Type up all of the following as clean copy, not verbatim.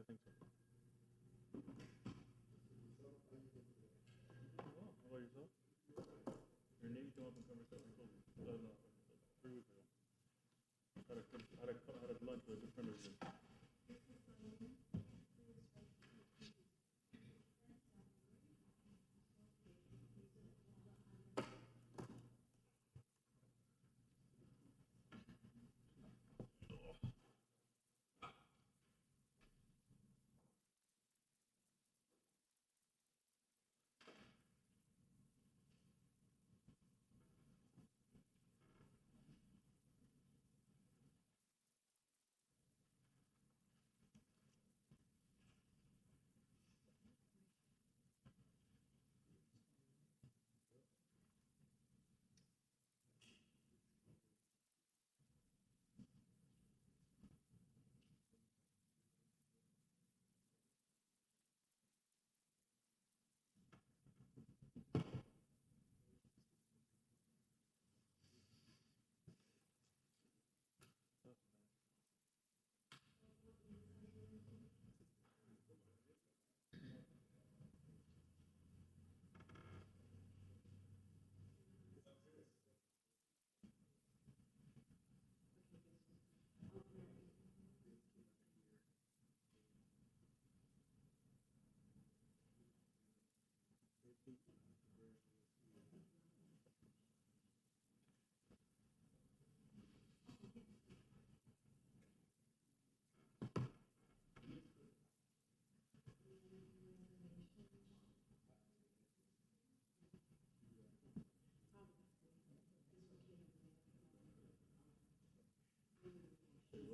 think so. Well, how about yourself? Your name came up in conversation. No, 3 weeks ago. Had a lunch with a good friend of yours.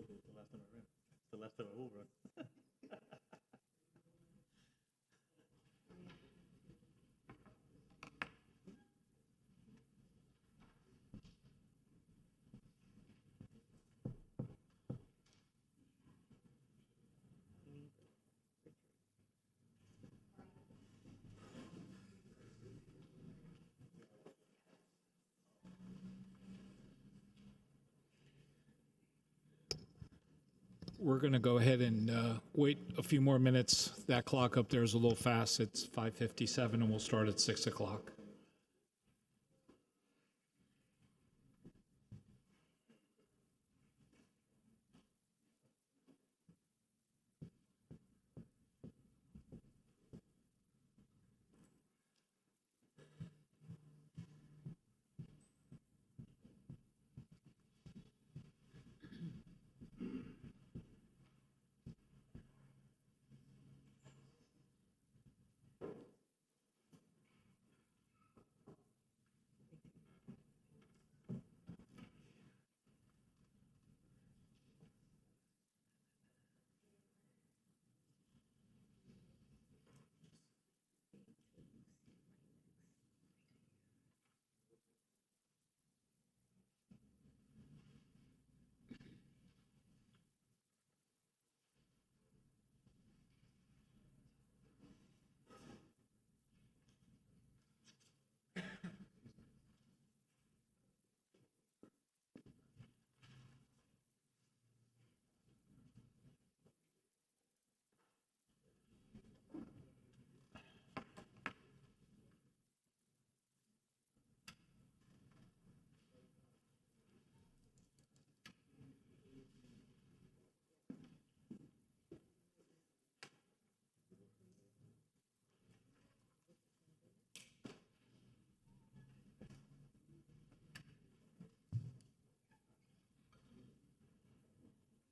It's the last time I ran. It's the last time I will run. We're going to go ahead and wait a few more minutes. That clock up there is a little fast. It's 5:57, and we'll start at 6 o'clock.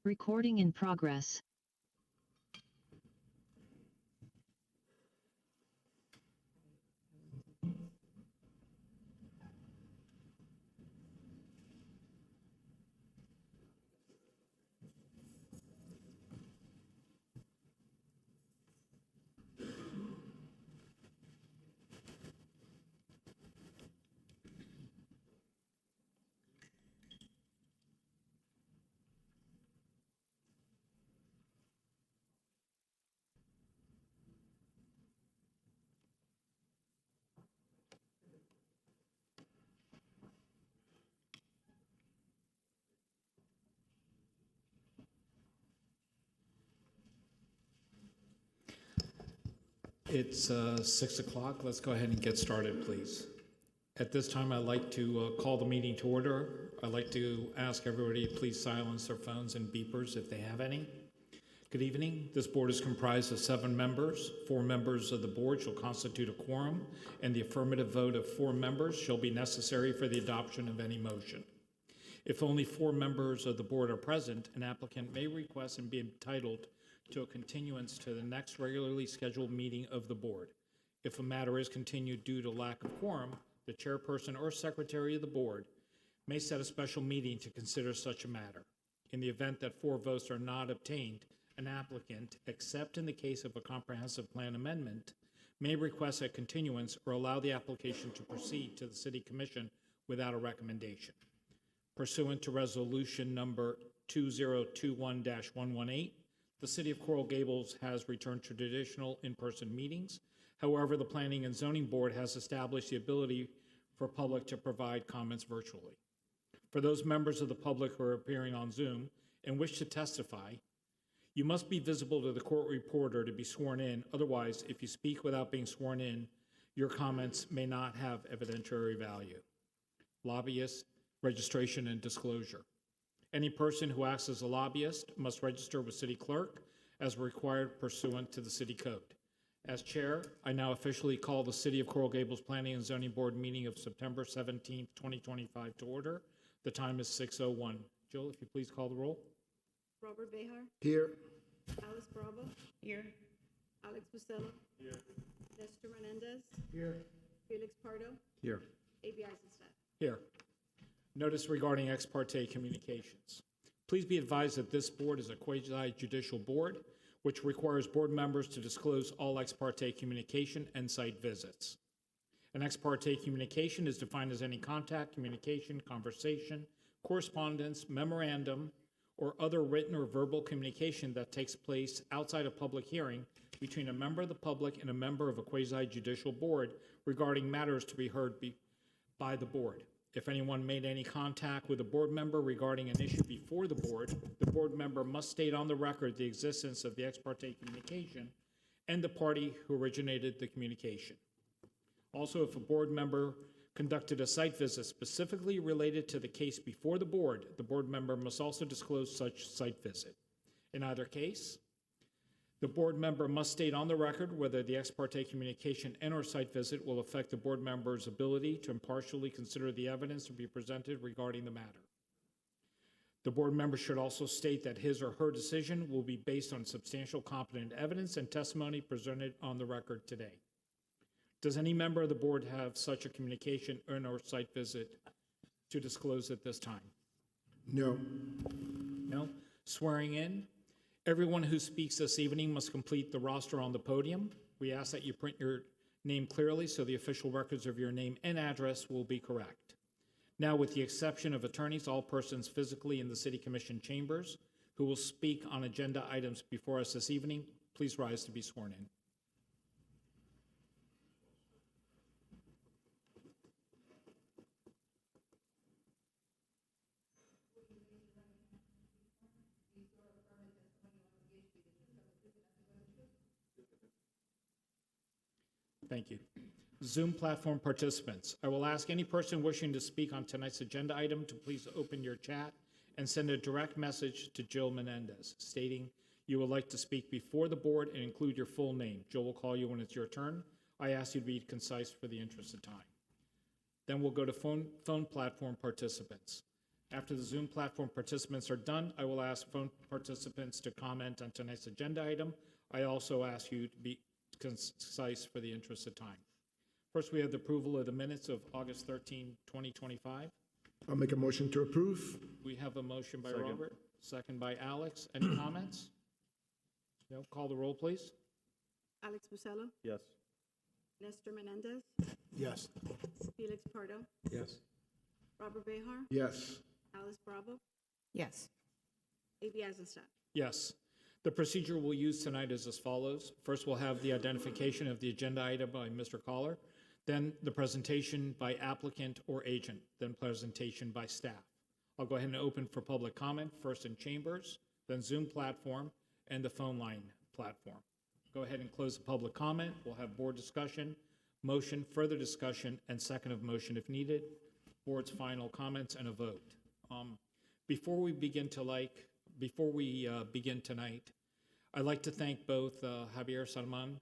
Recording in progress. It's 6 o'clock. Let's go ahead and get started, please. At this time, I'd like to call the meeting to order. I'd like to ask everybody to please silence their phones and beepers if they have any. Good evening. This board is comprised of 7 members. 4 members of the board shall constitute a quorum, and the affirmative vote of 4 members shall be necessary for the adoption of any motion. If only 4 members of the board are present, an applicant may request and be entitled to a continuance to the next regularly scheduled meeting of the board. If a matter is continued due to lack of quorum, the chairperson or secretary of the board may set a special meeting to consider such a matter. In the event that 4 votes are not obtained, an applicant, except in the case of a comprehensive plan amendment, may request a continuance or allow the application to proceed to the City Commission without a recommendation. Pursuant to Resolution Number 2021-118, the City of Coral Gables has returned to traditional in-person meetings. However, the Planning and Zoning Board has established the ability for public to provide comments virtually. For those members of the public who are appearing on Zoom and wish to testify, you must be visible to the court reporter to be sworn in. Otherwise, if you speak without being sworn in, your comments may not have evidentiary value. Lobbyist registration and disclosure. Any person who acts as a lobbyist must register with City Clerk as required pursuant to the City Code. As chair, I now officially call the City of Coral Gables Planning and Zoning Board meeting of September 17th, 2025 to order. The time is 6:01. Jill, if you please call the roll. Robert Behar. Here. Alice Bravo. Here. Alex Buscello. Here. Nestor Menendez. Here. Felix Pardo. Here. A.B. Eisenstadt. Here. Notice regarding ex parte communications. Please be advised that this board is a quasi-judicial board, which requires board members to disclose all ex parte communication and site visits. An ex parte communication is defined as any contact, communication, conversation, correspondence, memorandum, or other written or verbal communication that takes place outside a public hearing between a member of the public and a member of a quasi-judicial board regarding matters to be heard by the board. If anyone made any contact with a board member regarding an issue before the board member must state on the record the existence of the ex parte communication and the party who originated the communication. Also, if a board member conducted a site visit specifically related to the case before the board member must also disclose such site visit. In either case, the board member must state on the record whether the ex parte communication and or site visit will affect the board member's ability to impartially consider the evidence to be presented regarding the matter. The board member should also state that his or her decision will be based on substantial competent evidence and testimony presented on the record today. Does any member of the board have such a communication and or site visit to disclose at this time? No. No? Swearing in. Everyone who speaks this evening must complete the roster on the podium. We ask that you print your name clearly so the official records of your name and address will be correct. Now, with the exception of attorneys, all persons physically in the City Commission chambers who will speak on agenda items before us this evening, please rise to be sworn in. Thank you. Zoom platform participants. I will ask any person wishing to speak on tonight's agenda item to please open your chat and send a direct message to Jill Menendez stating you would like to speak before the board and include your full name. Jill will call you when it's your turn. I ask you to be concise for the interest of time. Then we'll go to phone platform participants. After the Zoom platform participants are done, I will ask phone participants to comment on tonight's agenda item. I also ask you to be concise for the interest of time. First, we have the approval of the minutes of August 13, 2025. I'll make a motion to approve. We have a motion by Robert, second by Alex. Any comments? No? Call the roll, please. Alex Buscello. Yes. Nestor Menendez. Yes. Felix Pardo. Yes. Robert Behar. Yes. Alice Bravo. Yes. A.B. Eisenstadt. Yes. The procedure we'll use tonight is as follows. First, we'll have the identification of the agenda item by Mr. Caller, then the presentation by applicant or agent, then presentation by staff. I'll go ahead and open for public comment, first in chambers, then Zoom platform, and the phone line platform. go ahead and close the public comment. We'll have board discussion, motion, further discussion, and second of motion if needed, board's final comments, and a vote. Before we begin tonight, I'd like to thank both Javier Salman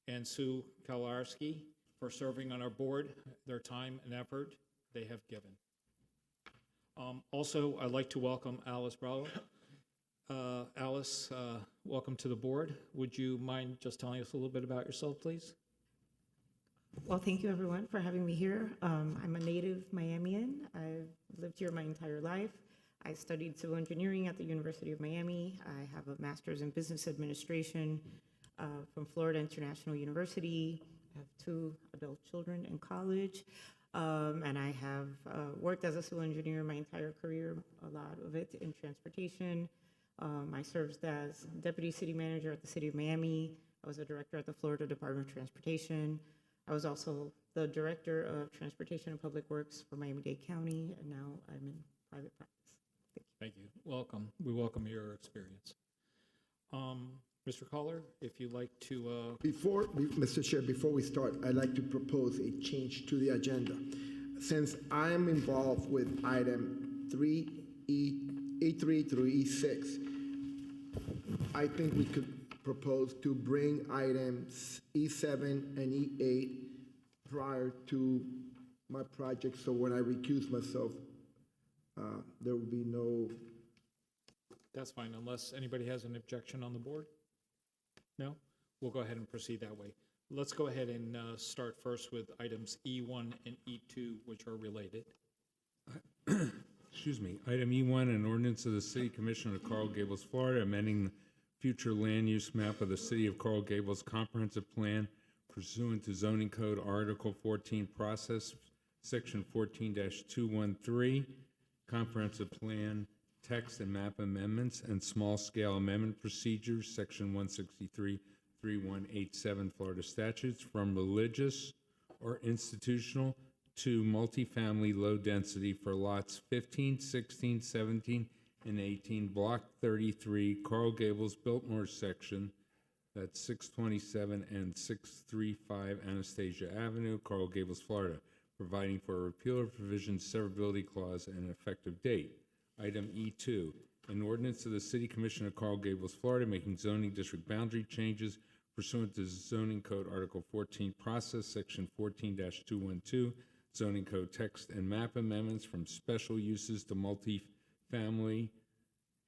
and Sue Kalarski for serving on our board, their time and effort they have given. Also, I'd like to welcome Alice Bravo. Alice, welcome to the board. Would you mind just telling us a little bit about yourself, please? Well, thank you everyone for having me here. I'm a native Miamian. I've lived here my entire life. I studied civil engineering at the University of Miami. I have a master's in business administration from Florida International University. I have 2 adult children in college. And I have worked as a civil engineer my entire career, a lot of it in transportation. I served as deputy city manager at the city of Miami. I was a director at the Florida Department of Transportation. I was also the director of transportation and public works for Miami-Dade County, and now I'm in private practice. Thank you. Welcome. We welcome your experience. Mr. Caller, if you'd like to... Mr. Chair, before we start, I'd like to propose a change to the agenda. Since I am involved with item 3E3 through E6, I think we could propose to bring items E7 and E8 prior to my project, so when I recuse myself, there will be no... That's fine, unless anybody has an objection on the board? No? We'll go ahead and proceed that way. Let's go ahead and start first with items E1 and E2, which are related. Excuse me. Item E1, an ordinance of the City Commission of Coral Gables, Florida, amending the future land use map of the City of Coral Gables comprehensive plan pursuant to zoning code Article 14 process, Section 14-213, comprehensive plan text and map amendments and small-scale amendment procedures, Section 163-3187 Florida statutes, from religious or institutional to multifamily low density for lots 15, 16, 17, and 18, Block 33, Coral Gables, Biltmore section, that's 627 and 635 Anastasia Avenue, Coral Gables, Florida, providing for a repeal of provisions, severability clause, and an effective date. Item E2, an ordinance of the City Commission of Coral Gables, Florida, making zoning district boundary changes pursuant to zoning code Article 14 process, Section 14-212, zoning code text and map amendments from special uses to multifamily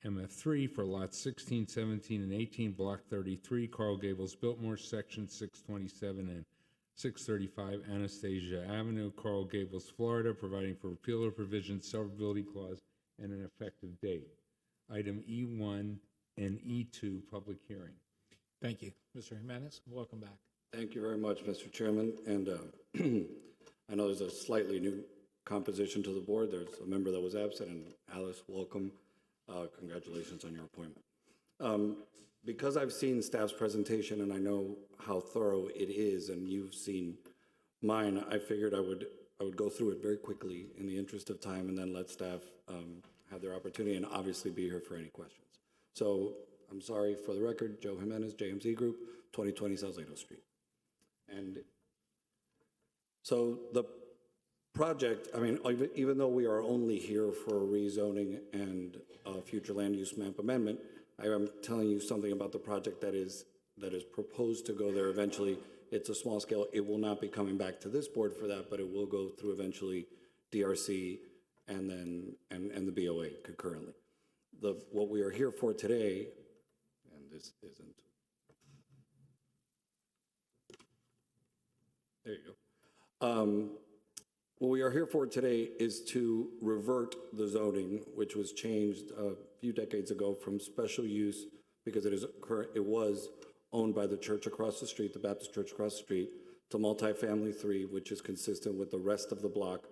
MF3 for lots 16, 17, and 18, Block 33, Coral Gables, Biltmore, Section 627 and 635 Anastasia Avenue, Coral Gables, Florida, providing for repeal of provisions, severability clause, and an effective date. Item E1 and E2, public hearing. Thank you. Mr. Jimenez, welcome back. Thank you very much, Mr. Chairman. And I know there's a slightly new composition to the board. There's a member that was absent, and Alice, welcome. Congratulations on your appointment. Because I've seen staff's presentation and I know how thorough it is, and you've seen mine, I figured I would go through it very quickly in the interest of time, and then let staff have their opportunity and obviously be here for any questions. So I'm sorry, for the record, Joe Jimenez, JMZ Group, 2020 Sausalito Street. And so the project, I mean, even though we are only here for a rezoning and a future land use map amendment, I am telling you something about the project that is proposed to go there eventually. It's a small scale. It will not be coming back to this board for that, but it will go through eventually DRC and then and the BOA concurrently. What we are here for today, and this isn't. There you go. What we are here for today is to revert the zoning, which was changed a few decades ago from special use, because it was owned by the church across the street, the Baptist church across the street, to multifamily 3, which is consistent with the rest of the block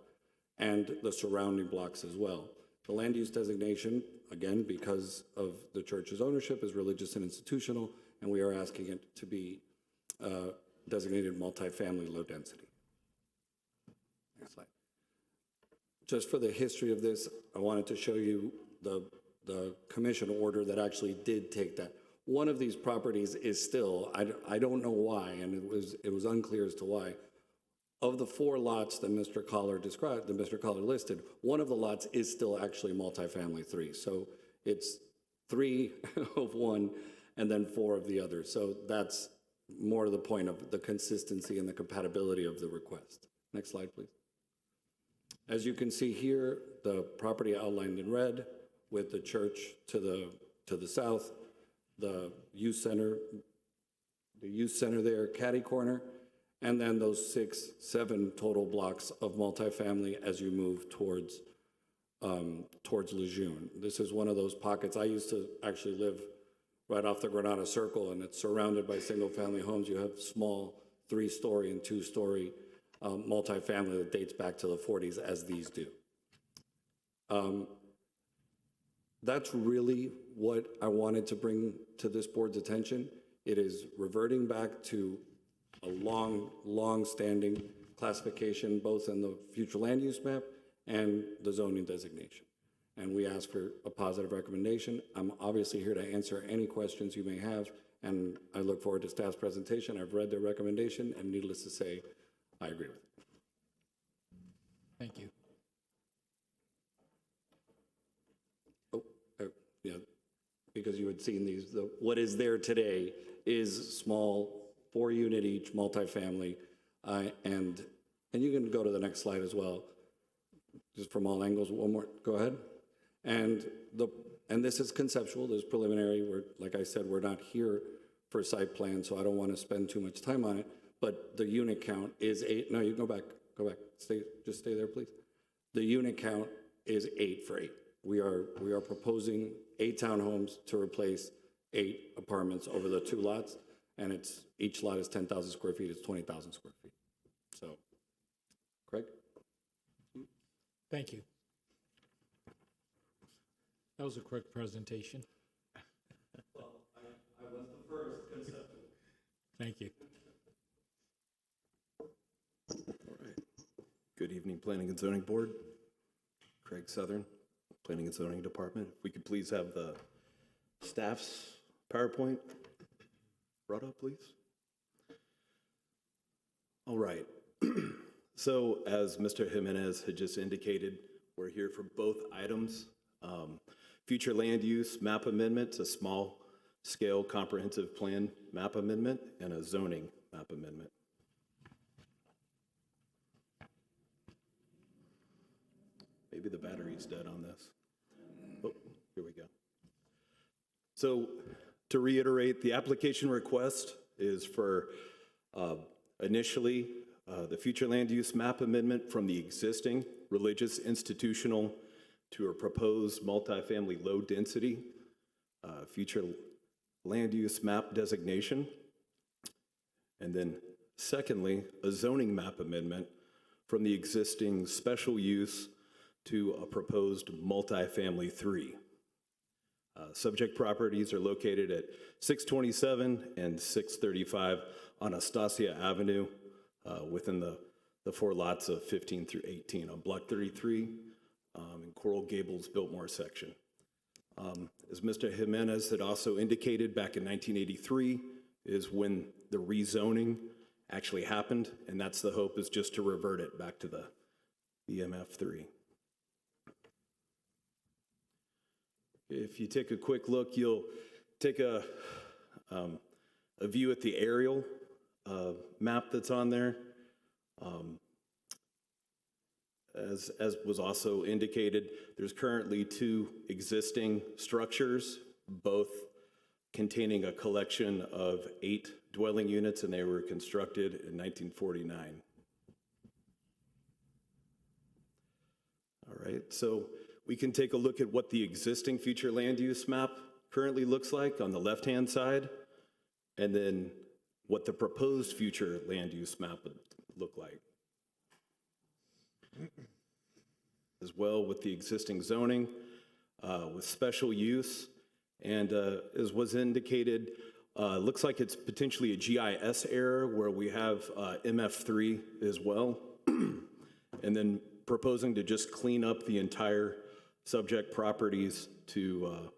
and the surrounding blocks as well. The land use designation, again, because of the church's ownership, is religious and institutional, and we are asking it to be designated multifamily low density. Next slide. Just for the history of this, I wanted to show you the commission order that actually did take that. one of these properties is still, I don't know why, and it was unclear as to why. Of the 4 lots that Mr. Collar described, that Mr. Collar listed, one of the lots is still actually multifamily 3. So it's 3 of one and then 4 of the other. So that's more to the point of the consistency and the compatibility of the request. Next slide, please. As you can see here, the property outlined in red with the church to the south, the youth center there, catty corner, and then those 6, 7 total blocks of multifamily as you move towards Lejeune. This is one of those pockets. I used to actually live right off the Granada Circle, and it's surrounded by single-family homes. You have small 3-story and 2-story multifamily that dates back to the 40s, as these do. That's really what I wanted to bring to this board's attention. It is reverting back to a long-standing classification, both in the future land use map and the zoning designation. And we ask for a positive recommendation. I'm obviously here to answer any questions you may have, and I look forward to staff's presentation. I've read their recommendation, and needless to say, I agree with it. Thank you. Yeah, because you had seen these, what is there today is small, 4-unit each, multifamily, and you can go to the next slide as well, just from all angles. One more, go ahead. And this is conceptual, this is preliminary. Like I said, we're not here for site plan, so I don't want to spend too much time on it. But the unit count is 8. No, you can go back. Just stay there, please. The unit count is 8 for 8. We are proposing 8 townhomes to replace 8 apartments over the 2 lots, and each lot is 10,000 square feet. It's 20,000 square feet. So, Craig? Thank you. That was a quick presentation. Well, I was the first conceptual. Thank you. All right. Good evening, Planning and Zoning Board. Craig Southern, Planning and Zoning Department. If we could please have the staff's PowerPoint brought up, please. All right. So as Mr. Jimenez had just indicated, we're here for both items. Future land use map amendment, a small scale comprehensive plan map amendment, and a zoning map amendment. Maybe the battery's dead on this. Oh, here we go. So to reiterate, the application request is for initially the future land use map amendment from the existing religious institutional to a proposed multifamily low density future land use map designation. And then secondly, a zoning map amendment from the existing special use to a proposed multifamily 3. Subject properties are located at 627 and 635 Anastasia Avenue within the 4 lots of 15 through 18 on Block 33 in Coral Gables, Biltmore section. As Mr. Jimenez had also indicated, back in 1983 is when the rezoning actually happened, and that's the hope, is just to revert it back to the MF3. If you take a quick look, you'll take a view at the aerial map that's on there. As was also indicated, there's currently 2 existing structures, both containing a collection of 8 dwelling units, and they were constructed in 1949. All right, so we can take a look at what the existing future land use map currently looks like on the left-hand side, and then what the proposed future land use map would look like. As well with the existing zoning, with special use, and as was indicated, looks like it's potentially a GIS error where we have MF3 as well, and then proposing to just clean up the entire subject properties to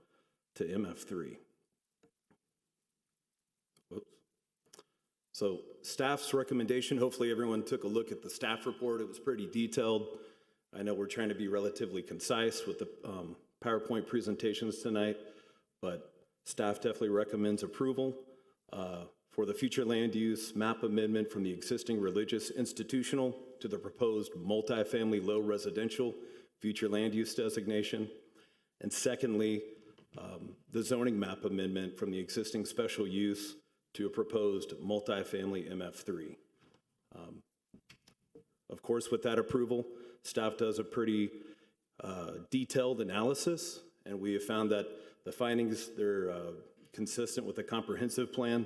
MF3. So staff's recommendation, hopefully everyone took a look at the staff report. It was pretty detailed. I know we're trying to be relatively concise with the PowerPoint presentations tonight, but staff definitely recommends approval for the future land use map amendment from the existing religious institutional to the proposed multifamily low residential future land use designation. And secondly, the zoning map amendment from the existing special use to a proposed multifamily MF3. Of course, with that approval, staff does a pretty detailed analysis, and we have found that the findings, they're consistent with the comprehensive plan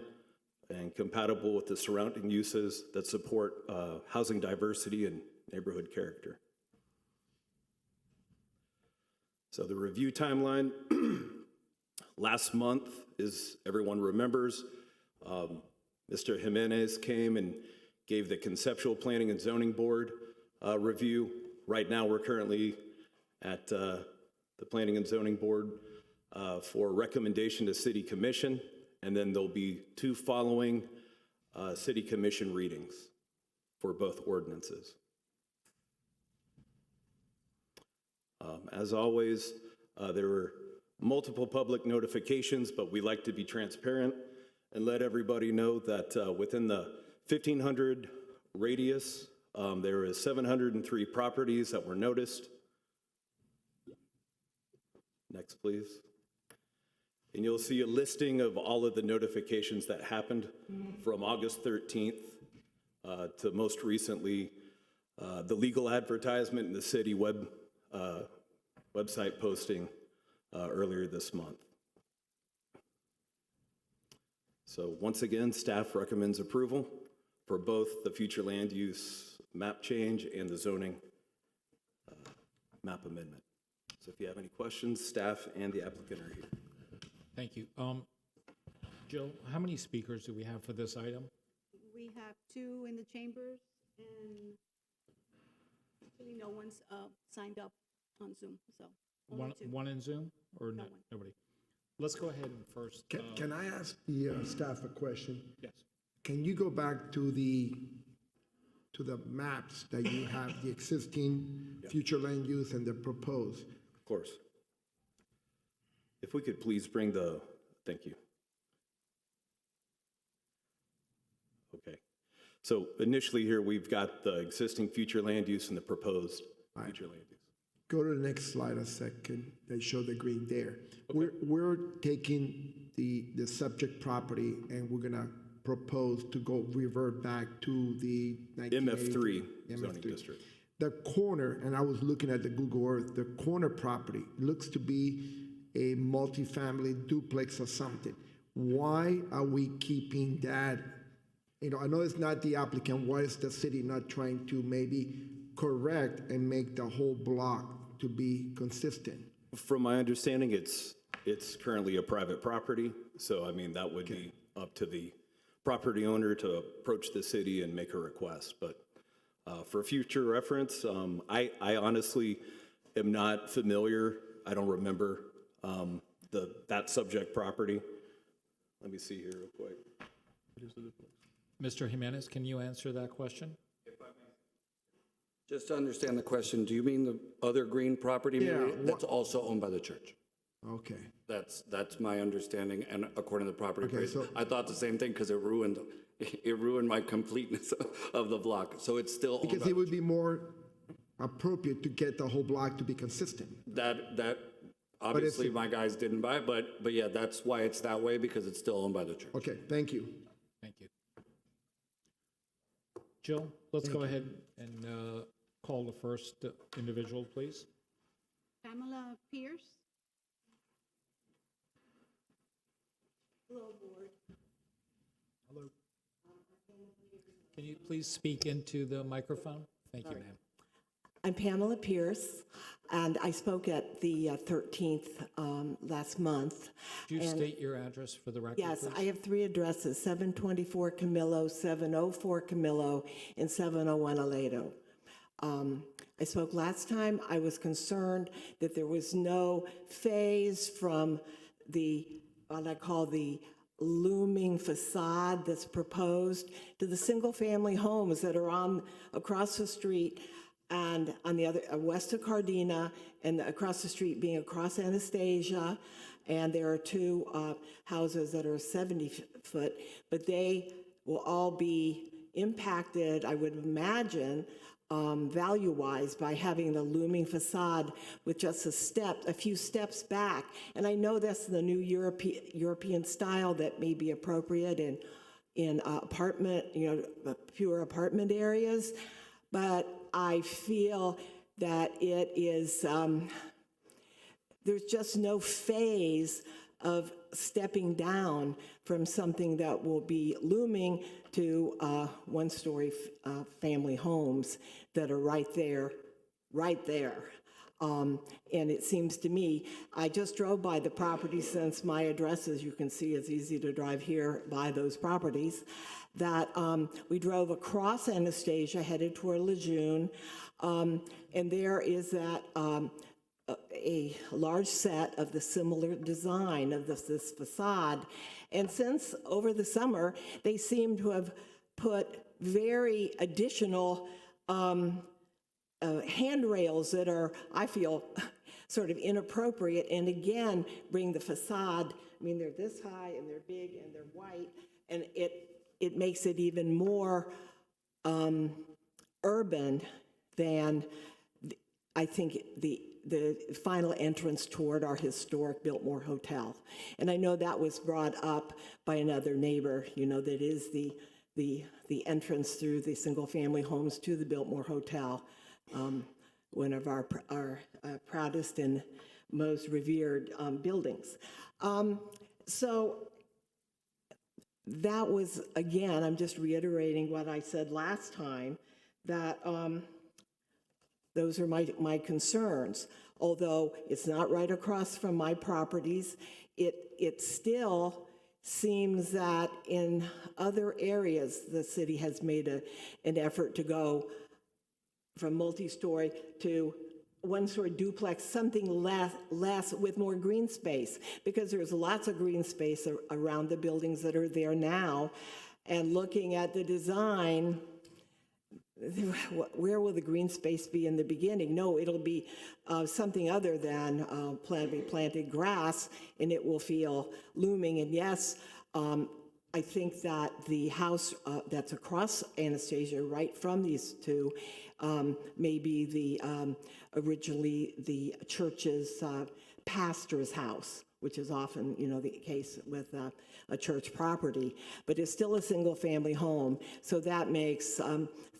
and compatible with the surrounding uses that support housing diversity and neighborhood character. So the review timeline, last month, as everyone remembers, Mr. Jimenez came and gave the conceptual planning and zoning board review. Right now, we're currently at the planning and zoning board for recommendation to city commission, and then there'll be 2 following city commission readings for both ordinances. As always, there were multiple public notifications, but we like to be transparent and let everybody know that within the 1,500 radius, there is 703 properties that were noticed. Next, please. And you'll see a listing of all of the notifications that happened from August 13th to most recently, the legal advertisement in the city website posting earlier this month. So once again, staff recommends approval for both the future land use map change and the zoning map amendment. So if you have any questions, staff and the applicant are here. Thank you. Jill, how many speakers do we have for this item? We have 2 in the chambers, and actually no one's signed up on Zoom, so only 2. One in Zoom, or No one. nobody? Let's go ahead and first. Can I ask the staff a question? Yes. Can you go back to the maps that you have, the existing future land use and the proposed? Of course. If we could please bring the, thank you. Okay. So initially here, we've got the existing future land use and the proposed future land use. Go to the next slide a second. They show the green there. We're taking the subject property and we're gonna propose to go revert back to the MF3 zoning district. The corner, and I was looking at the Google Earth, the corner property looks to be a multifamily duplex or something. Why are we keeping that? You know, I know it's not the applicant. Why is the city not trying to maybe correct and make the whole block to be consistent? From my understanding, it's currently a private property. So, I mean, that would be up to the property owner to approach the city and make a request. But for future reference, I honestly am not familiar. I don't remember that subject property. Let me see here real quick. Mr. Jimenez, can you answer that question? Just to understand the question, do you mean the other green property maybe that's also owned by the church? Okay. That's my understanding, and according to the property Okay, appraiser. so- I thought the same thing because it ruined my completeness of the block. So it's still owned Because by it would be more appropriate to get the whole block to be consistent. that obviously my guys didn't buy it, but yeah, that's why it's that way, because it's still owned by the church. Okay, thank you. Thank you. Jill, let's go ahead and call the first individual, please. Pamela Pierce. Hello, board. Hello. Can you please speak into the microphone? Thank you, ma'am. I'm Pamela Pierce, and I spoke at the 13th last month. Could you And- state your address for the record, Yes, please? I have 3 addresses, 724 Camillo, 704 Camillo, and 701 Aledo. I spoke last time. I was concerned that there was no phase from the, what I call the looming facade that's proposed to the single-family homes that are across the street and on the other, west of Cardina, and across the street being across Anastasia. And there are two houses that are 70 foot, but they will all be impacted, I would imagine, value-wise, by having the looming facade with just a few steps back. And I know that's the new European style that may be appropriate in apartment, pure apartment areas, but I feel that it is, there's just no phase of stepping down from something that will be looming to one-story family homes that are right there. And it seems to me, I just drove by the property since my address, as you can see, it's easy to drive here by those properties, that we drove across Anastasia, headed toward Lejeune, and there is that a large set of the similar design of this facade. And since over the summer, they seem to have put very additional handrails that are, I feel, sort of inappropriate, and again, bring the facade, I mean, they're this high, and they're big, and they're white, and it makes it even more urban than, I think, the final entrance toward our historic Biltmore Hotel. And I know that was brought up by another neighbor, that is the entrance through the single-family homes to the Biltmore Hotel, one of our proudest and most revered buildings. So that was, again, I'm just reiterating what I said last time, that those are my concerns. Although it's not right across from my properties, it still seems that in other areas, the city has made an effort to go from multi-story to one-story duplex, something less with more green space, because there's lots of green space around the buildings that are there now. And looking at the design, where will the green space be in the beginning? No, it'll be something other than planted grass, and it will feel looming. And yes, I think that the house that's across Anastasia, right from these two, may be originally the church's pastor's house, which is often, the case with a church property, but it's still a single-family home. So that makes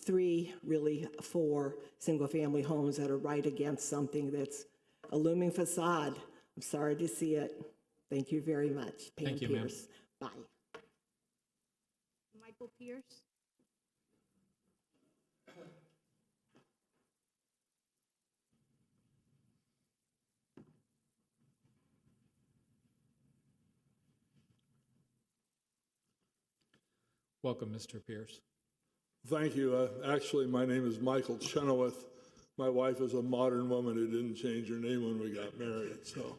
3, really 4 single-family homes that are right against something that's a looming facade. I'm sorry to see it. Thank you very much. Pam Thank you, ma'am. Pierce. Bye. Michael Pierce. Welcome, Mr. Pierce. Thank you. Actually, my name is Michael Chenoweth. My wife is a modern woman who didn't change her name when we got married. So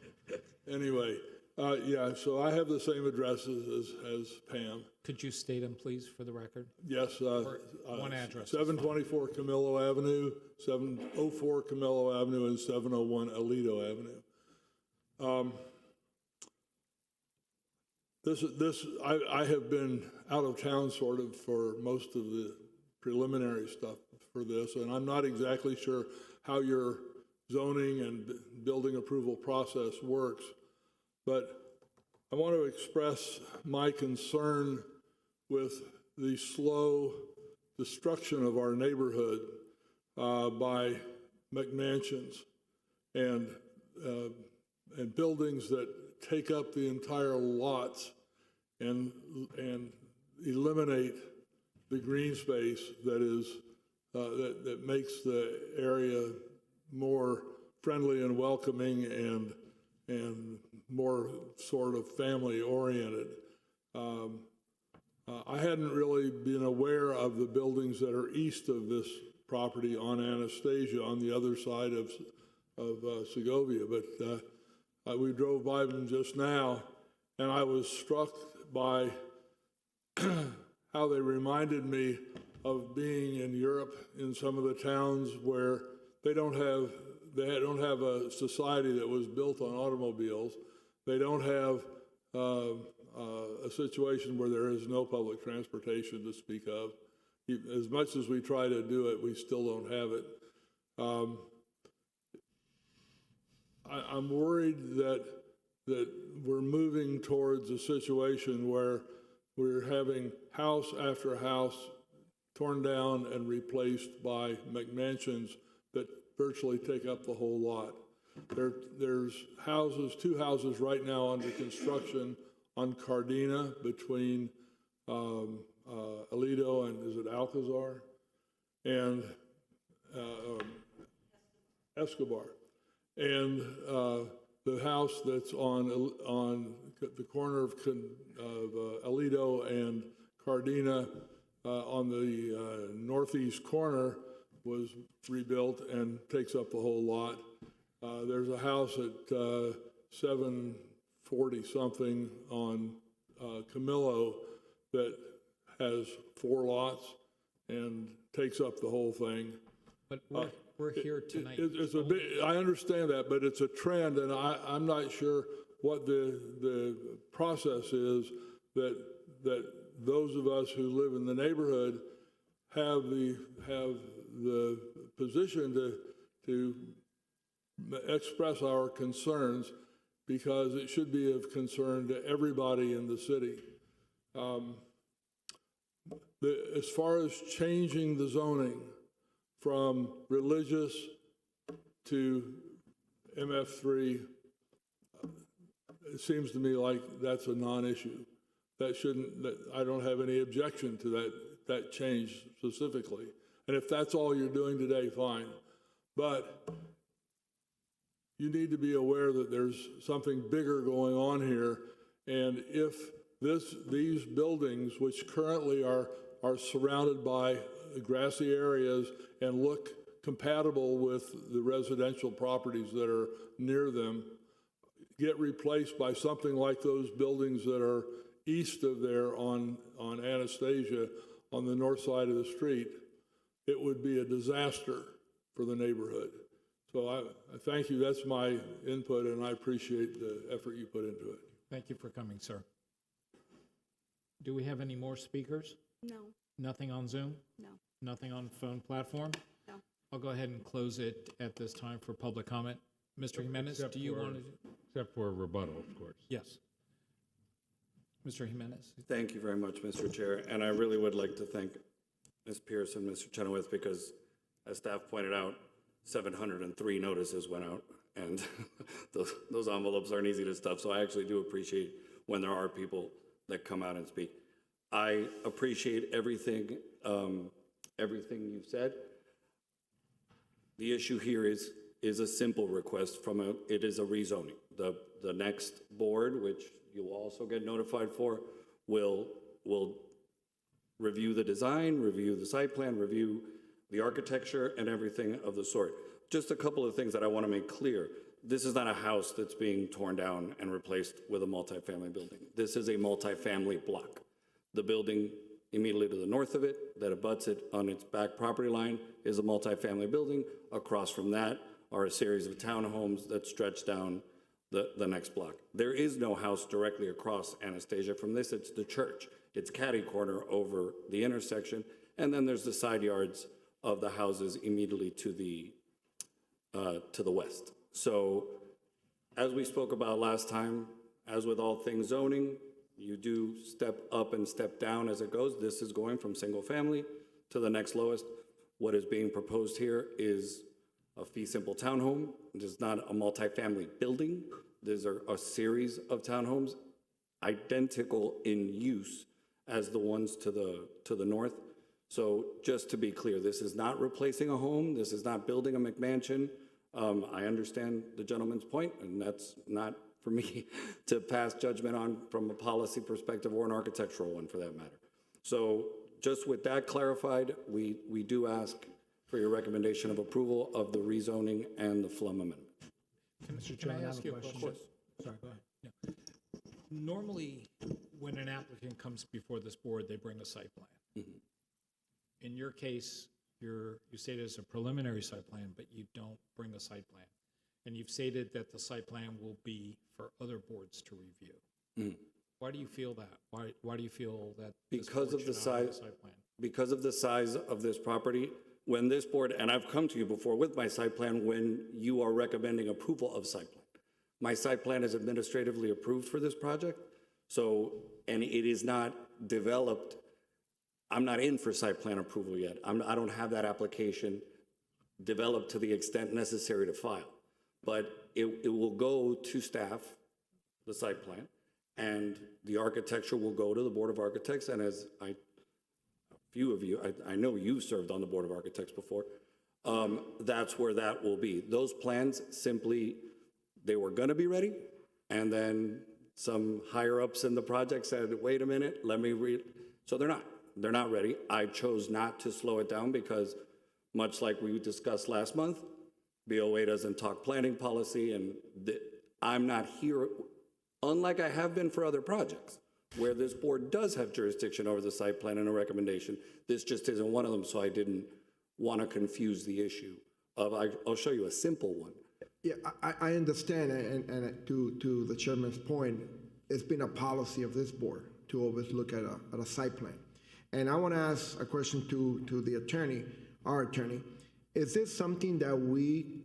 anyway, so I have the same addresses as Pam. Could you state them, please, for the record? Yes. One address. 724 Camillo Avenue, 704 Camillo Avenue, and 701 Alito Avenue. I have been out of town sort of for most of the preliminary stuff for this, and I'm not exactly sure how your zoning and building approval process works, but I want to express my concern with the slow destruction of our neighborhood by McMansions and buildings that take up the entire lots and eliminate the green space that is that makes the area more friendly and welcoming and more sort of family oriented. I hadn't really been aware of the buildings that are east of this property on Anastasia, on the other side of Segovia, but we drove by them just now, and I was struck by how they reminded me of being in Europe in some of the towns where they don't have a society that was built on automobiles. They don't have a situation where there is no public transportation to speak of. As much as we try to do it, we still don't have it. I'm worried that we're moving towards a situation where we're having house after house torn down and replaced by McMansions that virtually take up the whole lot. There's two houses right now under construction on Cardina between Aledo and, is it Alcazar? And Escobar. And the house that's on the corner of Aledo and Cardina on the northeast corner was rebuilt and takes up the whole lot. There's a house at 740-something on Camillo that has 4 lots and takes up the whole thing. But we're here tonight. It's a bit, I understand that, but it's a trend, and I'm not sure what the process is that those of us who live in the neighborhood have the position to express our concerns, because it should be of concern to everybody in the city. As far as changing the zoning from religious to MF3, it seems to me like that's a non-issue. I don't have any objection to that change specifically. And if that's all you're doing today, fine. But you need to be aware that there's something bigger going on here. And if these buildings, which currently are surrounded by grassy areas and look compatible with the residential properties that are near them, get replaced by something like those buildings that are east of there on Anastasia on the north side of the street, it would be a disaster for the neighborhood. So I thank you. That's my input, and I appreciate the effort you put into it. Thank you for coming, sir. Do we have any more speakers? No, Nothing on Zoom? no, Nothing on phone platform? no. I'll go ahead and close it at this time for public comment. Mr. Jimenez, Except do you for- want to? Except for a rebuttal, of course. Yes. Mr. Jimenez? Thank you very much, Mr. Chair. And I really would like to thank Ms. Pierce and Mr. Chenoweth, because as staff pointed out, 703 notices went out, and those envelopes aren't easy to stuff. So I actually do appreciate when there are people that come out and speak. I appreciate everything you've said. The issue here is a simple request it is a rezoning. The next board, which you will also get notified for, will review the design, review the site plan, review the architecture, and everything of the sort. Just a couple of things that I want to make clear. This is not a house that's being torn down and replaced with a multifamily building. This is a multifamily block. The building immediately to the north of it, that abuts it on its back property line, is a multifamily building. Across from that are a series of townhomes that stretch down the next block. There is no house directly across Anastasia from this. It's the church. It's catty corner over the intersection. And then there's the side yards of the houses immediately to the west. So as we spoke about last time, as with all things zoning, you do step up and step down as it goes. This is going from single family to the next lowest. What is being proposed here is a fee simple townhome. It is not a multifamily building. These are a series of townhomes identical in use as the ones to the north. So just to be clear, this is not replacing a home. This is not building a McMansion. I understand the gentleman's point, and that's not for me to pass judgment on from a policy perspective or an architectural one for that matter. So just with that clarified, we do ask for your recommendation of approval of the rezoning and the Flum amendment. Can I ask you a question? Sorry, go ahead. Yeah. Normally, when an applicant comes before this board, they bring a site plan. In your case, you stated it's a preliminary site plan, but you don't bring a site plan. And you've stated that the site plan will be for other boards to review. Why do you feel that? Why do you feel that this Because board of the should not have a size, site plan? because of the size of this property, when this board, and I've come to you before with my site plan when you are recommending approval of site plan. My site plan is administratively approved for this project, so, and it is not developed. I'm not in for site plan approval yet. I don't have that application developed to the extent necessary to file. But it will go to staff, the site plan, and the architecture will go to the Board of Architects, and as a few of you, I know you served on the Board of Architects before, that's where that will be. Those plans simply, they were gonna be ready, and then some higher ups in the project said, wait a minute, let me read. So they're not ready. I chose not to slow it down because much like we discussed last month, BOA doesn't talk planning policy, and I'm not here, unlike I have been for other projects, where this board does have jurisdiction over the site plan and a recommendation. This just isn't one of them, so I didn't want to confuse the issue of, I'll show you a simple one. Yeah, I understand, and to the chairman's point, it's been a policy of this board to always look at a site plan. And I want to ask a question to the attorney, our attorney. Is this something that we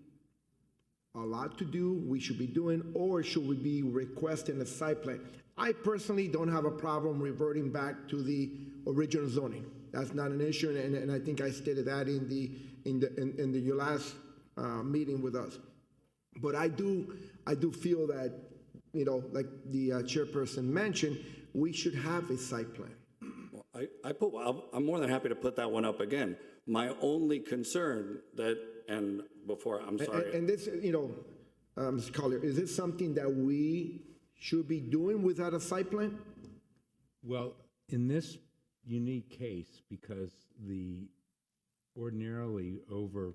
are allowed to do, we should be doing, or should we be requesting a site plan? I personally don't have a problem reverting back to the original zoning. That's not an issue, and I think I stated that in your last meeting with us. But I do feel that, you know, like the chairperson mentioned, we should have a site plan. Well, I'm more than happy to put that one up again. My only concern and before, I'm sorry. And this, you know, Mr. Collier, is this something that we should be doing without a site plan? Well, in this unique case, because the ordinarily over,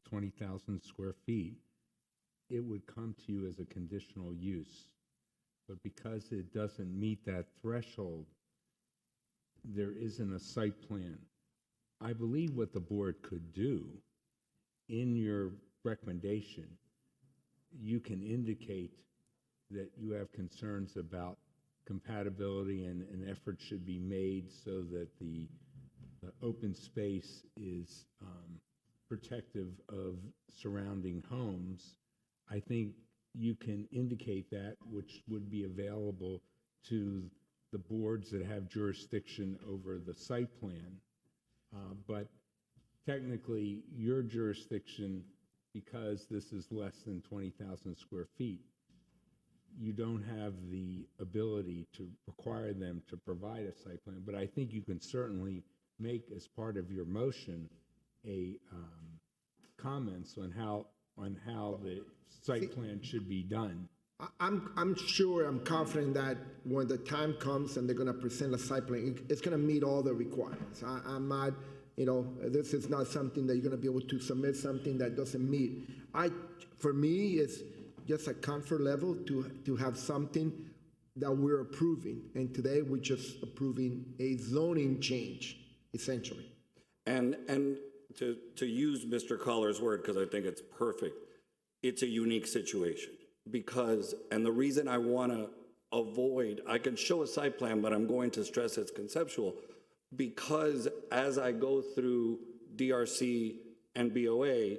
20,000 square feet, it would come to you as a conditional use. But because it doesn't meet that threshold, there isn't a site plan. I believe what the board could do in your recommendation, you can indicate that you have concerns about compatibility and an effort should be made so that the open space is protective of surrounding homes. I think you can indicate that, which would be available to the boards that have jurisdiction over the site plan. But technically, your jurisdiction, because this is less than 20,000 square feet, you don't have the ability to require them to provide a site plan. But I think you can certainly make, as part of your motion, a comments on how the site plan should be done. I'm sure, I'm confident that when the time comes and they're going to present a site plan, it's going to meet all the requirements. I'm not, you know, this is not something that you're going to be able to submit something that doesn't meet. For me, it's just a comfort level to have something that we're approving. And today, we're just approving a zoning change, essentially. And to use Mr. Coller's word, because I think it's perfect, it's a unique situation. Because, and the reason I want to avoid, I can show a site plan, but I'm going to stress it's conceptual, because as I go through DRC and BOA,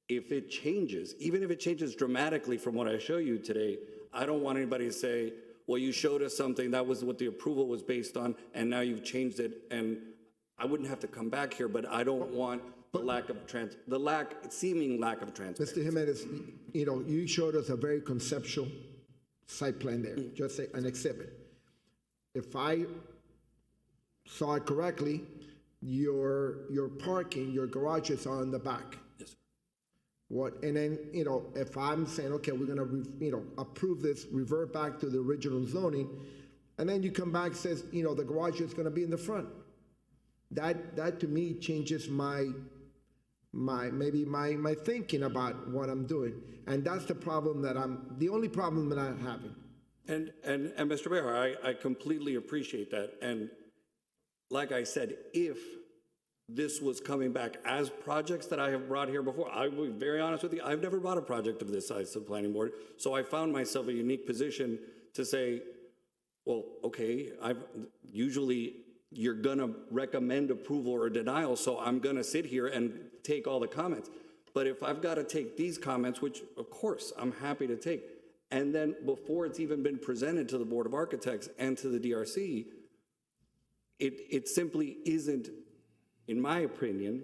if it changes, even if it changes dramatically from what I show you today, I don't want anybody to say, well, you showed us something, that was what the approval was based on, and now you've changed it, and I wouldn't have to come back here, but I don't want seeming lack of transparency. Mr. Jimenez, you know, you showed us a very conceptual site plan there, just an exhibit. If I saw it correctly, your parking, your garages are in the back. Yes, sir. And then, you know, if I'm saying, okay, we're gonna, approve this, revert back to the original zoning, and then you come back and says, you know, the garage is gonna be in the front. That to me changes my thinking about what I'm doing. And that's the problem the only problem that I'm having. And Mr. Mayor, I completely appreciate that. And like I said, if this was coming back as projects that I have brought here before, I will be very honest with you, I've never brought a project of this size to the planning board. So I found myself a unique position to say, well, okay, usually you're gonna recommend approval or denial, so I'm gonna sit here and take all the comments. But if I've gotta take these comments, which of course I'm happy to take, and then before it's even been presented to the Board of Architects and to the DRC, it simply isn't, in my opinion,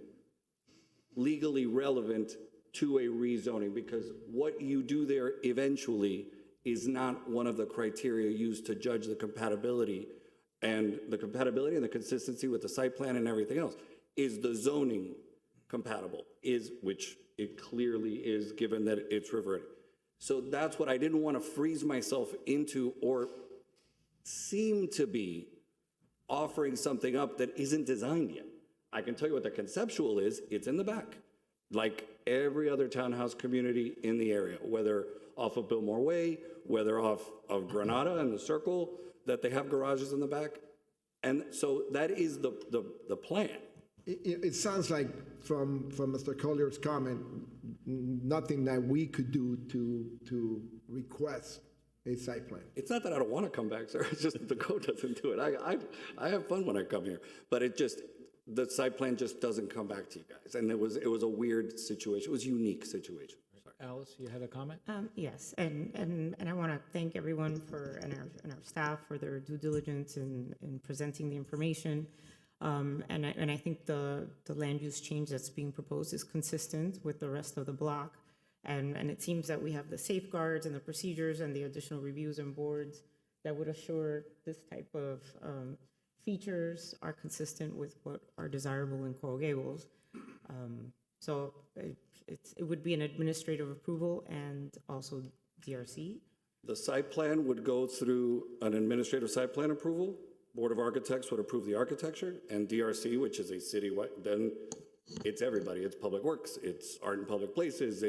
legally relevant to a rezoning, because what you do there eventually is not one of the criteria used to judge the compatibility and the consistency with the site plan and everything else. Is the zoning compatible? Which it clearly is, given that it's reverted. So that's what I didn't want to freeze myself into, or seem to be offering something up that isn't designed yet. I can tell you what the conceptual is. It's in the back, like every other townhouse community in the area, whether off of Biltmore Way, whether off of Granada and the Circle, that they have garages in the back. And so that is the plan. It sounds like from Mr. Collier's comment, nothing that we could do to request a site plan. It's not that I don't want to come back, sir. It's just that the code doesn't do it. I have fun when I come here, but the site plan just doesn't come back to you guys. And it was a weird situation. It was a unique situation. Sorry. Alice, you had a comment? Yes, and I want to thank everyone and our staff for their due diligence in presenting the information. And I think the land use change that's being proposed is consistent with the rest of the block. And it seems that we have the safeguards and the procedures and the additional reviews and boards that would assure this type of features are consistent with what are desirable in Coral Gables. So it would be an administrative approval and also DRC. The site plan would go through an administrative site plan approval. Board of Architects would approve the architecture, and DRC, which is a citywide, then it's everybody. It's Public Works, it's art in public places,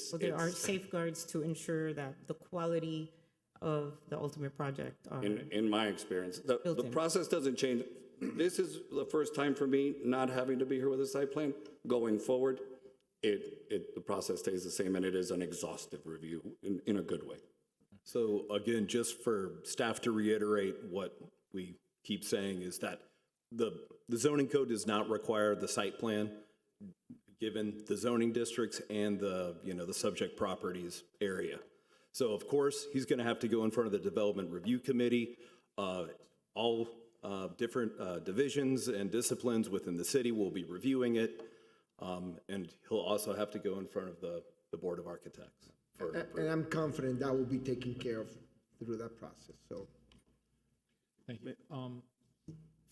So there are safeguards to ensure that the quality of the ultimate project are. In my experience, the process doesn't change. This is the first time for me not having to be here with a site plan. Going forward, the process stays the same, and it is an exhaustive review in a good way. So again, just for staff to reiterate what we keep saying is that the zoning code does not require the site plan, given the zoning districts and the subject properties area. So of course, he's going to have to go in front of the Development Review Committee. All different divisions and disciplines within the city will be reviewing it. And he'll also have to go in front of the Board of Architects. And I'm confident that will be taken care of through that process, so. Thank you.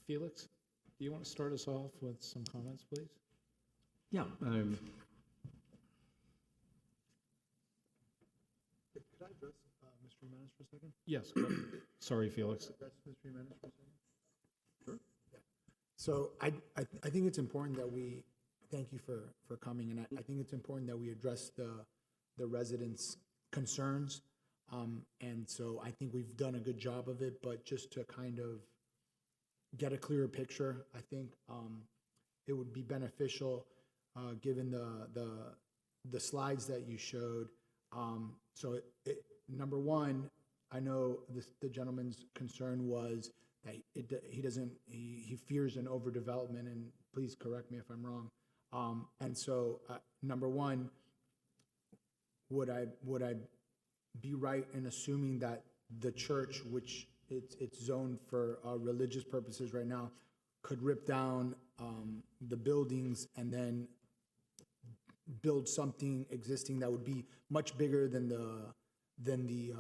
Felix, do you want to start us off with some comments, please? Yeah. Could I address Mr. Jimenez for a second? Yes. Go ahead. Sorry, Felix. Address Mr. Jimenez for a second? Sure. Yeah. So I think it's important that we thank you for coming, and I think it's important that we address the residents' concerns. And so I think we've done a good job of it, but just to kind of get a clearer picture, I think it would be beneficial given the slides that you showed. So number one, I know the gentleman's concern was that he fears an overdevelopment, and please correct me if I'm wrong. And so number one, would I be right in assuming that the church, which it's zoned for religious purposes right now, could rip down the buildings and then build something existing that would be much bigger than the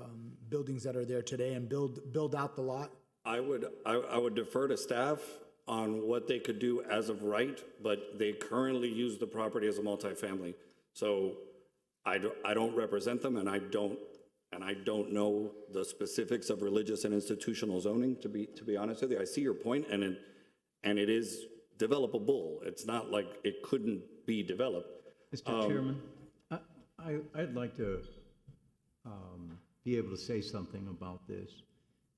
buildings that are there today, and build out the lot? I would defer to staff on what they could do as of right, but they currently use the property as a multifamily. So I don't represent them, and I don't know the specifics of religious and institutional zoning, to be honest with you. I see your point, and it is developable. It's not like it couldn't be developed. Mr. Chairman, I'd like to be able to say something about this.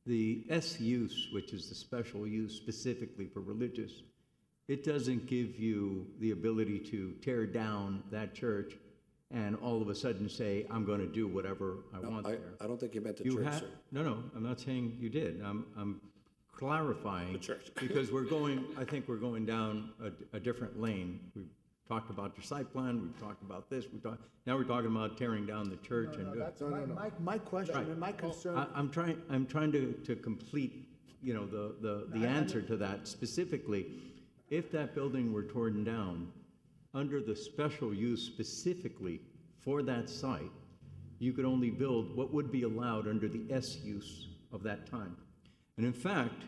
The S use, which is the special use specifically for religious, it doesn't give you the ability to tear down that church and all of a sudden say, I'm going to do whatever I want there. I don't think you meant the You church, ha- sir. No, I'm not saying you did. I'm clarifying. The church. Because I think we're going down a different lane. We've talked about your site plan, we've talked about this, now we're talking about tearing down the church and doing. That's my question and my concern. I'm trying to complete, the answer to that specifically. If that building were torn down, under the special use specifically for that site, you could only build what would be allowed under the S use of that time. And in fact,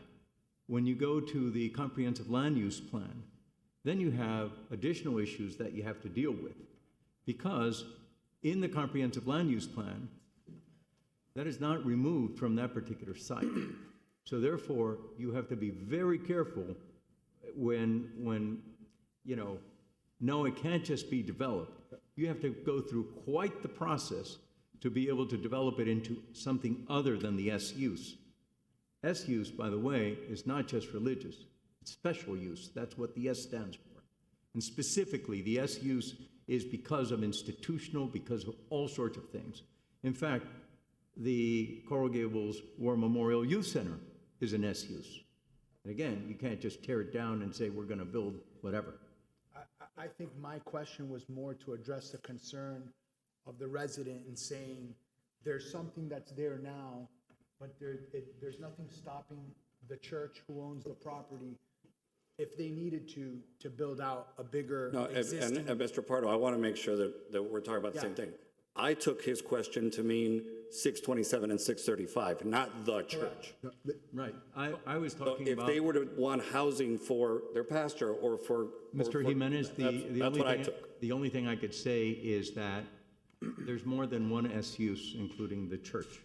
when you go to the comprehensive land use plan, then you have additional issues that you have to deal with. Because in the comprehensive land use plan, that is not removed from that particular site. So therefore, you have to be very careful when no, it can't just be developed. You have to go through quite the process to be able to develop it into something other than the S use. S use, by the way, is not just religious, it's special use. That's what the S stands for. And specifically, the S use is because of institutional, because of all sorts of things. In fact, the Coral Gables War Memorial Youth Center is an S use. And again, you can't just tear it down and say, we're going to build whatever. I think my question was more to address the concern of the resident in saying there's something that's there now, but there's nothing stopping the church who owns the property if they needed to build out a bigger existing. And Mr. Pardo, I want to make sure that we're talking about the same thing. I took his question to mean 627 and 635, not the church. Right. I was So talking if about. they were to want housing for their pastor or for. Mr. Jimenez, the only thing I could say is that there's more than one S use, including the church.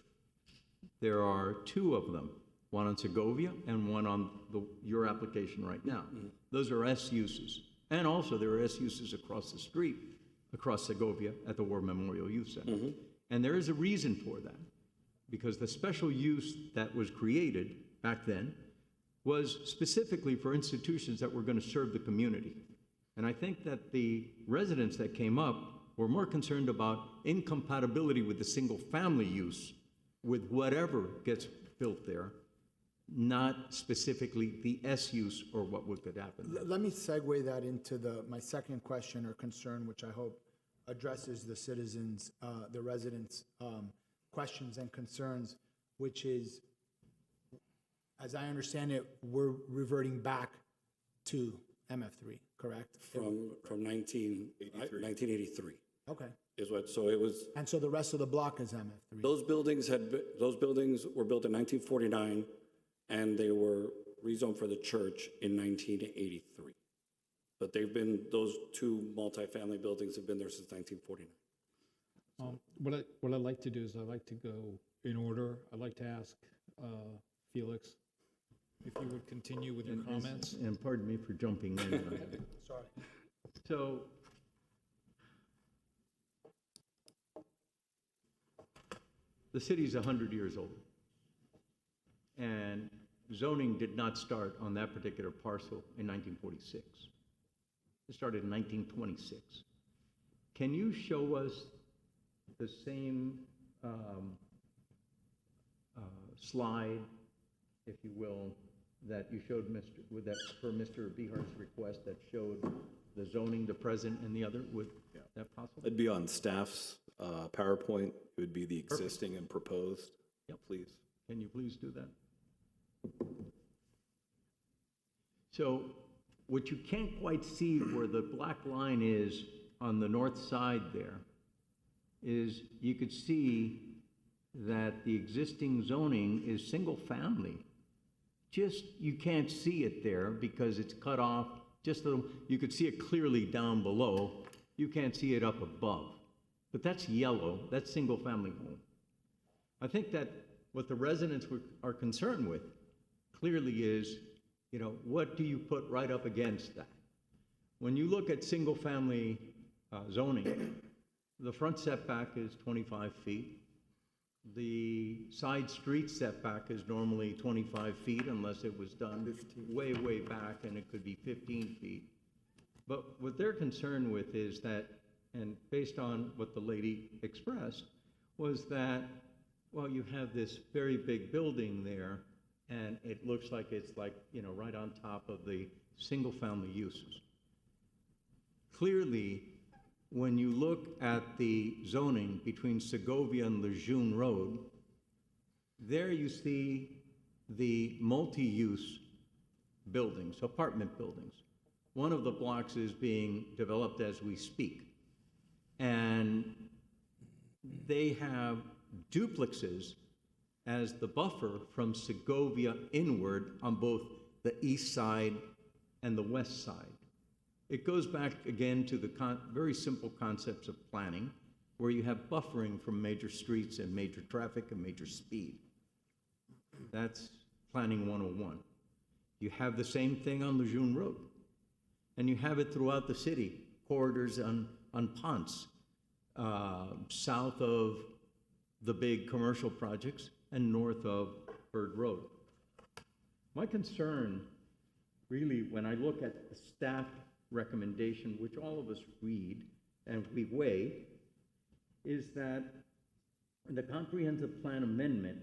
There are two of them, one on Segovia and one on your application right now. Those are S uses. And also there are S uses across the street, across Segovia at the War Memorial Youth Center. And there is a reason for that, because the special use that was created back then was specifically for institutions that were going to serve the community. And I think that the residents that came up were more concerned about incompatibility with the single-family use with whatever gets built there, not specifically the S use or what could happen. Let me segue that into my second question or concern, which I hope addresses the citizens, the residents' questions and concerns, which is, as I understand it, we're reverting back to MF3, correct? From 1983. Okay. So it was. And so the rest of the block is MF3. Those buildings were built in 1949, and they were rezoned for the church in 1983. But those two multifamily buildings have been there since 1949. What I'd like to do is I'd like to go in order. I'd like to ask Felix if you would continue with your comments. And pardon me for jumping in. Sorry. So, the city's 100 years old, and zoning did not start on that particular parcel in 1946. It started in 1926. Can you show us the same slide, if you will, that you showed for Mr. Bihar's request that showed the zoning, the present, and the other? Would that possible? It'd be on staff's PowerPoint. It would be the existing and proposed. Yep. Please. Can you please do that? So what you can't quite see where the black line is on the north side there is you could see that the existing zoning is single family. Just, you can't see it there because it's cut off just a little. You could see it clearly down below. You can't see it up above. But that's yellow, that's single family home. I think that what the residents are concerned with clearly is, what do you put right up against that? When you look at single family zoning, the front setback is 25 feet. The side street setback is normally 25 feet unless it was done way, way back, and it could be 15 feet. But what they're concerned with is that, and based on what the lady expressed, was that, well, you have this very big building there, and it looks like it's like, you know, right on top of the single-family uses. Clearly, when you look at the zoning between Segovia and Lejeune Road, there you see the multi-use buildings, apartment buildings. One of the blocks is being developed as we speak. And they have duplexes as the buffer from Segovia inward on both the east side and the west side. It goes back again to the very simple concepts of planning, where you have buffering from major streets and major traffic and major speed. That's planning 101. You have the same thing on Lejeune Road. And you have it throughout the city, corridors on Ponce, south of the big commercial projects and north of Bird Road. My concern, really, when I look at the staff recommendation, which all of us read and we weigh, is that in the comprehensive plan amendment,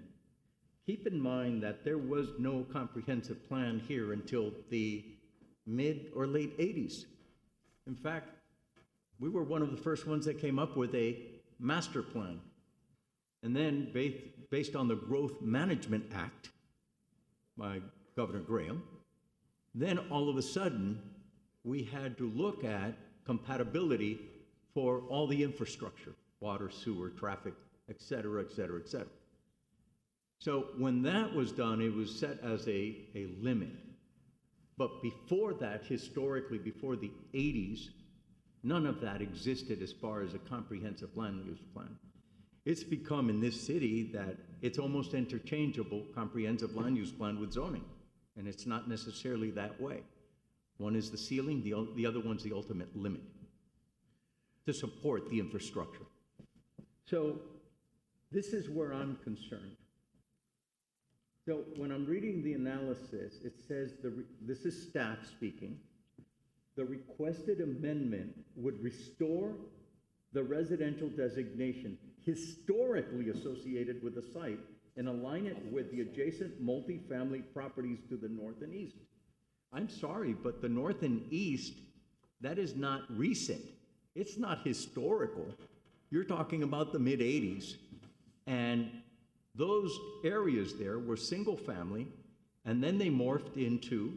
keep in mind that there was no comprehensive plan here until the mid or late 80s. In fact, we were one of the first ones that came up with a master plan. And then based on the Growth Management Act by Governor Graham, then all of a sudden, we had to look at compatibility for all the infrastructure, water, sewer, traffic, et cetera, et cetera, et cetera. So when that was done, it was set as a limit. But before that, historically, before the 80s, none of that existed as far as a comprehensive land use plan. It's become in this city that it's almost interchangeable, comprehensive land use plan with zoning. And it's not necessarily that way. One is the ceiling, the other one's the ultimate limit to support the infrastructure. So this is where I'm concerned. So when I'm reading the analysis, it says, this is staff speaking, the requested amendment would restore the residential designation historically associated with the site and align it with the adjacent multifamily properties to the north and east. I'm sorry, but the north and east, that is not recent. It's not historical. You're talking about the mid-'80s. And those areas there were single family, and then they morphed into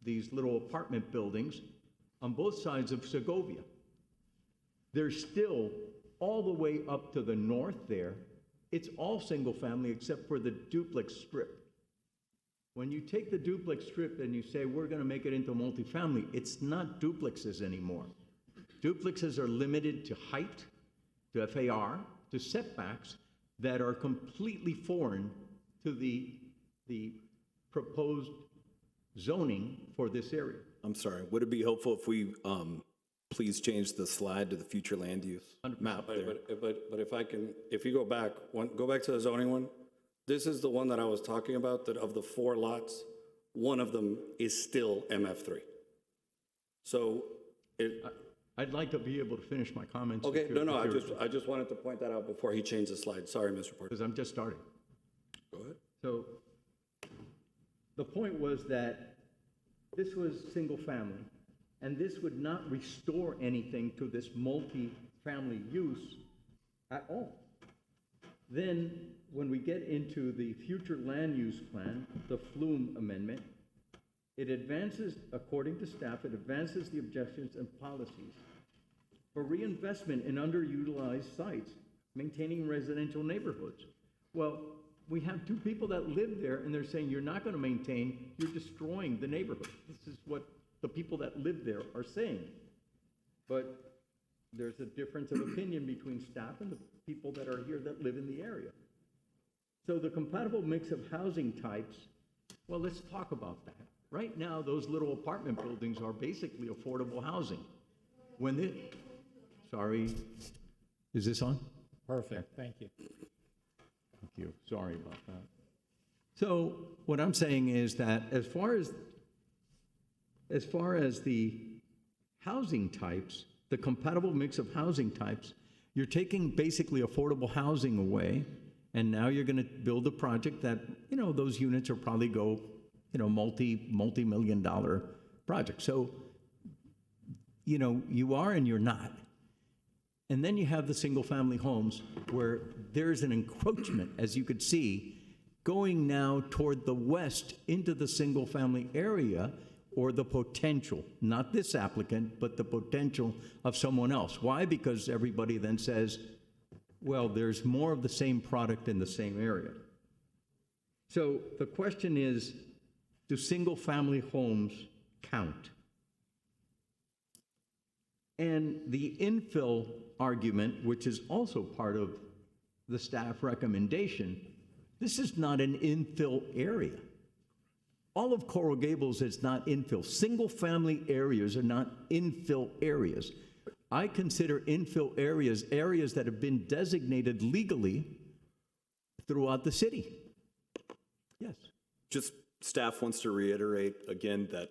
these little apartment buildings on both sides of Segovia. They're still all the way up to the north there. It's all single family except for the duplex strip. When you take the duplex strip and you say, we're going to make it into multifamily, it's not duplexes anymore. Duplexes are limited to height, to FAR, to setbacks that are completely foreign to the proposed zoning for this area. I'm sorry, would it be helpful if we please change the slide to the future land use map there? But if I can, if you go back to the zoning one, this is the one that I was talking about, that of the 4 lots, one of them is still MF3. So I'd like to be able to finish my comments. Okay, I just wanted to point that out before he changed the slide. Sorry, Mr. Porter. Because I'm just starting. Go ahead. So the point was that this was single family, and this would not restore anything to this multi-family use at all. Then, when we get into the future land use plan, the Flume Amendment, it advances, according to staff, it advances the objectives and policies for reinvestment in underutilized sites, maintaining residential neighborhoods. Well, we have 2 people that live there, and they're saying, you're not going to maintain, you're destroying the neighborhood. This is what the people that live there are saying. But there's a difference of opinion between staff and the people that are here that live in the area. So the compatible mix of housing types, well, let's talk about that. Right now, those little apartment buildings are basically affordable housing. Sorry, is this on? Perfect, thank you. Sorry about that. So what I'm saying is that as far as the housing types, the compatible mix of housing types, you're taking basically affordable housing away, and now you're going to build a project that, those units are probably go, multi-million-dollar project. So, you are and you're not. And then you have the single-family homes where there's an encroachment, as you could see, going now toward the west into the single-family area, or the potential, not this applicant, but the potential of someone else. Why? Because everybody then says, well, there's more of the same product in the same area. So the question is, do single-family homes count? And the infill argument, which is also part of the staff recommendation, this is not an infill area. All of Coral Gables is not infill. Single-family areas are not infill areas. I consider infill areas areas that have been designated legally throughout the city. Yes. Just staff wants to reiterate again that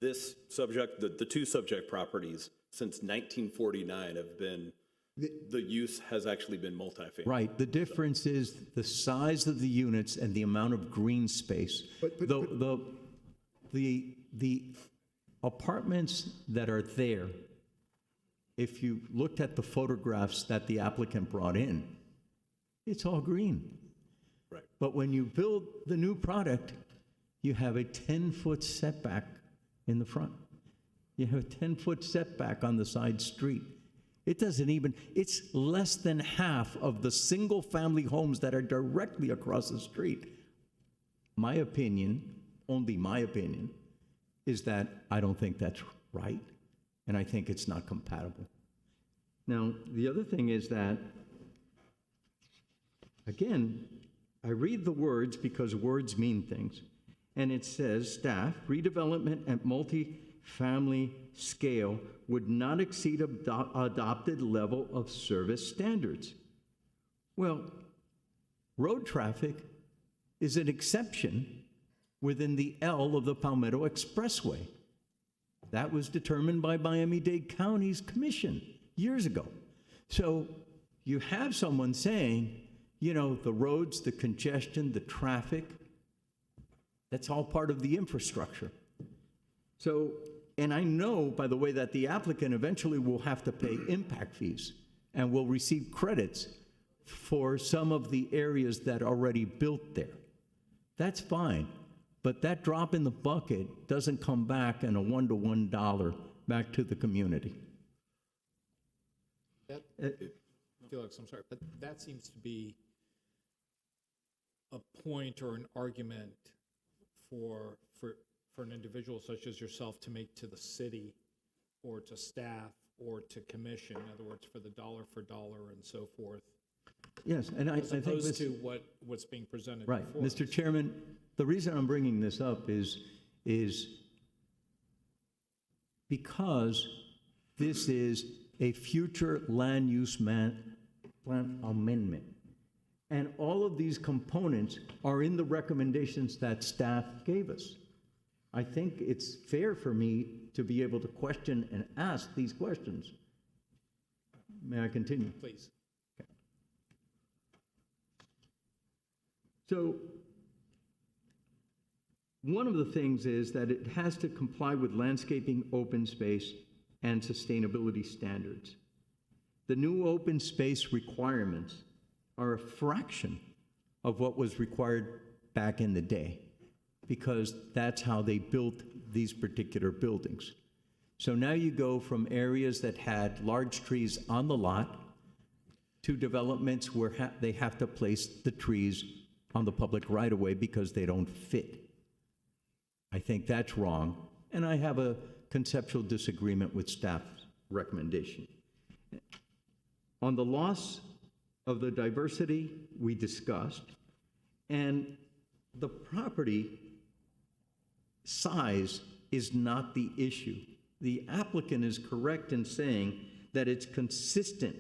this subject, the two subject properties since 1949 have been, the use has actually been multifamily. Right. The difference is the size of the units and the amount of green space. The apartments that are there, if you looked at the photographs that the applicant brought in, it's all green. Right. But when you build the new product, you have a 10-foot setback in the front. You have a 10-foot setback on the side street. It doesn't even, it's less than half of the single-family homes that are directly across the street. My opinion, only my opinion, is that I don't think that's right, and I think it's not compatible. Now, the other thing is that, again, I read the words because words mean things, and it says, staff, redevelopment at multi-family scale would not exceed adopted level of service standards. Well, road traffic is an exception within the L of the Palmetto Expressway. That was determined by Miami-Dade County's commission years ago. So you have someone saying, the roads, the congestion, the traffic, that's all part of the infrastructure. So, and I know, by the way, that the applicant eventually will have to pay impact fees and will receive credits for some of the areas that are already built there. That's fine, but that drop in the bucket doesn't come back in a one-to-one dollar back to the community. Felix, I'm sorry, but that seems to be a point or an argument for an individual such as yourself to make to the city or to staff or to commission, in other words, for the dollar for dollar and so forth. Yes, and I think opposed this, to what's being presented right, before us. Mr. Chairman, the reason I'm bringing this up is because this is a future land use plan amendment. And all of these components are in the recommendations that staff gave us. I think it's fair for me to be able to question and ask these questions. May I continue? Please. Okay. So, one of the things is that it has to comply with landscaping, open space, and sustainability standards. The new open space requirements are a fraction of what was required back in the day, because that's how they built these particular buildings. So now you go from areas that had large trees on the lot to developments where they have to place the trees on the public right-of-way because they don't fit. I think that's wrong, and I have a conceptual disagreement with staff's recommendation. On the loss of the diversity we discussed, and the property size is not the issue. The applicant is correct in saying that it's consistent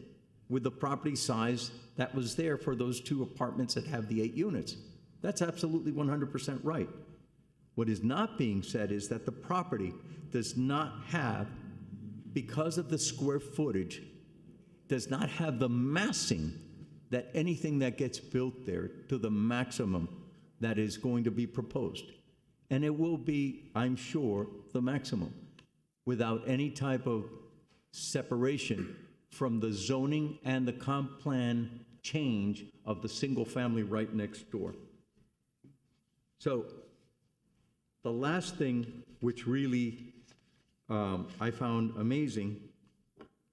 with the property size that was there for those 2 apartments that have the 8 units. That's absolutely 100% right. What is not being said is that the property does not have, because of the square footage, does not have the massing that anything that gets built there to the maximum that is going to be proposed. And it will be, I'm sure, the maximum, without any type of separation from the zoning and the comp plan change of the single family right next door. So the last thing which really I found amazing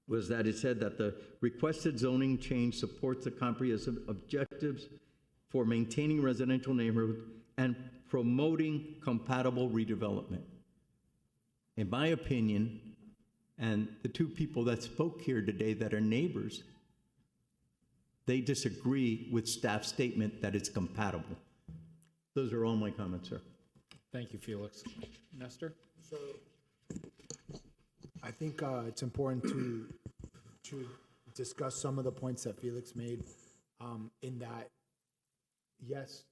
was that it said that the requested zoning change supports the comprehensive objectives for maintaining residential neighborhood and promoting compatible redevelopment. In my opinion, and the 2 people that spoke here today that are neighbors, they disagree with staff's statement that it's compatible. Those are all my comments, sir. Thank you, Felix. Nestor? So I think it's important to discuss some of the points that Felix made, in that, yes,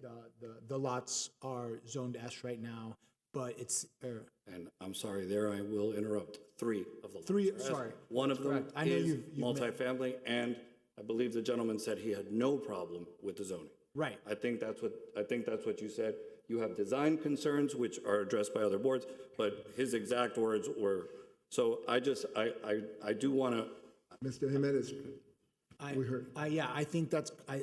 the lots are zoned S right now, but it's And I'm sorry, there I will interrupt. 3 of the lots 3. are S. Sorry, One of them correct. I know is you've multifamily, and I believe the gentleman said he had no problem with the zoning. right. I think that's what you said. You have design concerns, which are addressed by other boards, but his exact words were, so I do want to, Mr. Jimenez, we heard. Yeah, I think that's, I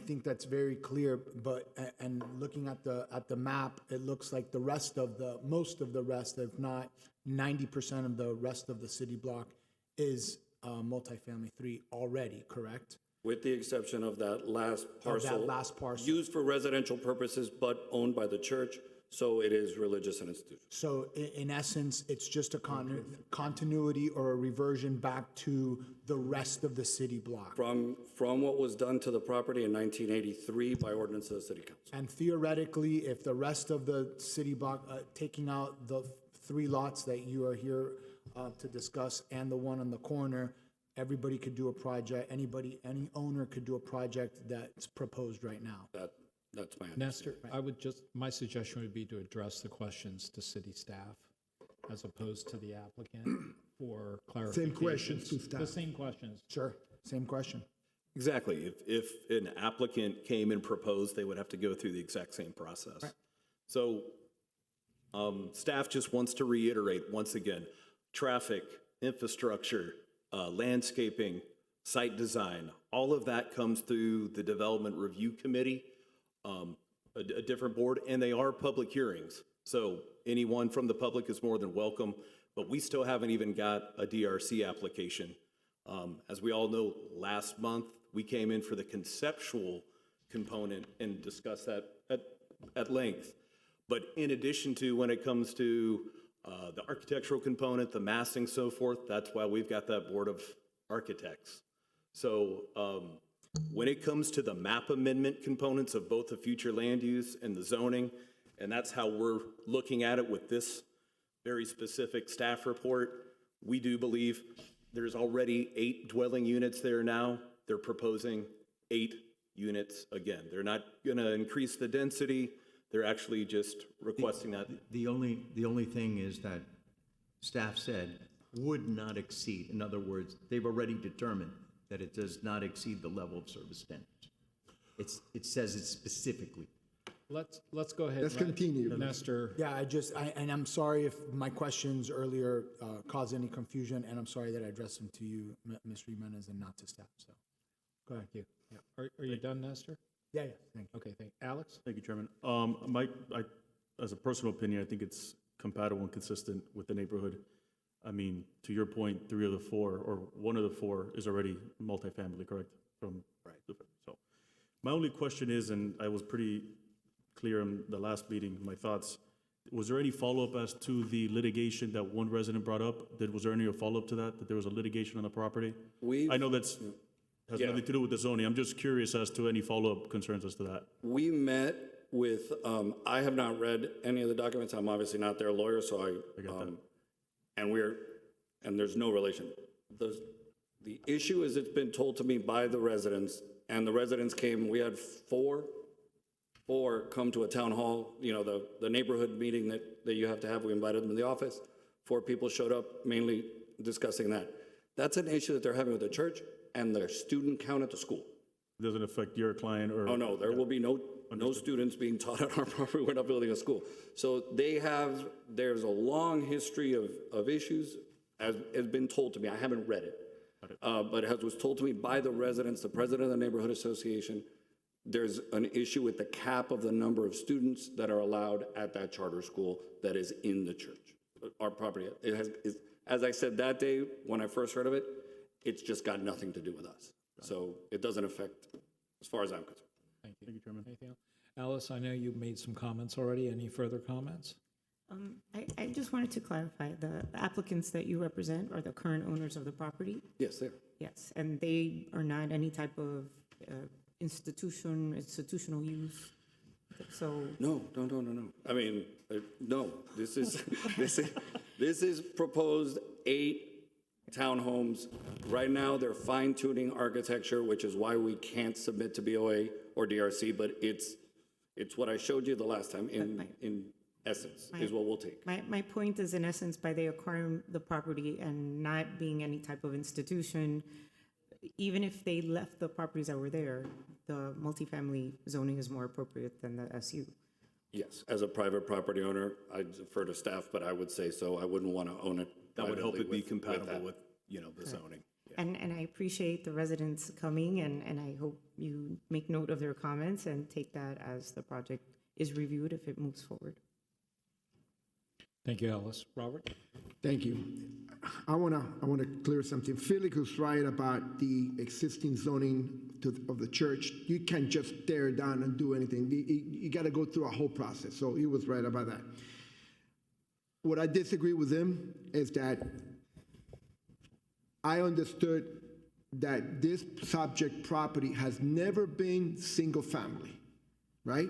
think that's very clear, but, and looking at the map, it looks like most of the rest, if not 90% of the rest of the city block is multifamily 3 already, correct? with the exception of that last parcel. That last parcel. Used for residential purposes, but owned by the church, so it is religious and institutional. So in essence, it's just a continuity or a reversion back to the rest of the city block. From what was done to the property in 1983 by ordinance of the city council. And theoretically, if the rest of the city block, taking out the 3 lots that you are here to discuss and the one on the corner, everybody could do a project, any owner could do a project that's proposed right now. That's my understanding. Nestor, my suggestion would be to address the questions to city staff as opposed to the applicant for clarification. Same questions to staff. The same questions. Sure, same question. Exactly. If an applicant came and proposed, they would have to go through the exact same process. Right. So staff just wants to reiterate, once again, traffic, infrastructure, landscaping, site design, all of that comes through the Development Review Committee, a different board, and they are public hearings. So anyone from the public is more than welcome, but we still haven't even got a DRC application. As we all know, last month, we came in for the conceptual component and discussed that at length. But in addition to when it comes to the architectural component, the massing, so forth, that's why we've got that board of architects. So when it comes to the map amendment components of both the future land use and the zoning, and that's how we're looking at it with this very specific staff report, we do believe there's already 8 dwelling units there now. They're proposing 8 units again. They're not going to increase the density. They're actually just requesting that. The only thing is that staff said would not exceed. In other words, they've already determined that it does not exceed the level of service standards. It says it specifically. Let's go ahead. Let's and let continue. Nestor. Yeah, and I'm sorry if my questions earlier caused any confusion, and I'm sorry that I addressed them to you, Mr. Jimenez, and not to staff, so. Go ahead. Thank you. Yeah. Are you done, Nestor? Yeah, thank you. Okay, thank you. Alex? Thank you, Chairman. As a personal opinion, I think it's compatible and consistent with the neighborhood. I mean, to your point, 3 of the 4, or 1 of the 4 is already multifamily, correct? Right. So my only question is, and I was pretty clear in the last meeting, my thoughts, was there any follow-up as to the litigation that one resident brought up? Was there any follow-up to that there was a litigation on the property? I know that's has nothing to do with the zoning. I'm just curious as to any follow-up concerns as to that. We met with, I have not read any of the documents. I'm obviously not their lawyer, so I got that. and there's no relation. The issue is it's been told to me by the residents, and the residents came, we had four come to a town hall, you know, the neighborhood meeting that you have to have. We invited them in the office. 4 people showed up, mainly discussing that. That's an issue that they're having with the church and their student count at the school. Doesn't affect your client or? Oh, no, there will be no students being taught on our property. We're not building a school. So there's a long history of issues, as has been told to me. I haven't read it. But as was told to me by the residents, the president of the neighborhood association, there's an issue with the cap of the number of students that are allowed at that charter school that is in the church. Our property, as I said that day when I first heard of it, it's just got nothing to do with us. So it doesn't affect, as far as I'm concerned. Thank you. Thank you, Chairman. Anything else? Alice, I know you've made some comments already. Any further comments? I just wanted to clarify, the applicants that you represent are the current owners of the property? Yes, they are. Yes, and they are not any type of institutional use, so? No. I mean, no, this is proposed 8 townhomes. Right now, they're fine tuning architecture, which is why we can't submit to BOA or DRC, but it's what I showed you the last time in essence, is what we'll take. My point is, in essence, by they acquiring the property and not being any type of institution, even if they left the properties that were there, the multifamily zoning is more appropriate than the SU. Yes, as a private property owner, I defer to staff, but I would say so. I wouldn't want to own it. That would help it be with compatible that. with, you know, the zoning. Yeah. And I appreciate the residents coming, and I hope you make note of their comments and take that as the project is reviewed if it moves forward. Thank you, Alice. Robert? Thank you. I wanna clear something. Felix was right about the existing zoning of the church. You can't just tear it down and do anything. You got to go through a whole process. So he was right about that. What I disagree with him is that I understood that this subject property has never been single family, right?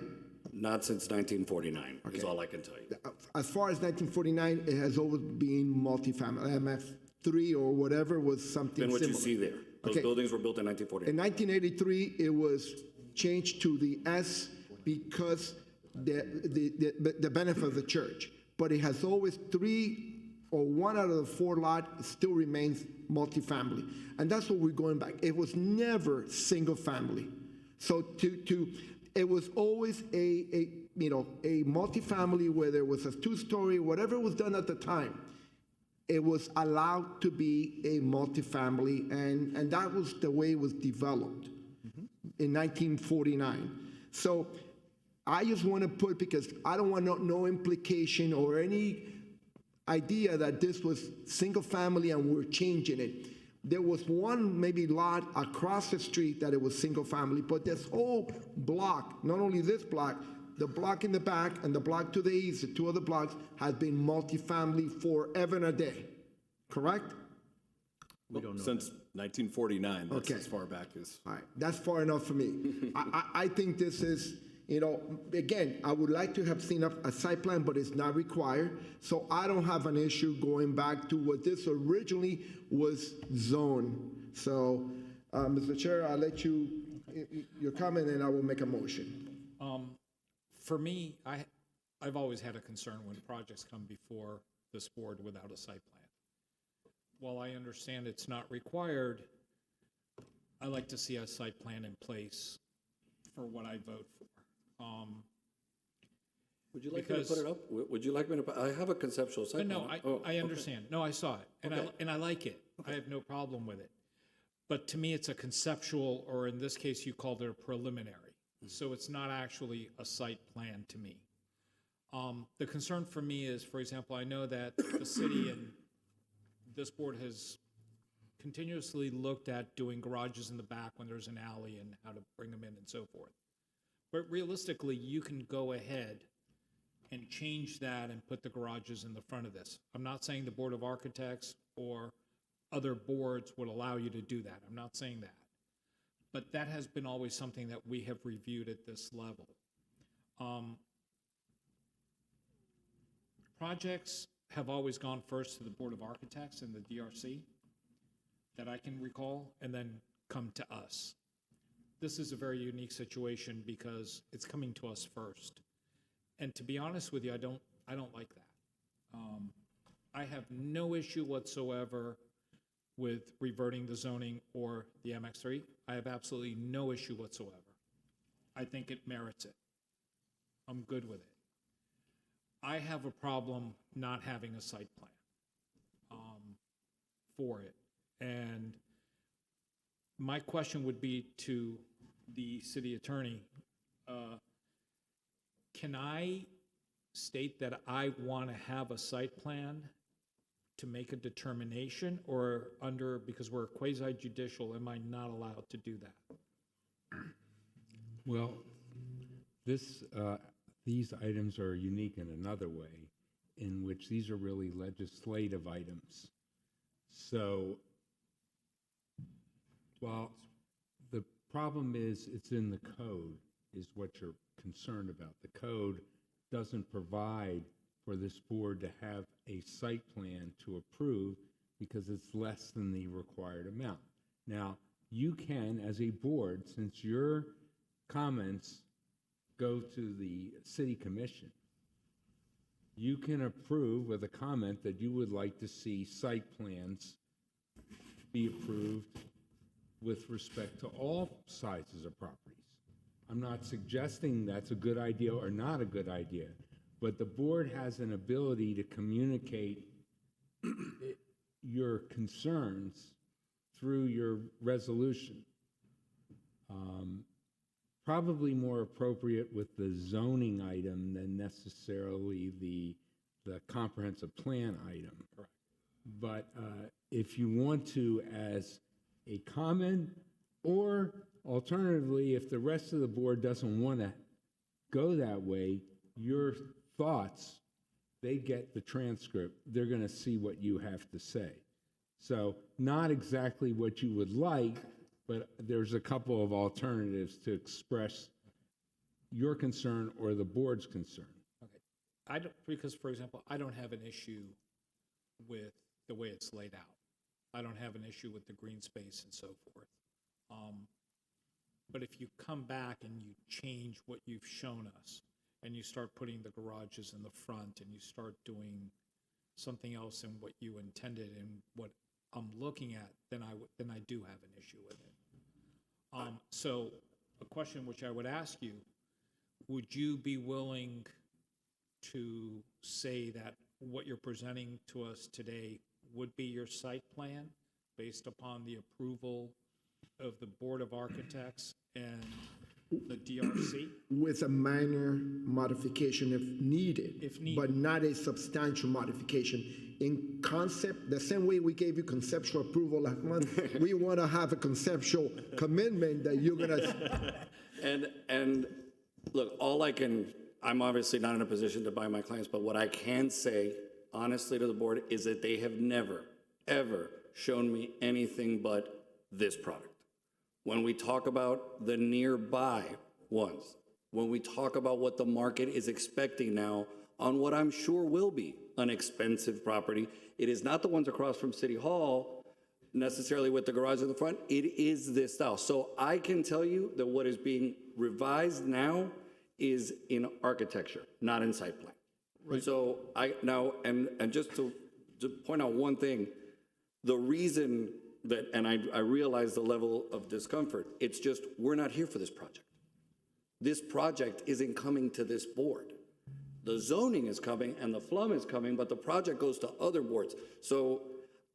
Not since 1949, is Okay. all I can tell you. As far as 1949, it has always been multifamily. MF3 or whatever was something Then what similar. you see there, those Okay. buildings were built in 1949. In 1983, it was changed to the S because the benefit of the church. But it has always 3 or 1 out of the 4 lot still remains multifamily. And that's what we're going back. It was never single family. So it was always a multifamily where there was a 2-story, whatever was done at the time. It was allowed to be a multifamily, and that was the way it was developed in 1949. So I just want to put, because I don't want no implication or any idea that this was single family and we're changing it. There was one maybe lot across the street that it was single family, but this whole block, not only this block, the block in the back and the block to the east, the 2 other blocks, has been multifamily forever and a day, correct? We don't know. Since 1949, that's Okay. as far back as. All right, that's far enough for me. I think this is, again, I would like to have seen a site plan, but it's not required. So I don't have an issue going back to what this originally was zoned. So, Mr. Chair, I'll let you, your comment, and I will make a motion. For me, I've always had a concern when projects come before this board without a site plan. While I understand it's not required, I like to see a site plan in place for what I vote for. Would you like me to put it up? Would you like me to, I have a conceptual site No, plan. I understand. No, I saw it, and I like it. I have no problem with it. But to me, it's a conceptual, or in this case, you called it a preliminary. So it's not actually a site plan to me. The concern for me is, for example, I know that the city and this board has continuously looked at doing garages in the back when there's an alley and how to bring them in and so forth. But realistically, you can go ahead and change that and put the garages in the front of this. I'm not saying the Board of Architects or other boards would allow you to do that. I'm not saying that. But that has been always something that we have reviewed at this level. Projects have always gone first to the Board of Architects and the DRC. that I can recall, and then come to us. This is a very unique situation because it's coming to us first. And to be honest with you, I don't like that. I have no issue whatsoever with reverting the zoning or the MX3. I have absolutely no issue whatsoever. I think it merits it. I'm good with it. I have a problem not having a site plan for it. And my question would be to the city attorney, can I state that I want to have a site plan to make a determination, or because we're quasi judicial, am I not allowed to do that? Well, these items are unique in another way, in which these are really legislative items. So, while the problem is it's in the code, is what you're concerned about. The code doesn't provide for this board to have a site plan to approve because it's less than the required amount. Now, you can, as a board, since your comments go to the city commission, you can approve with a comment that you would like to see site plans be approved with respect to all sizes of properties. I'm not suggesting that's a good idea or not a good idea, but the board has an ability to communicate your concerns through your resolution. Probably more appropriate with the zoning item than necessarily the comprehensive plan item. Correct. But if you want to, as a comment, or alternatively, if the rest of the board doesn't want to go that way, your thoughts, they get the transcript. They're going to see what you have to say. So not exactly what you would like, but there's a couple of alternatives to express your concern or the board's concern. Okay. Because, for example, I don't have an issue with the way it's laid out. I don't have an issue with the green space and so forth. But if you come back and you change what you've shown us, and you start putting the garages in the front, and you start doing something else in what you intended and what I'm looking at, then I do have an issue with it. So a question which I would ask you, would you be willing to say that what you're presenting to us today would be your site plan based upon the approval of the Board of Architects and the DRC? With a minor modification if needed. If needed. But not a substantial modification. In concept, the same way we gave you conceptual approval last month, we want to have a conceptual commitment that you're going to. And look, I'm obviously not in a position to buy my clients, but what I can say honestly to the board is that they have never, ever shown me anything but this product. When we talk about the nearby ones, when we talk about what the market is expecting now on what I'm sure will be an expensive property, it is not the ones across from City Hall necessarily with the garage in the front. It is this style. So I can tell you that what is being revised now is in architecture, not in site plan. Right. So and just to point out one thing, the reason that, and I realize the level of discomfort, it's just, we're not here for this project. This project isn't coming to this board. The zoning is coming and the FLUM is coming, but the project goes to other boards. So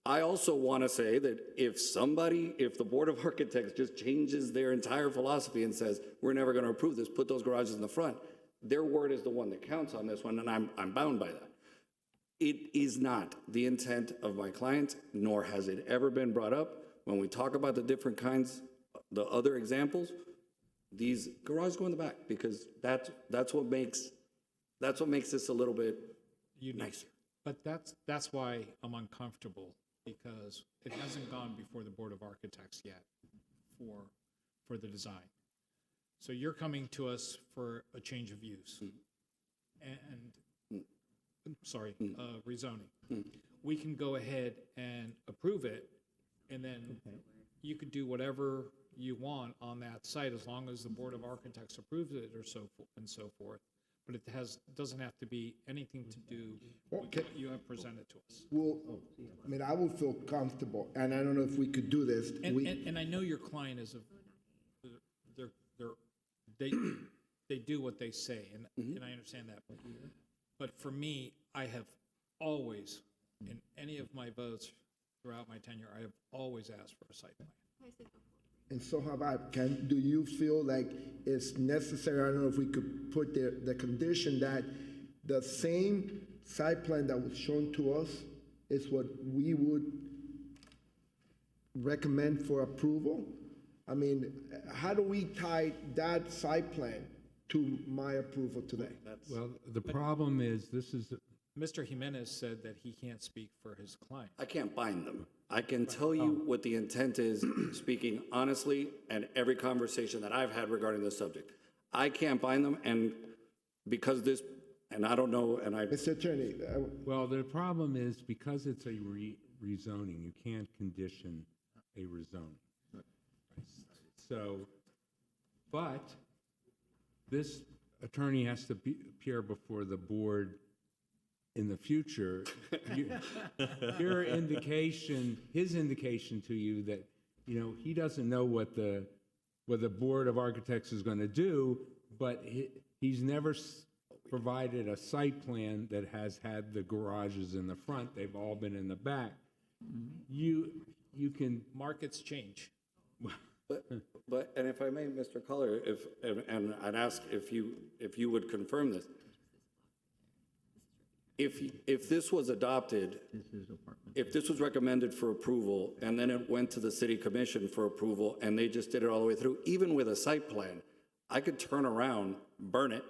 I also want to say that if the Board of Architects just changes their entire philosophy and says, we're never going to approve this, put those garages in the front, their word is the one that counts on this one, and I'm bound by that. It is not the intent of my client, nor has it ever been brought up. When we talk about the different kinds, the other examples, these garages go in the back because that's what makes this a little bit nicer. But that's why I'm uncomfortable, because it hasn't gone before the Board of Architects yet for the design. So you're coming to us for a change of use and rezoning. We can go ahead and approve it And then you could do whatever you want on that site as long as the Board of Architects approves it or and so forth. But it doesn't have to be anything to do with what you have presented to us. Well, I mean, I would feel comfortable, and I don't know if we could do this. And I know your client is they do what they say, and I understand that. But for me, I have always, in any of my votes throughout my tenure, I have always asked for a site plan. And so have I. Do you feel like it's necessary, I don't know if we could put the condition that the same site plan that was shown to us is what we would recommend for approval? I mean, how do we tie that site plan to my approval today? Well, the problem is, Mr. Jimenez said that he can't speak for his client. I can't bind them. I can tell you what the intent is, speaking honestly, and every conversation that I've had regarding this subject. I can't bind them, and because this, and I don't know, and I... Mr. Attorney. well, the problem is, because it's a rezoning, you can't condition a rezoning. So, but this attorney has to appear before the board in the future. Your indication, his indication to you that, he doesn't know what the Board of Architects is going to do, but he's never provided a site plan that has had the garages in the front. They've all been in the back. You can... Markets change. But, and if I may, Mr. Culler, and I'd ask if you would confirm this. If this was adopted, if this was recommended for approval, and then it went to the city commission for approval, and they just did it all the way through, even with a site plan, I could turn around, burn it,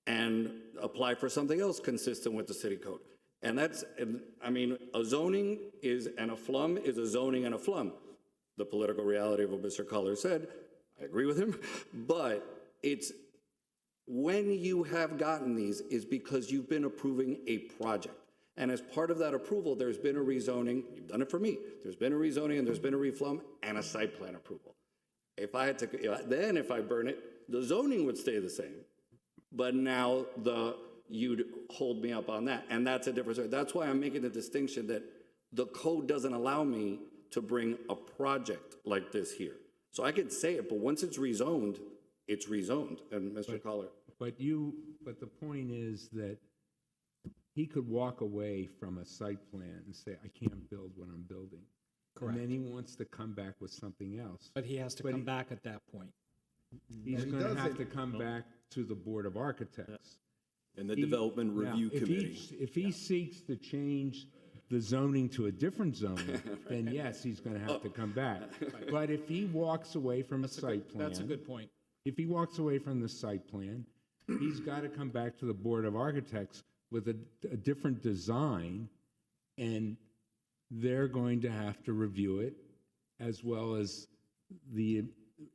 and apply for something else consistent with the city code. And I mean, a zoning and a flum is a zoning and a flum. The political reality of what Mr. Culler said, I agree with him, but it's, when you have gotten these is because you've been approving a project. And as part of that approval, there's been a rezoning, you've done it for me, there's been a rezoning and there's been a reflum and a site plan approval. If I had to, then if I burn it, the zoning would stay the same. But now you'd hold me up on that. And that's a difference. That's why I'm making the distinction that the code doesn't allow me to bring a project like this here. So I could say it, but once it's rezoned, it's rezoned. And Mr. Culler. But the point is that he could walk away from a site plan and say, I can't build what I'm building. Correct. And then he wants to come back with something else. But he has to come back at that point. He's going to have to come back to the Board of Architects. And the Development Review Committee. If he seeks to change the zoning to a different zoning, then yes, he's going to have to come back. But if he walks away from a site plan. That's a good point. If he walks away from the site plan, he's got to come back to the Board of Architects with a different design, and they're going to have to review it, as well as the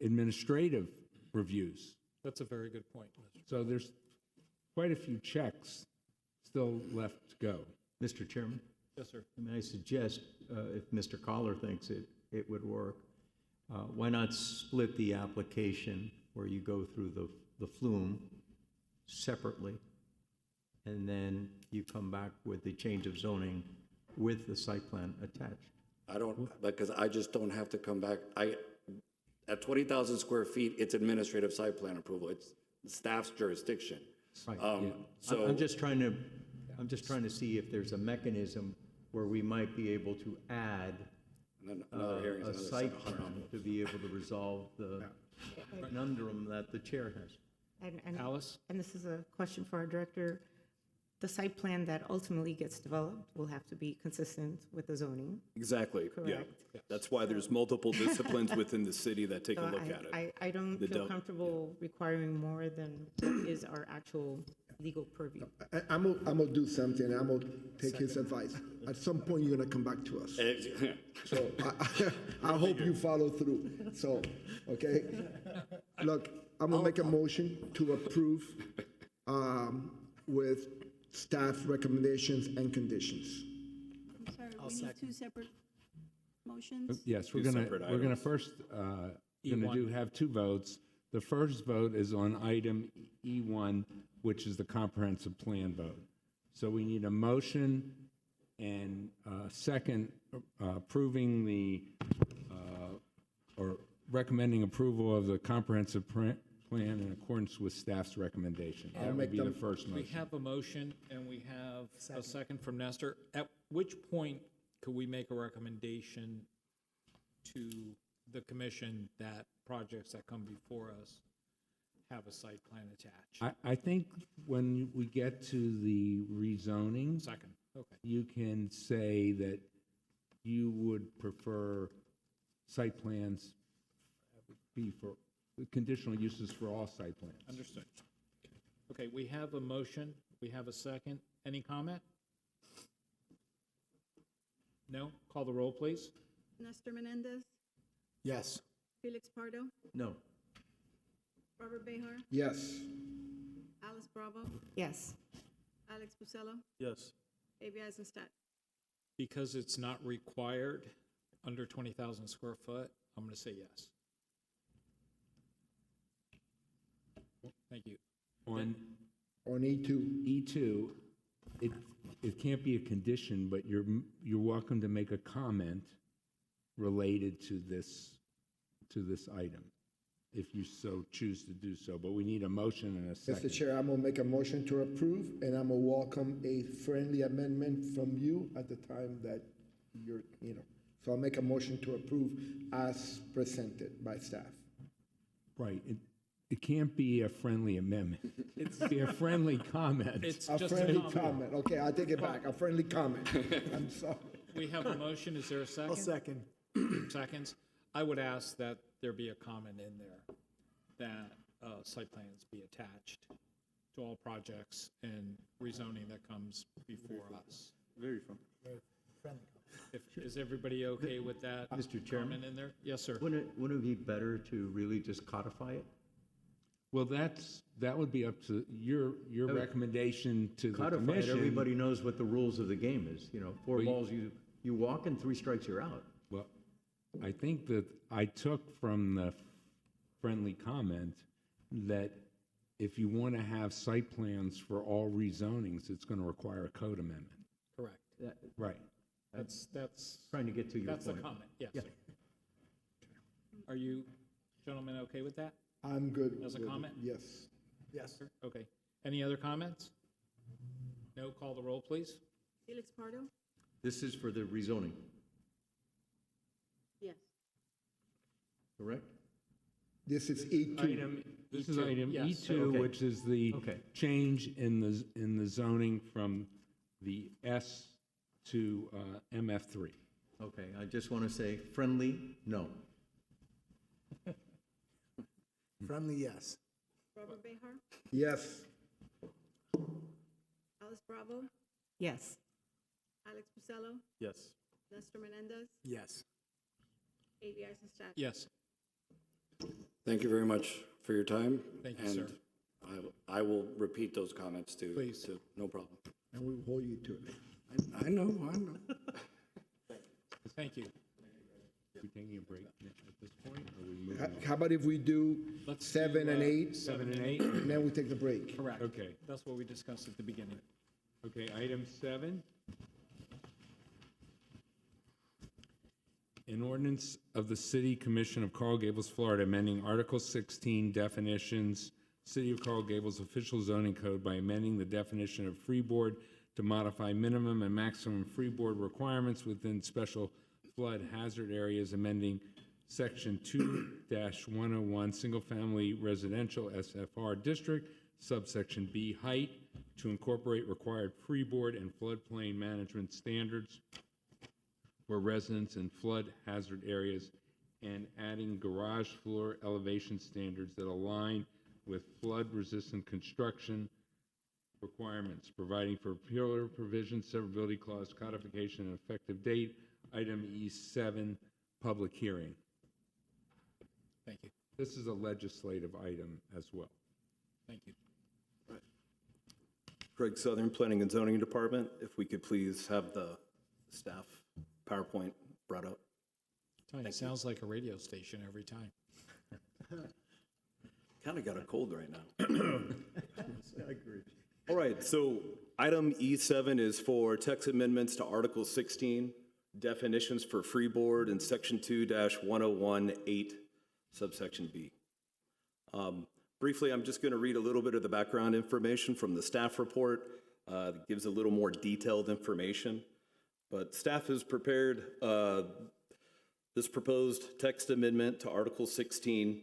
administrative reviews. That's a very good point. So there's quite a few checks still left to go. Mr. Chairman? Yes, sir. I suggest, if Mr. Collar thinks it would work, why not split the application where you go through the flume separately, and then you come back with the change of zoning with the site plan attached? I don't, because I just don't have to come back. At 20,000 square feet, it's administrative site plan approval. It's the staff's jurisdiction. Right. So I'm just trying to see if there's a mechanism where we might be able to add a site plan to be able to resolve the conundrum that the chair has. And Alice? And this is a question for our director. The site plan that ultimately gets developed will have to be consistent with the zoning. Exactly, yeah. Correct. That's why there's multiple disciplines within the city that take a look at it. I don't feel comfortable requiring more than what is our actual legal purview. I'm gonna do something, and I'm gonna take his advice. At some point, you're gonna come back to us. So I hope you follow through. So, okay? Look, I'm gonna make a motion to approve with staff recommendations and conditions. I'm sorry, we need two separate motions? Yes, Two separate we're gonna items. first, E1. have two votes. The first vote is on item E1, which is the comprehensive plan vote. So we need a motion and second approving or recommending approval of the comprehensive plan in accordance with staff's recommendation. That would be the first We motion. have a motion and we have a second from Nestor. At which point could we make a recommendation to the commission that projects that come before us have a site plan attached? I think when we get to the rezoning, Second, okay. you can say that you would prefer site plans be for conditional uses for all site plans. Understood. Okay, we have a motion, we have a second. Any comment? No? Call the roll, please. Nestor Menendez, Yes. Felix Pardo, No. Robert Behar, Yes. Alice Bravo, Yes. Alex Pusello, Yes. Avi Eisenstadt. Because it's not required under 20,000 square foot, I'm going to say yes. Thank you. On On E2. E2, it can't be a condition, but you're welcome to make a comment related to this item, if you so choose to do so, but we need a motion and a second. Mr. Chair, I'm gonna make a motion to approve, and I'm gonna welcome a friendly amendment from you at the time that you're, So I'll make a motion to approve as presented by staff. Right, it can't be a friendly amendment. It's be a friendly comment. It's A just a friendly comment. comment, okay, I take it back, a friendly comment. I'm sorry. We have a motion, is there a second? I'll second. Seconds. I would ask that there be a comment in there that site plans be attached to all projects and rezoning that comes before us. Very fun. Is everybody okay with that? Mr. Chairman? Comment in there? Yes, sir. Wouldn't it be better to really just codify it? Well, that would be up to your recommendation to the Codify it, commission. everybody knows what the rules of the game is, four Well, balls, you walk and three strikes, you're out. Well, I think that I took from the friendly comment that if you want to have site plans for all rezonings, it's going to require a code amendment. Correct. Right. That's Trying to get to your that's the point. comment, yes. Yeah. Are you gentlemen okay with that? I'm good. As a with it. comment? Yes. Yes. Okay. Any other comments? No, call the roll, please. Felix Pardo, This is for the rezoning, yes. correct? This is E2. This is E2, item yes. E2, Okay. which is the Okay. change in the zoning from the S to MF3. Okay, I just want to say friendly, no. Friendly, yes. Robert Behar, Yes. Alice Bravo, Yes. Alex Pusello, Yes. Nestor Menendez, Yes. Avi Eisenstadt. Yes. Thank you very much for your time. Thank you, sir. And I will repeat those comments to. Please. No problem. And we hold you to it. I know. Are Thank you. we taking a break at this point, or are we moving on? How about if we do Let's 7 do, and 8, 7 and 8? and then we take the break? Correct. Okay. That's what we discussed at the beginning. Okay, item 7. An ordinance of the City Commission of Coral Gables, Florida, amending Article 16 definitions, City of Coral Gables official zoning code by amending the definition of freeboard to modify minimum and maximum freeboard requirements within special flood hazard areas, amending Section 2-101, single-family residential SFR district, subsection B, height, to incorporate required freeboard and floodplain management standards for residents in flood hazard areas, and adding garage floor elevation standards that align with flood-resistant construction requirements, providing for pillar provision, severability clause, codification, and effective date. Item E7, public hearing. Thank you. This is a legislative item as well. Thank you. Greg Southern, Planning and Zoning Department, if we could please have the staff PowerPoint brought up. It sounds like a radio station every time. Kind of got a cold right now. I agree. All right, so item E7 is for text amendments to Article 16, definitions for freeboard, and Section 2-1018, subsection B. Briefly, I'm just going to read a little bit of the background information from the staff report. That gives a little more detailed information. But staff has prepared this proposed text amendment to Article 16,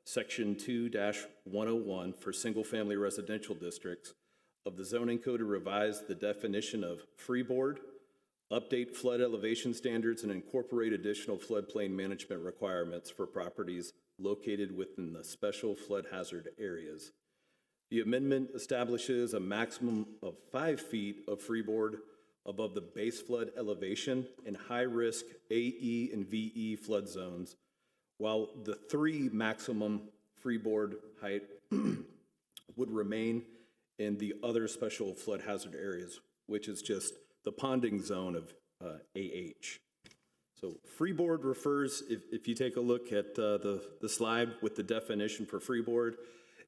Section 2-101 for single-family residential districts of the zoning code to revise the definition of freeboard, update flood elevation standards, and incorporate additional floodplain management requirements for properties located within the special flood hazard areas. The amendment establishes a maximum of 5 feet of freeboard above the base flood elevation in high-risk AE and VE flood zones, while the 3 maximum freeboard height would remain in the other special flood hazard areas, which is just the ponding zone of AH. So freeboard refers, if you take a look at the slide with the definition for freeboard,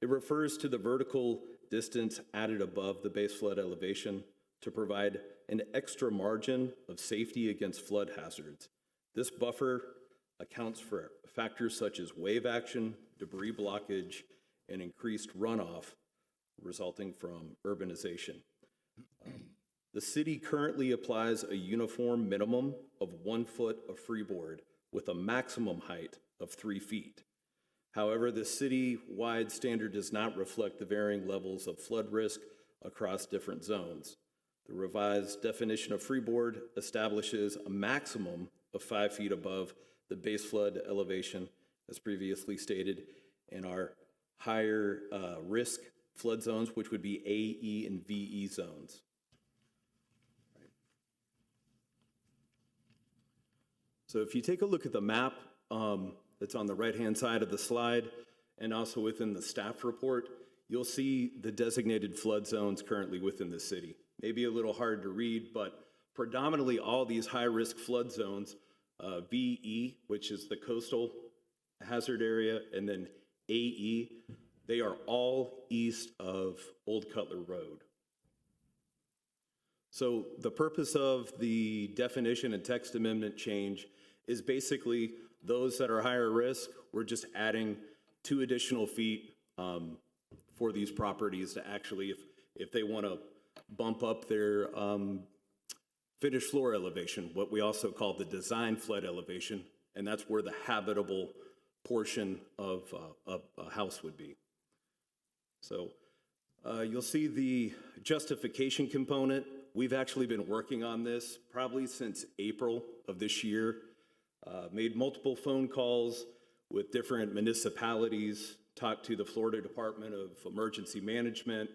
it refers to the vertical distance added above the base flood elevation to provide an extra margin of safety against flood hazards. This buffer accounts for factors such as wave action, debris blockage, and increased runoff resulting from urbanization. The city currently applies a uniform minimum of 1 foot of freeboard with a maximum height of 3 feet. However, the city-wide standard does not reflect the varying levels of flood risk across different zones. The revised definition of freeboard establishes a maximum of 5 feet above the base flood elevation, as previously stated, in our higher risk flood zones, which would be AE and VE zones. So if you take a look at the map that's on the right-hand side of the slide and also within the staff report, you'll see the designated flood zones currently within the city. Maybe a little hard to read, but predominantly all these high-risk flood zones, VE, which is the coastal hazard area, and then AE, they are all east of Old Cutler Road. So the purpose of the definition and text amendment change is basically those that are higher risk, we're just adding 2 additional feet for these properties to actually, if they want to bump up their finished floor elevation, what we also call the design flood elevation, and that's where the habitable portion of a house would be. So you'll see the justification component. We've actually been working on this probably since April of this year. Made multiple phone calls with different municipalities, talked to the Florida Department of Emergency Management,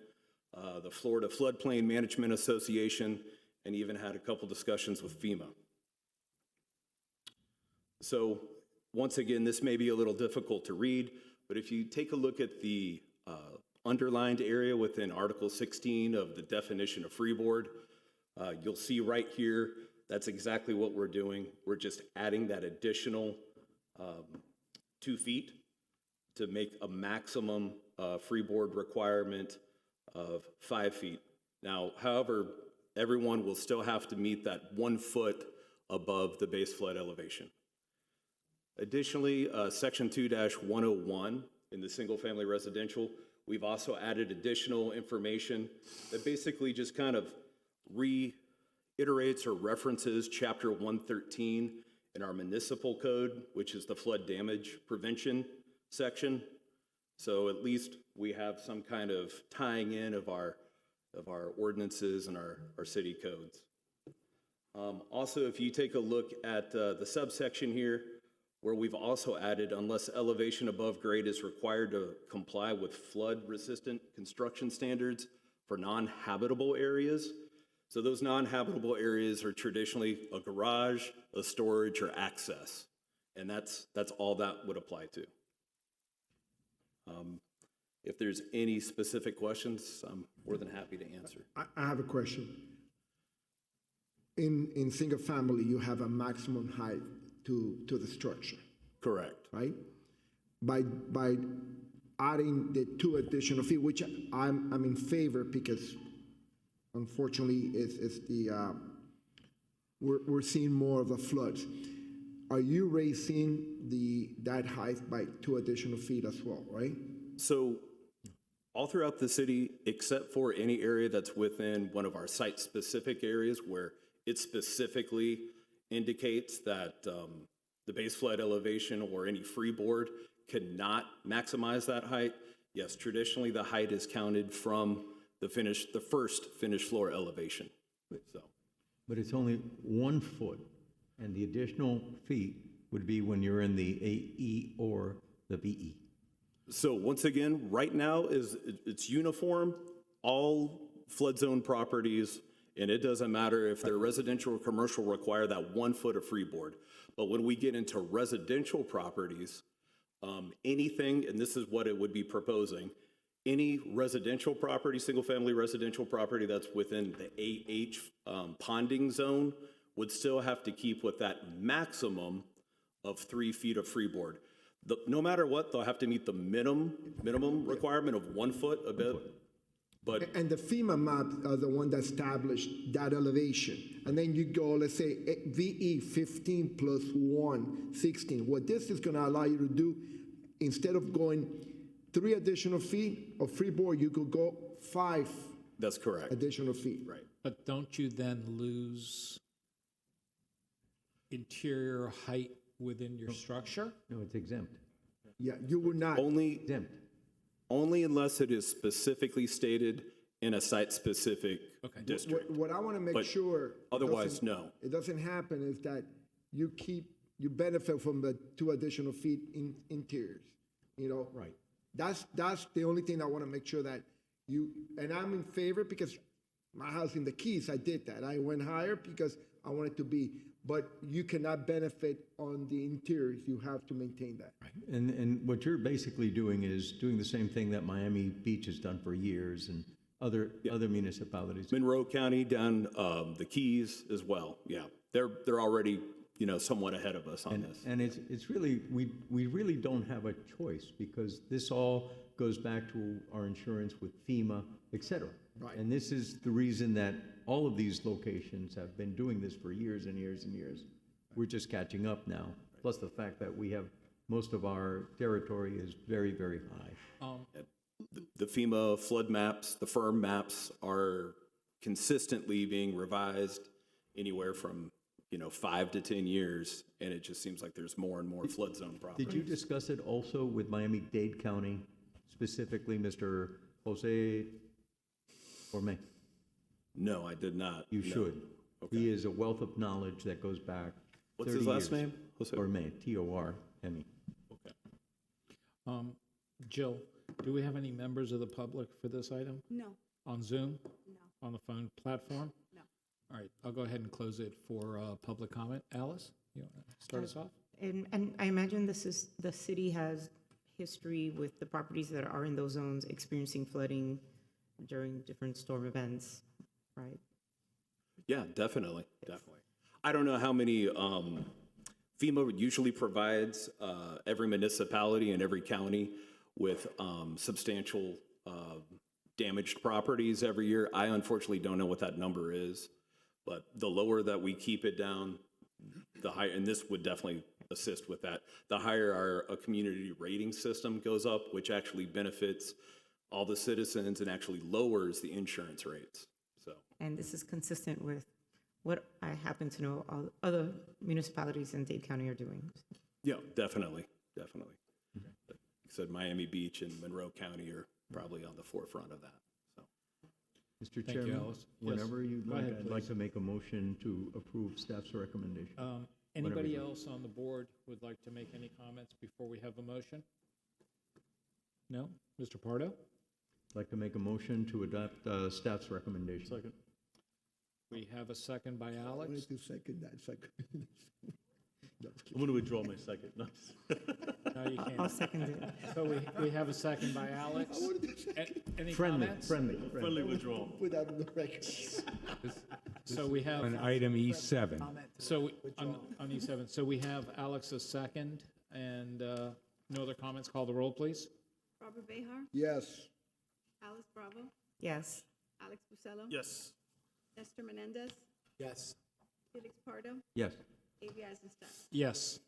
the Florida Floodplain Management Association, and even had a couple discussions with FEMA. So once again, this may be a little difficult to read, but if you take a look at the underlined area within Article 16 of the definition of freeboard, you'll see right here, that's exactly what we're doing. We're just adding that additional 2 feet to make a maximum freeboard requirement of 5 feet. Now, however, everyone will still have to meet that 1 foot above the base flood elevation. Additionally, Section 2-101 in the single-family residential, we've also added additional information that basically just kind of reiterates or references Chapter 113 in our municipal code, which is the flood damage prevention section. So at least we have some kind of tying in of our ordinances and our city codes. Also, if you take a look at the subsection here, where we've also added, unless elevation above grade is required to comply with flood-resistant construction standards for non-habitable areas. So those non-habitable areas are traditionally a garage, a storage, or access. And that's all that would apply to. If there's any specific questions, I'm more than happy to answer. I have a question. In single family, you have a maximum height to the structure, Correct. right? By adding the 2 additional feet, which I'm in favor because unfortunately it's the, we're seeing more of the floods. Are you raising that height by 2 additional feet as well, right? So all throughout the city, except for any area that's within one of our site-specific areas where it specifically indicates that the base flood elevation or any freeboard cannot maximize that height, yes, traditionally the height is counted from the first finished floor elevation. So, But it's only 1 foot, and the additional feet would be when you're in the AE or the BE. so once again, right now it's uniform, all flood zone properties, and it doesn't matter if they're residential or commercial, require that 1 foot of freeboard. But when we get into residential properties, anything, and this is what it would be proposing, any residential property, single-family residential property that's within the AH ponding zone would still have to keep with that maximum of 3 feet of freeboard. No matter what, they'll have to meet the minimum requirement of 1 foot a bit. But And the FEMA maps are the one that established that elevation. And then you go, let's say, VE 15 plus 1, 16. What this is gonna allow you to do, instead of going 3 additional feet of freeboard, you could go 5 that's correct. additional feet. Right. But don't you then lose interior height within your structure? No, it's exempt. Yeah, you would not. Exempt. Only unless it is specifically stated in a site-specific district. What I wanna make But sure. otherwise, doesn't- no. It doesn't happen is that you benefit from the 2 additional feet in interiors, you know? Right. That's the only thing I want to make sure that and I'm in favor because my house in the Keys, I did that. I went higher because I wanted to be, but you cannot benefit on the interiors. You have to maintain that. And what you're basically doing is doing the same thing that Miami Beach has done for years and other municipalities. Monroe County down the Keys as well. Yeah, they're already somewhat ahead of us on this. And it's really, we really don't have a choice because this all goes back to our insurance with FEMA, et cetera. Right. And this is the reason that all of these locations have been doing this for years and years and years. We're just catching up now, plus the fact that we have, most of our territory is very, very high. The FEMA flood maps, the firm maps are consistently being revised anywhere from 5 to 10 years, and it just seems like there's more and more flood zone properties. Did you discuss it also with Miami-Dade County, specifically Mr. Jose Orme? No, I did not. You No. should. Okay. He is a wealth of knowledge that goes back 30 What's his last years. name? Jose? Orme, T-O-R-M-E. Okay. Jill, do we have any members of the public for this item? No, On Zoom? no, On the phone platform? no. All right, I'll go ahead and close it for public comment. Alice, you want to start us off? And I imagine the city has history with the properties that are in those zones experiencing flooding during different storm events, right? Yeah, definitely. I don't know how many FEMA usually provides every municipality and every county with substantial damaged properties every year. I unfortunately don't know what that number is, but the lower that we keep it down, the higher, and this would definitely assist with that. The higher our community rating system goes up, which actually benefits all the citizens and actually lowers the insurance rates. So. And this is consistent with what I happen to know all other municipalities in Dade County are doing. Yeah, definitely. Like I said, Miami Beach and Monroe County are probably on the forefront of that. So, Mr. Thank you, Chairman, Alice. Yes. whenever you'd Go like, ahead, I'd like please. to make a motion to approve staff's recommendation. Anybody you'd like. else on the board would like to make any comments before we have a motion? No? Mr. Pardo? I'd like to make a motion to adopt staff's recommendation. Second. We have a second by I Alex. wanted to second that. I'm going to withdraw my second. No. No, you I'll can't. second it. So we have a second by Alex. Any Friendly, comments? friendly. Friendly withdrawal. Put that in the record. So we have, On item E7. on E7, so we have Alex's second, and no other comments. Call the roll, please. Robert Behar, Yes. Alice Bravo, Yes. Alex Pucello, Yes. Nestor Menendez, Yes. Felix Pardo, Yes. A.B. Eisenstadt. Yes.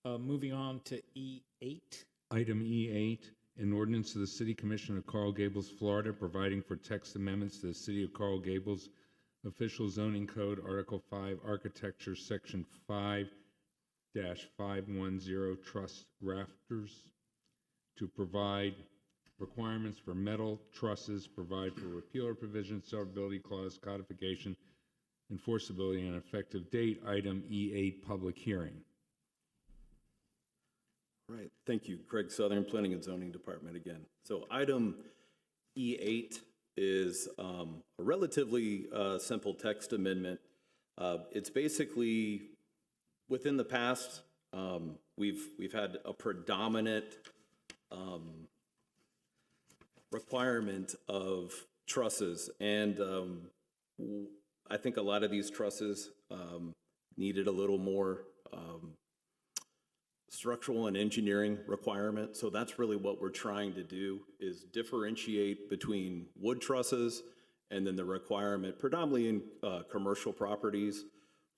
Moving on to E8. Item E8, an ordinance of the City Commission of Coral Gables, Florida, providing for text amendments to the City of Coral Gables Official Zoning Code, Article 5, Architecture, Section 5-510, Truss Rafters, to provide requirements for metal trusses, provide for repealer provisions, severability clause, codification, enforceability, and effective date. Item E8, public hearing. Right, thank you. Craig Southern, Planning and Zoning Department again. So item E8 is a relatively simple text amendment. It's basically, within the past, we've had a predominant requirement of trusses, and I think a lot of these trusses needed a little more structural and engineering requirement. So that's really what we're trying to do, is differentiate between wood trusses and then the requirement, predominantly in commercial properties,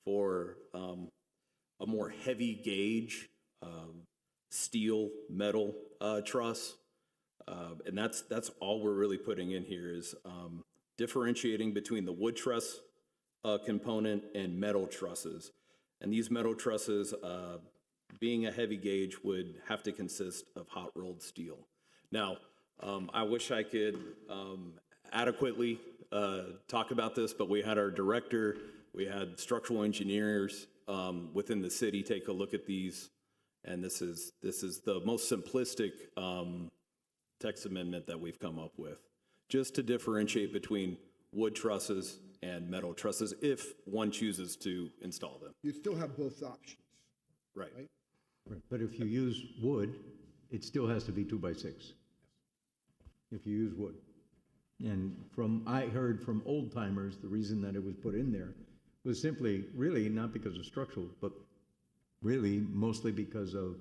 for a more heavy gauge steel metal truss. And that's all we're really putting in here, is differentiating between the wood truss component and metal trusses. And these metal trusses, being a heavy gauge, would have to consist of hot rolled steel. Now, I wish I could adequately talk about this, but we had our director, we had structural engineers within the city take a look at these, and this is the most simplistic text amendment that we've come up with, just to differentiate between wood trusses and metal trusses if one chooses to install them. You still have both options. Right. Right. Right, but if you use wood, it still has to be 2x6. If you use wood. And I heard from old timers, the reason that it was put in there was simply, really not because of structural, but really mostly because of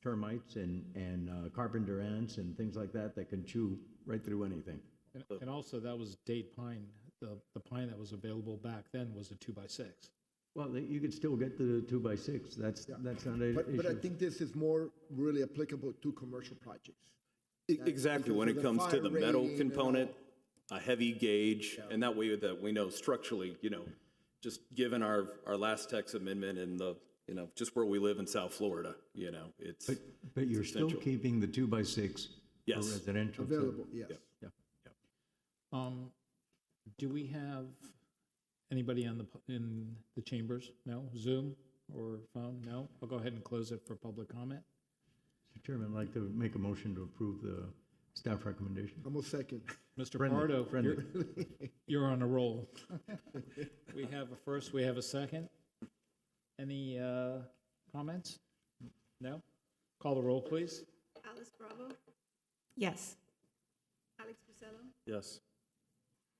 termites and carpenter ants and things like that that can chew right through anything. And also, that was date pine. The pine that was available back then was a 2x6. Well, you could still get the 2x6. That's not an issue. But I think this is more really applicable to commercial projects. Exactly, when it comes to the metal component, a heavy gauge, and that way that we know structurally, just given our last text amendment and the, just where we live in South Florida, it's. But you're still keeping the 2x6 for Yes. residential. Available, yes. Yeah. Do we have anybody in the chambers? No? Zoom or phone? No? I'll go ahead and close it for public comment. Mr. Chairman, I'd like to make a motion to approve the staff recommendation. Almost second. Mr. Friendly, Pardo, friendly. you're on a roll. We have a first, we have a second. Any comments? No? Call the roll, please. Alice Bravo, Yes. Alex Pucello, Yes.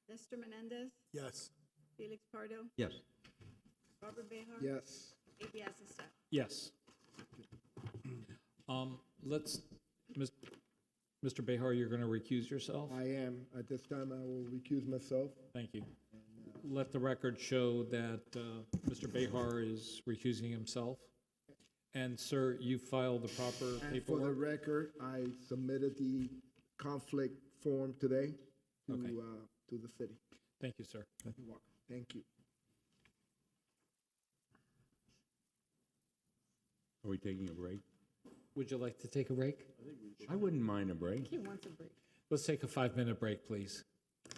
Nestor Menendez, Yes. Felix Pardo, Yes. Robert Behar, Yes. A.B. Eisenstadt. Yes. Mr. Behar, you're going to recuse yourself? I am. At this time, I will recuse myself. Thank you. Let the record show that Mr. Behar is recusing himself. And, sir, you filed the proper And for the paperwork? record, I submitted the conflict form today Okay. to the city. Thank you, sir. You're welcome. Thank you. Are we taking a break? Would you like to take a break? I wouldn't mind a break. He wants a break. Let's take a 5-minute break, please.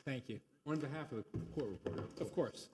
Thank you. On behalf of the court reporter. Of course.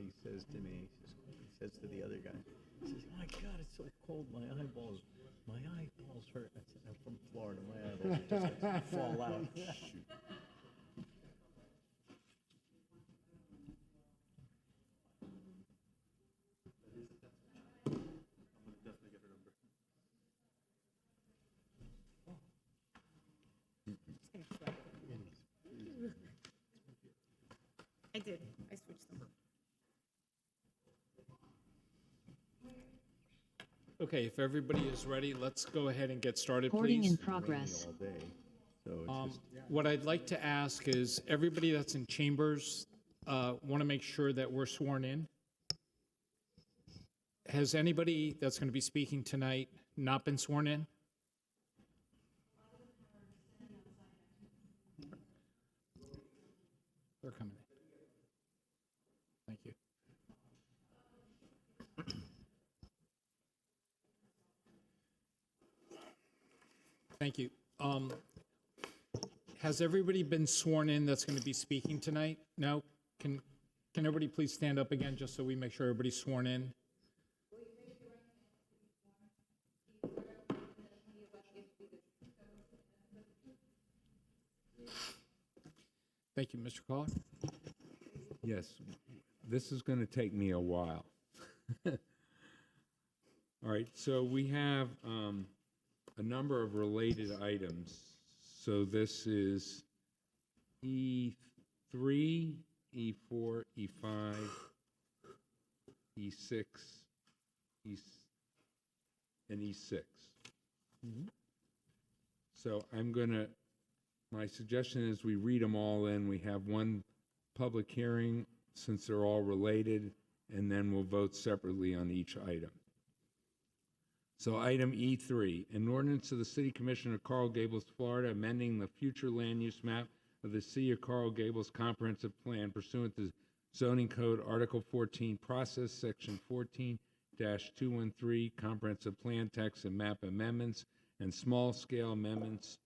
he says to me, he says to the other guy, he says, "My God, it's so cold, my eyeballs hurt." I said, "I'm from Florida, my eyeballs are just like fall out." Shoot. I did. I switched them. Okay, if everybody is ready, let's go ahead and get started, Recording in please. progress. All day, so it's just. What I'd like to ask is, everybody that's in chambers, want to make sure that we're sworn in. Has anybody that's going to be speaking tonight not been sworn in? They're coming in. Thank you. Thank you. Has everybody been sworn in that's going to be speaking tonight? No? Can everybody please stand up again, just so we make sure everybody's sworn in? Thank you, Mr. Caller. Yes, this is going to take me a while. All right, so we have a number of related items. So this is E3, E4, E5, E6, and E6. So my suggestion is we read them all in. We have one public hearing, since they're all related, and then we'll vote separately on each item. So item E3, an ordinance of the City Commission of Coral Gables, Florida, amending the future land use map of the City of Coral Gables Comprehensive Plan pursuant to Zoning Code Article 14, Process, Section 14-213, Comprehensive Plan Text and Map Amendments, and Small Scale Amendments,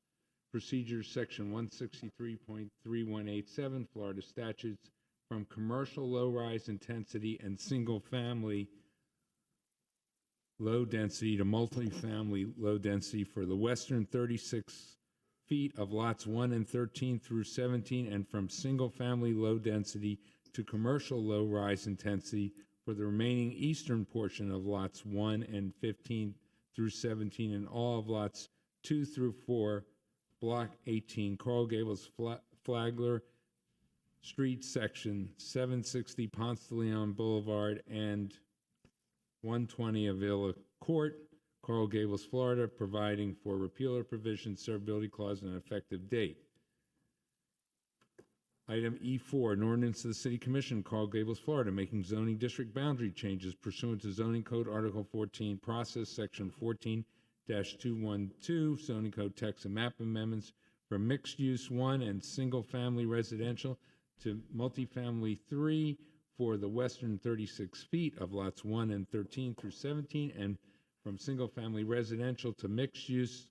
Procedures, Section 163.3187, Florida Statutes, from commercial low-rise intensity and single-family low density to multifamily low density for the western 36 feet of lots 1 and 13 through 17, and from single-family low density to commercial low-rise intensity for the remaining eastern portion of lots 1 and 15 through 17, and all of lots 2 through 4, Block 18, Coral Gables Flagler Street, Section 760 Ponce de Leon Boulevard, and 120 Avila Court, Coral Gables, Florida, providing for repeal of provision, severability clause, and an effective date. Item E4, an ordinance of the City Commission, Coral Gables, Florida, making zoning district boundary changes pursuant to Zoning Code Article 14, Process, Section 14-212, Zoning Code Text and Map Amendments for mixed-use 1 and single-family residential to multifamily 3 for the western 36 feet of lots 1 and 13 through 17, and from single-family residential to mixed-use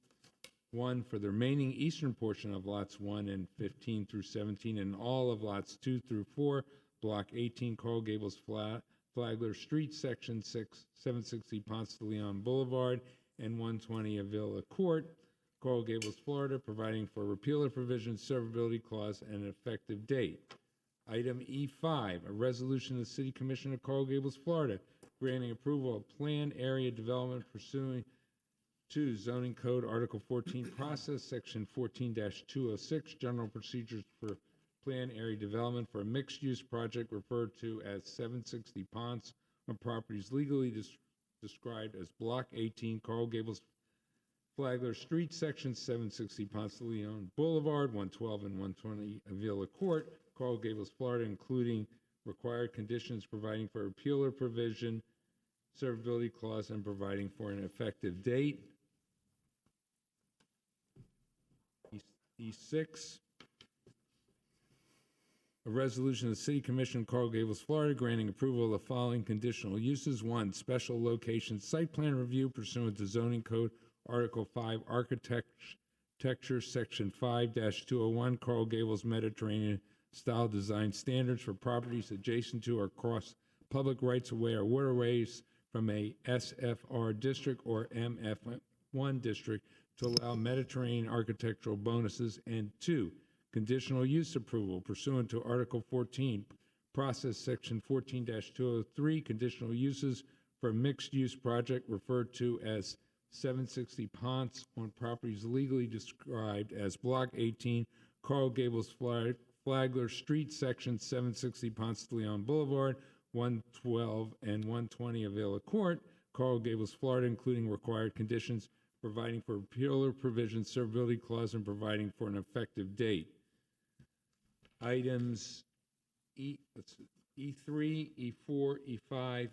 1 for the remaining eastern portion of lots 1 and 15 through 17, and all of lots 2 through 4, Block 18, Coral Gables Flagler Street, Section 760 Ponce de Leon Boulevard, and 120 Avila Court, Coral Gables, Florida, providing for repeal of provisions, severability clause, and an effective date. Item E5, a resolution of the City Commission of Coral Gables, Florida, granting approval of planned area development pursuing to Zoning Code Article 14, Process, Section 14-206, General Procedures for Planned Area Development for a mixed-use project referred to as 760 Ponce on properties legally described as Block 18, Coral Gables Flagler Street, Section 760 Ponce de Leon Boulevard, 112 and 120 Avila Court, Coral Gables, Florida, including required conditions providing for repeal or provision, severability clause, and providing for an effective date. E6, a resolution of the City Commission, Coral Gables, Florida, granting approval of the following conditional uses. 1, special location site plan review pursuant to Zoning Code Article 5, Architecture, Section 5-201, Coral Gables Mediterranean style design standards for properties adjacent to or crossed public rights-of-way or waterways from a SFR district or MF1 district to allow Mediterranean architectural bonuses. And 2, conditional use approval pursuant to Article 14, Process Section 14-203, conditional uses for a mixed-use project referred to as 760 Ponce on properties legally described as Block 18, Carl Gables Flagler Street, Section 760 Ponce de Leon Boulevard, 112 and 120 Avila Court, Carl Gables, Florida, including required conditions, providing for repealer provisions, severability clause, and providing for an effective date. Items E3, E4, E5,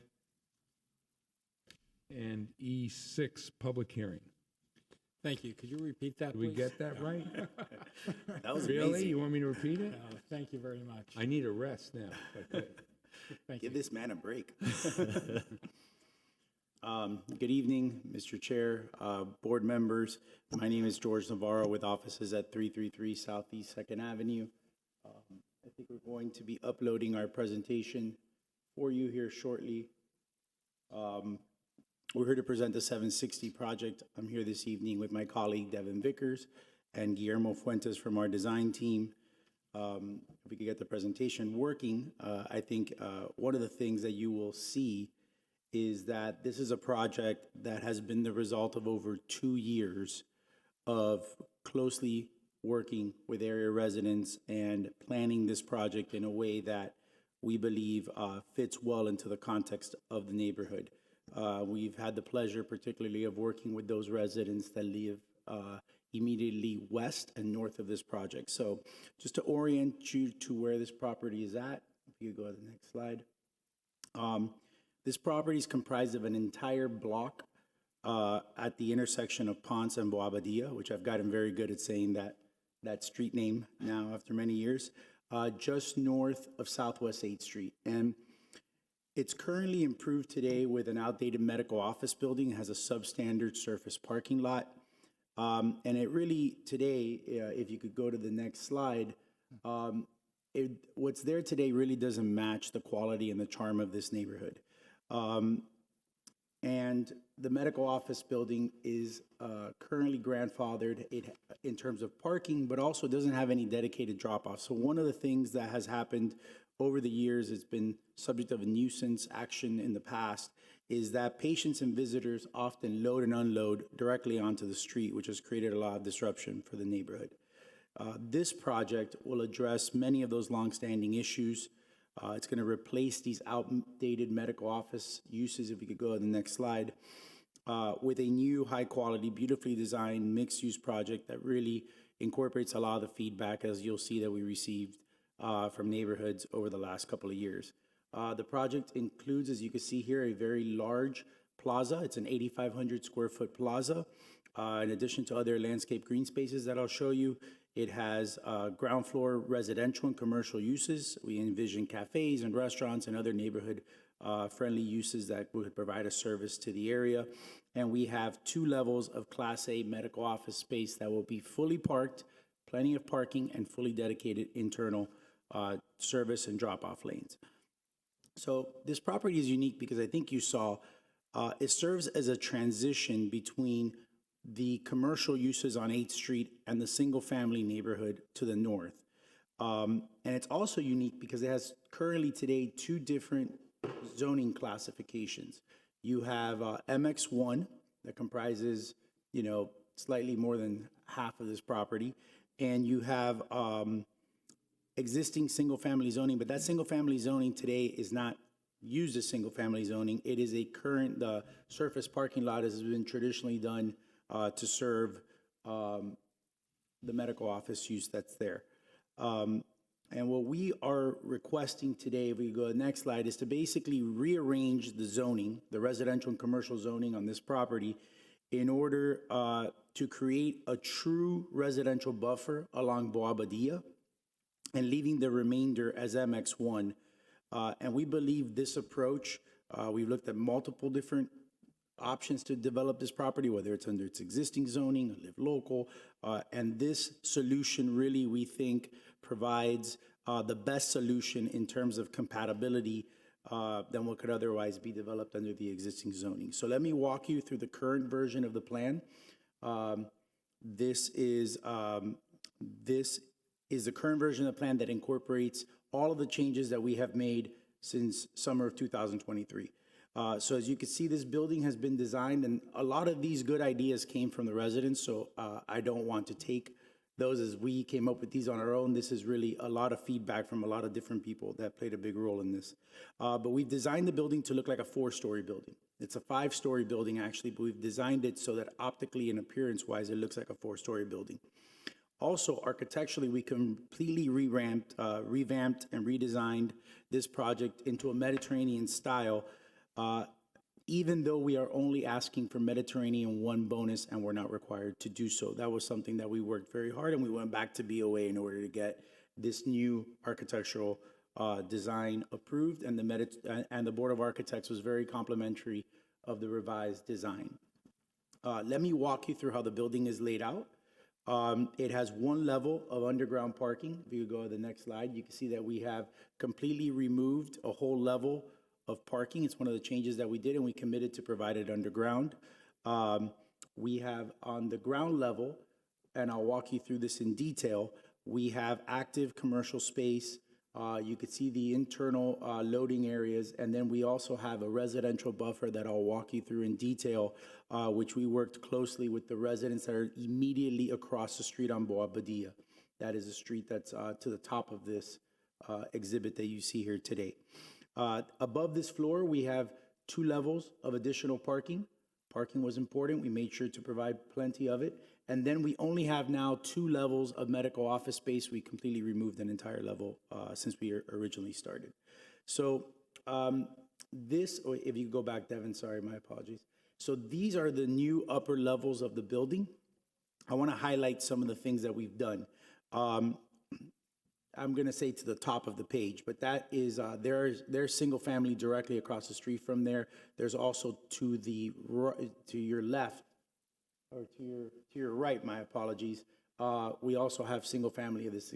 and E6, public hearing. Thank you. Could you repeat that, Did we please? get that right? That was Really? amazing. You want me to repeat it? No, thank you very much. I need a rest now. but, Thank Give you. this man a break. Good evening, Mr. Chair, board members. My name is George Navarro with offices at 333 Southeast 2nd Avenue. I think we're going to be uploading our presentation for you here shortly. We're here to present the 760 project. I'm here this evening with my colleague Devin Vickers and Guillermo Fuentes from our design team. If we could get the presentation working, I think one of the things that you will see is that this is a project that has been the result of over 2 years of closely working with area residents and planning this project in a way that we believe fits well into the context of the neighborhood. We've had the pleasure particularly of working with those residents that live immediately west and north of this project. So just to orient you to where this property is at, if you go to the next slide. This property is comprised of an entire block at the intersection of Ponce and Boabadia, which I've gotten very good at saying that street name now after many years, just north of Southwest 8th Street. And it's currently improved today with an outdated medical office building. It has a substandard surface parking lot. And it really, today, if you could go to the next slide, what's there today really doesn't match the quality and the charm of this neighborhood. And the medical office building is currently grandfathered in terms of parking, but also doesn't have any dedicated drop-off. So one of the things that has happened over the years, it's been subject of a nuisance action in the past, is that patients and visitors often load and unload directly onto the street, which has created a lot of disruption for the neighborhood. This project will address many of those longstanding issues. It's going to replace these outdated medical office uses, if we could go to the next slide, with a new high-quality, beautifully designed mixed-use project that really incorporates a lot of the feedback, as you'll see, that we received from neighborhoods over the last couple of years. The project includes, as you can see here, a very large plaza. It's an 8,500 square foot plaza. In addition to other landscape green spaces that I'll show you, it has ground floor residential and commercial uses. We envision cafes and restaurants and other neighborhood friendly uses that would provide a service to the area. And we have 2 levels of Class A medical office space that will be fully parked, plenty of parking, and fully dedicated internal service and drop-off lanes. So this property is unique because I think you saw it serves as a transition between the commercial uses on 8th Street and the single-family neighborhood to the north. And it's also unique because it has currently today 2 different zoning classifications. You have MX1 that comprises, slightly more than half of this property, and you have existing single-family zoning, but that single-family zoning today is not used as single-family zoning. It is a current surface parking lot, as has been traditionally done to serve the medical office use that's there. And what we are requesting today, if we go to the next slide, is to basically rearrange the zoning, the residential and commercial zoning on this property, in order to create a true residential buffer along Boabadia and leaving the remainder as MX1. And we believe this approach, we've looked at multiple different options to develop this property, whether it's under its existing zoning, or live local, and this solution really, we think, provides the best solution in terms of compatibility than what could otherwise be developed under the existing zoning. So let me walk you through the current version of the plan. This is the current version of the plan that incorporates all of the changes that we have made since summer of 2023. So as you can see, this building has been designed, and a lot of these good ideas came from the residents, so I don't want to take those as we came up with these on our own. This is really a lot of feedback from a lot of different people that played a big role in this. But we've designed the building to look like a 4-story building. It's a 5-story building, actually, but we've designed it so that optically and appearance-wise, it looks like a 4-story building. Also, architecturally, we completely revamped and redesigned this project into a Mediterranean style, even though we are only asking for Mediterranean 1 bonus and we're not required to do so. That was something that we worked very hard, and we went back to BOA in order to get this new architectural design approved, and the Board of Architects was very complimentary of the revised design. Let me walk you through how the building is laid out. It has 1 level of underground parking. If you go to the next slide, you can see that we have completely removed a whole level of parking. It's one of the changes that we did, and we committed to provide it underground. We have on the ground level, and I'll walk you through this in detail, we have active commercial space. You can see the internal loading areas, and then we also have a residential buffer that I'll walk you through in detail, which we worked closely with the residents that are immediately across the street on Boa Badia. That is a street that's to the top of this exhibit that you see here today. Above this floor, we have 2 levels of additional parking. Parking was important. We made sure to provide plenty of it. And then we only have now 2 levels of medical office space. We completely removed an entire level since we originally started. So if you go back, Devin, sorry, my apologies. So these are the new upper levels of the building. I want to highlight some of the things that we've done. I'm going to say to the top of the page, but that is, there's single family directly across the street from there. There's also to your left, or to your right, my apologies. We also have single family of this,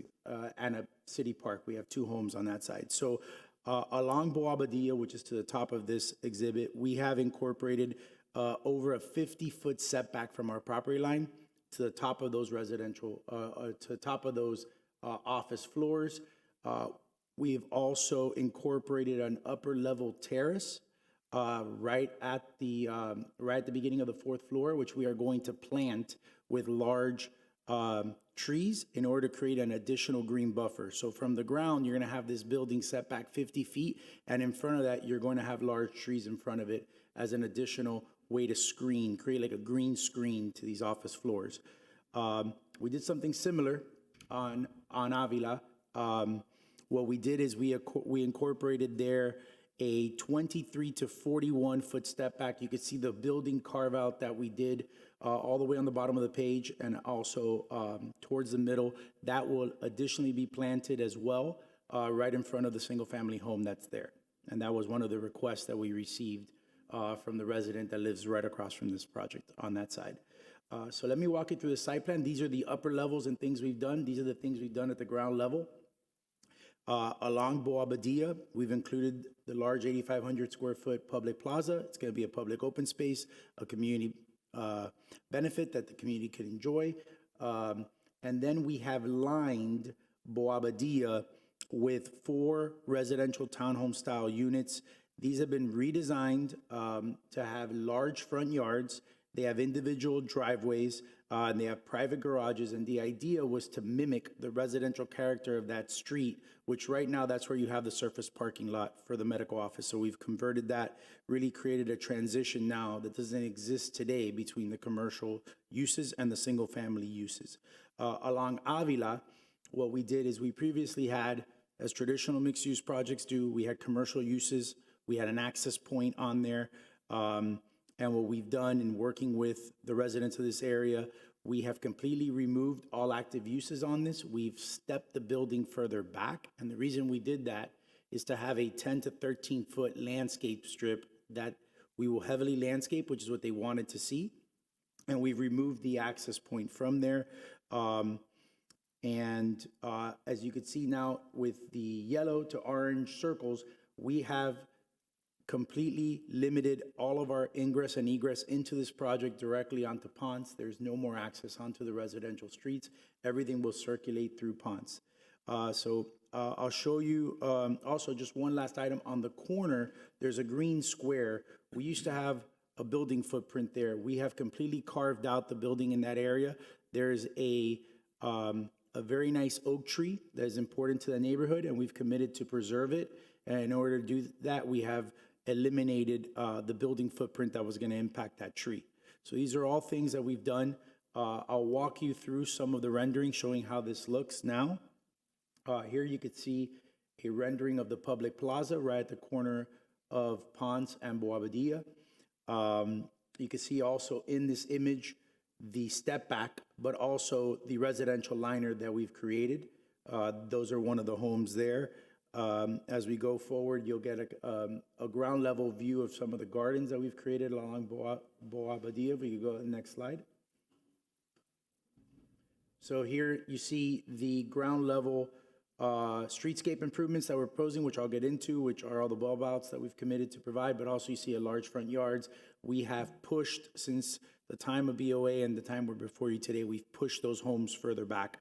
and a city park. We have 2 homes on that side. So along Boa Badia, which is to the top of this exhibit, we have incorporated over a 50-foot setback from our property line to the top of those residential, to the top of those office floors. We've also incorporated an upper level terrace right at the beginning of the 4th floor, which we are going to plant with large trees in order to create an additional green buffer. So from the ground, you're going to have this building set back 50 feet, and in front of that, you're going to have large trees in front of it as an additional way to create like a green screen to these office floors. We did something similar on Avila. What we did is we incorporated there a 23 to 41 foot step back. You can see the building carve out that we did all the way on the bottom of the page, and also towards the middle. That will additionally be planted as well right in front of the single family home that's there. And that was one of the requests that we received from the resident that lives right across from this project on that side. So let me walk you through the site plan. These are the upper levels and things we've done. These are the things we've done at the ground level. Along Boa Badia, we've included the large 8,500 square foot public plaza. It's going to be a public open space, a community benefit that the community can enjoy. And then we have lined Boa Badia with 4 residential townhome style units. These have been redesigned to have large front yards. They have individual driveways, and they have private garages, and the idea was to mimic the residential character of that street, which right now that's where you have the surface parking lot for the medical office. So we've converted that, really created a transition now that doesn't exist today between the commercial uses and the single family uses. Along Avila, what we did is we previously had, as traditional mixed use projects do, we had commercial uses, we had an access point on there. And what we've done in working with the residents of this area, we have completely removed all active uses on this. We've stepped the building further back. And the reason we did that is to have a 10 to 13 foot landscape strip that we will heavily landscape, which is what they wanted to see. And we've removed the access point from there. As you can see now with the yellow to orange circles, we have completely limited all of our ingress and egress into this project directly onto Ponce. There's no more access onto the residential streets. Everything will circulate through Ponce. I'll show you also just one last item. On the corner, there's a green square. We used to have a building footprint there. We have completely carved out the building in that area. There's a very nice oak tree that is important to the neighborhood, and we've committed to preserve it. And in order to do that, we have eliminated the building footprint that was going to impact that tree. So these are all things that we've done. I'll walk you through some of the renderings showing how this looks now. Here you could see a rendering of the public plaza right at the corner of Ponce and Boabadilla. You can see also in this image the step back, but also the residential liner that we've created. Those are one of the homes there. As we go forward, you'll get a ground level view of some of the gardens that we've created along Boabadilla. If we could go to the next slide. So here you see the ground level streetscape improvements that we're proposing, which I'll get into, which are all the bulb outs that we've committed to provide, but also you see a large front yards. We have pushed, since the time of BOA and the time we're before you today, we've pushed those homes further back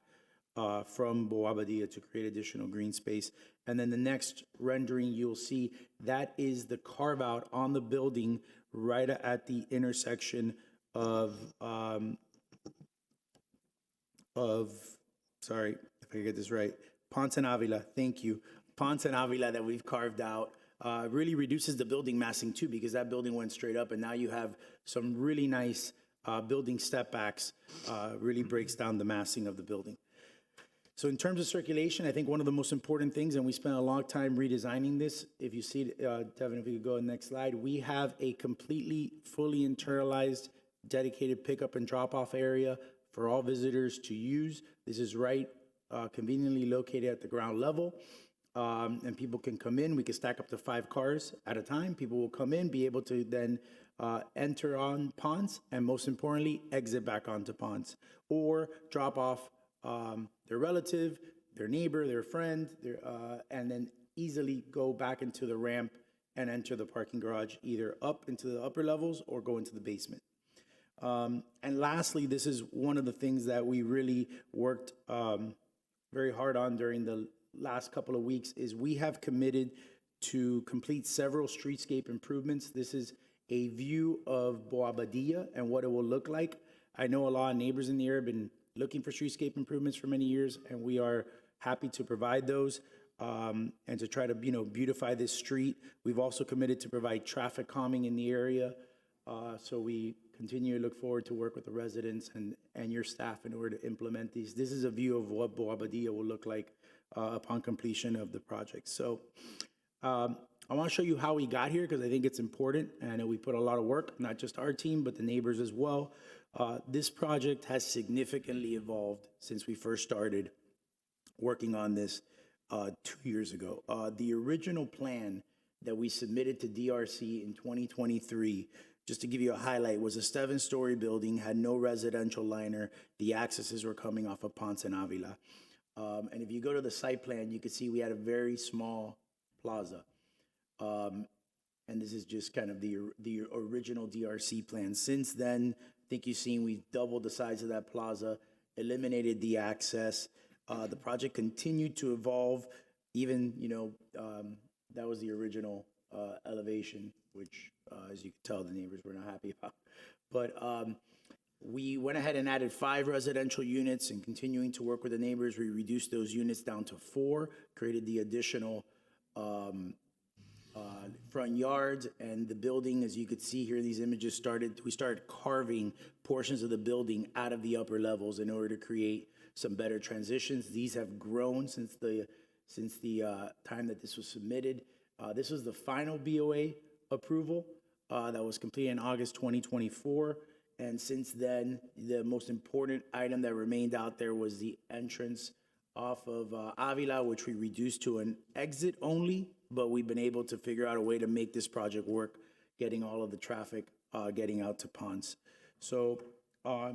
from Boabadilla to create additional green space. And then the next rendering you'll see, that is the carve out on the building right at the intersection of sorry, if I get this right, Ponce and Avila, thank you. Ponce and Avila that we've carved out really reduces the building massing too, because that building went straight up and now you have some really nice building step backs, really breaks down the massing of the building. So in terms of circulation, I think one of the most important things, and we spent a long time redesigning this, if you see, Devin, if you could go to the next slide, we have a completely fully internalized, dedicated pickup and drop-off area for all visitors to use. This is right conveniently located at the ground level, and people can come in. We can stack up to 5 cars at a time. People will come in, be able to then enter on Ponce, and most importantly, exit back onto Ponce, or drop off their relative, their neighbor, their friend, and then easily go back into the ramp and enter the parking garage, either up into the upper levels or go into the basement. And lastly, this is one of the things that we really worked very hard on during the last couple of weeks, is we have committed to complete several streetscape improvements. This is a view of Boabadilla and what it will look like. I know a lot of neighbors in the area have been looking for streetscape improvements for many years, and we are happy to provide those and to try to, beautify this street. We've also committed to provide traffic calming in the area. So we continue to look forward to work with the residents and your staff in order to implement these. This is a view of what Boabadilla will look like upon completion of the project. So I want to show you how we got here, because I think it's important. And I know we put a lot of work, not just our team, but the neighbors as well. This project has significantly evolved since we first started working on this 2 years ago. The original plan that we submitted to DRC in 2023, just to give you a highlight, was a 7-story building, had no residential liner. The accesses were coming off of Ponce and Avila. And if you go to the site plan, you can see we had a very small plaza. And this is just kind of the original DRC plan. Since then, I think you've seen we've doubled the size of that plaza, eliminated the access. The project continued to evolve. Even, that was the original elevation, which, as you can tell, the neighbors were not happy about. But we went ahead and added 5 residential units, and continuing to work with the neighbors, we reduced those units down to 4, created the additional front yards, and the building, as you could see here in these images, we started carving portions of the building out of the upper levels in order to create some better transitions. These have grown since the time that this was submitted. This was the final BOA approval that was completed in August 2024. And since then, the most important item that remained out there was the entrance off of Avila, which we reduced to an exit only, but we've been able to figure out a way to make this project work, getting all of the traffic getting out to Ponce. So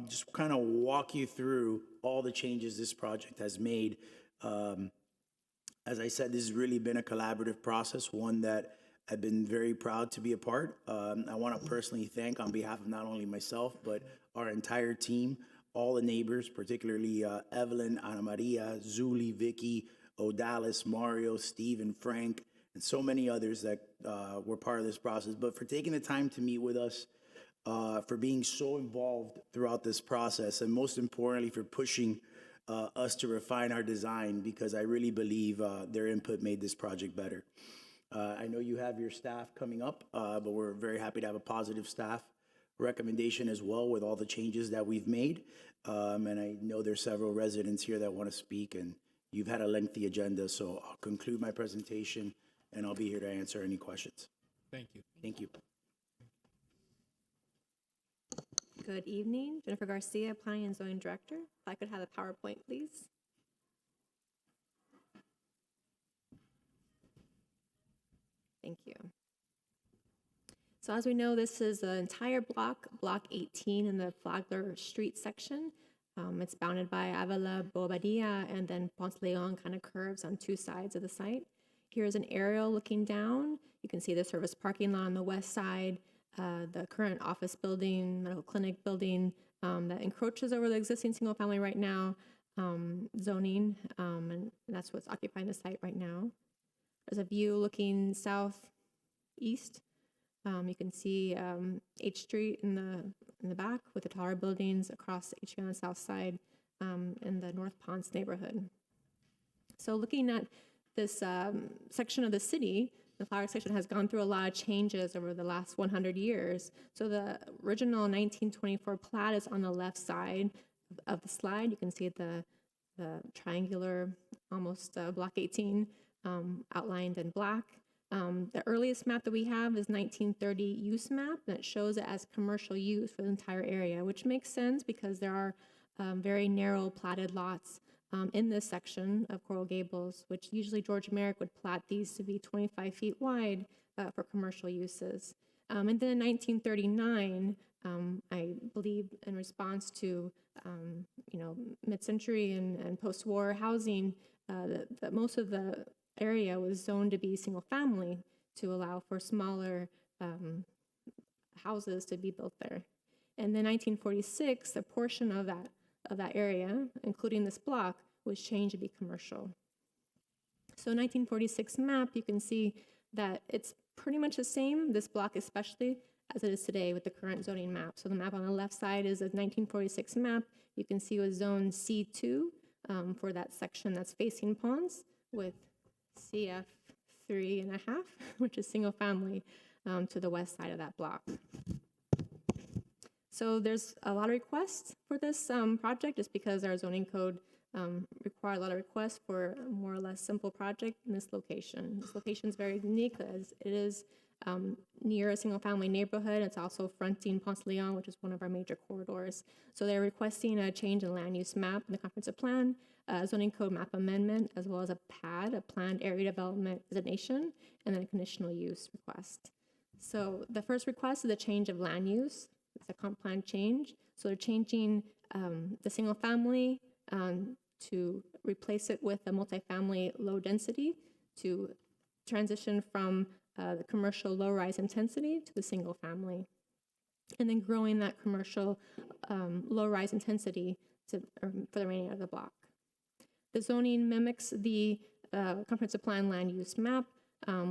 just kind of walk you through all the changes this project has made. As I said, this has really been a collaborative process, one that I've been very proud to be a part. I want to personally thank, on behalf of not only myself, but our entire team, all the neighbors, particularly Evelyn, Ana Maria, Zuli, Vicky, Odalis, Mario, Steve, and Frank, and so many others that were part of this process, but for taking the time to meet with us, for being so involved throughout this process, and most importantly, for pushing us to refine our design, because I really believe their input made this project better. I know you have your staff coming up, but we're very happy to have a positive staff recommendation as well with all the changes that we've made. And I know there's several residents here that want to speak, and you've had a lengthy agenda, so I'll conclude my presentation, and I'll be here to answer any questions. Thank you. Thank you. Good evening, Jennifer Garcia, Planning and Zoning Director. If I could have the PowerPoint, please. Thank you. So as we know, this is the entire block, Block 18 in the Flagler Street section. It's bounded by Avila, Bobadilla, and then Ponce Leon kind of curves on two sides of the site. Here's an aerial looking down. You can see the service parking lot on the west side, the current office building, medical clinic building that encroaches over the existing single family right now, zoning, and that's what's occupying the site right now. There's a view looking southeast. You can see H Street in the back with the taller buildings across H Street on the south side in the North Ponce neighborhood. So looking at this section of the city, the Flower section has gone through a lot of changes over the last 100 years. So the original 1924 plat is on the left side of the slide. You can see the triangular, almost Block 18 outlined in black. The earliest map that we have is 1930 use map, and it shows it as commercial use for the entire area, which makes sense because there are very narrow platted lots in this section of Coral Gables, which usually George Merrick would plat these to be 25 feet wide for commercial uses. And then in 1939, I believe in response to mid-century and post-war housing, that most of the area was zoned to be single family to allow for smaller houses to be built there. And then 1946, a portion of that area, including this block, was changed to be commercial. So 1946 map, you can see that it's pretty much the same, this block especially, as it is today with the current zoning map. So the map on the left side is a 1946 map. You can see with zone C2 for that section that's facing Ponce, with CF 3.5, which is single family, to the west side of that block. So there's a lot of requests for this project just because our zoning code require a lot of requests for a more or less simple project in this location. This location is very unique as it is near a single family neighborhood. It's also fronting Ponce Leon, which is one of our major corridors. So they're requesting a change in land use map in the comprehensive plan, zoning code map amendment, as well as a PAD, a planned area development designation, and then a conditional use request. So the first request is a change of land use. It's a comp plan change. So they're changing the single family to replace it with a multifamily low density, to transition from the commercial low rise intensity to the single family, and then growing that commercial low rise intensity for the remaining of the block. The zoning mimics the comprehensive plan land use map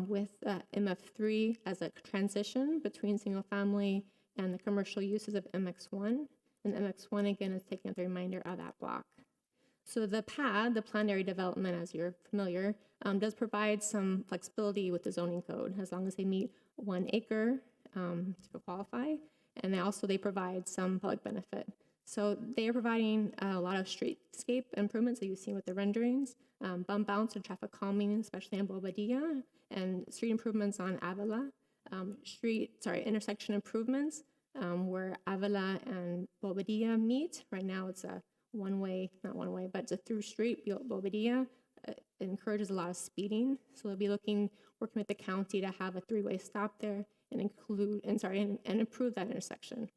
with MF3 as a transition between single family and the commercial uses of MX1. And MX1 again is taking up the remainder of that block. So the PAD, the planned area development, as you're familiar, does provide some flexibility with the zoning code as long as they meet 1 acre to qualify, and they provide some public benefit. So they are providing a lot of streetscape improvements that you've seen with the renderings, bump bounce and traffic calming, especially on Bobadilla, and street improvements on Avila, intersection improvements where Avila and Bobadilla meet. Right now it's a not one way, but it's a through street. Bobadilla encourages a lot of speeding, so they'll be working with the county to have a 3-way stop there and improve that intersection.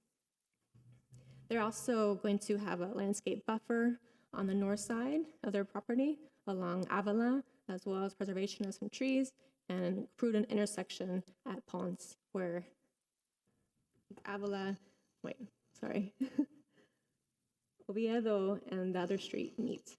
They're also going to have a landscape buffer on the north side of their property along Avila, as well as preservation of some trees and Prudent intersection at Ponce, where Oviedo and the other street meet.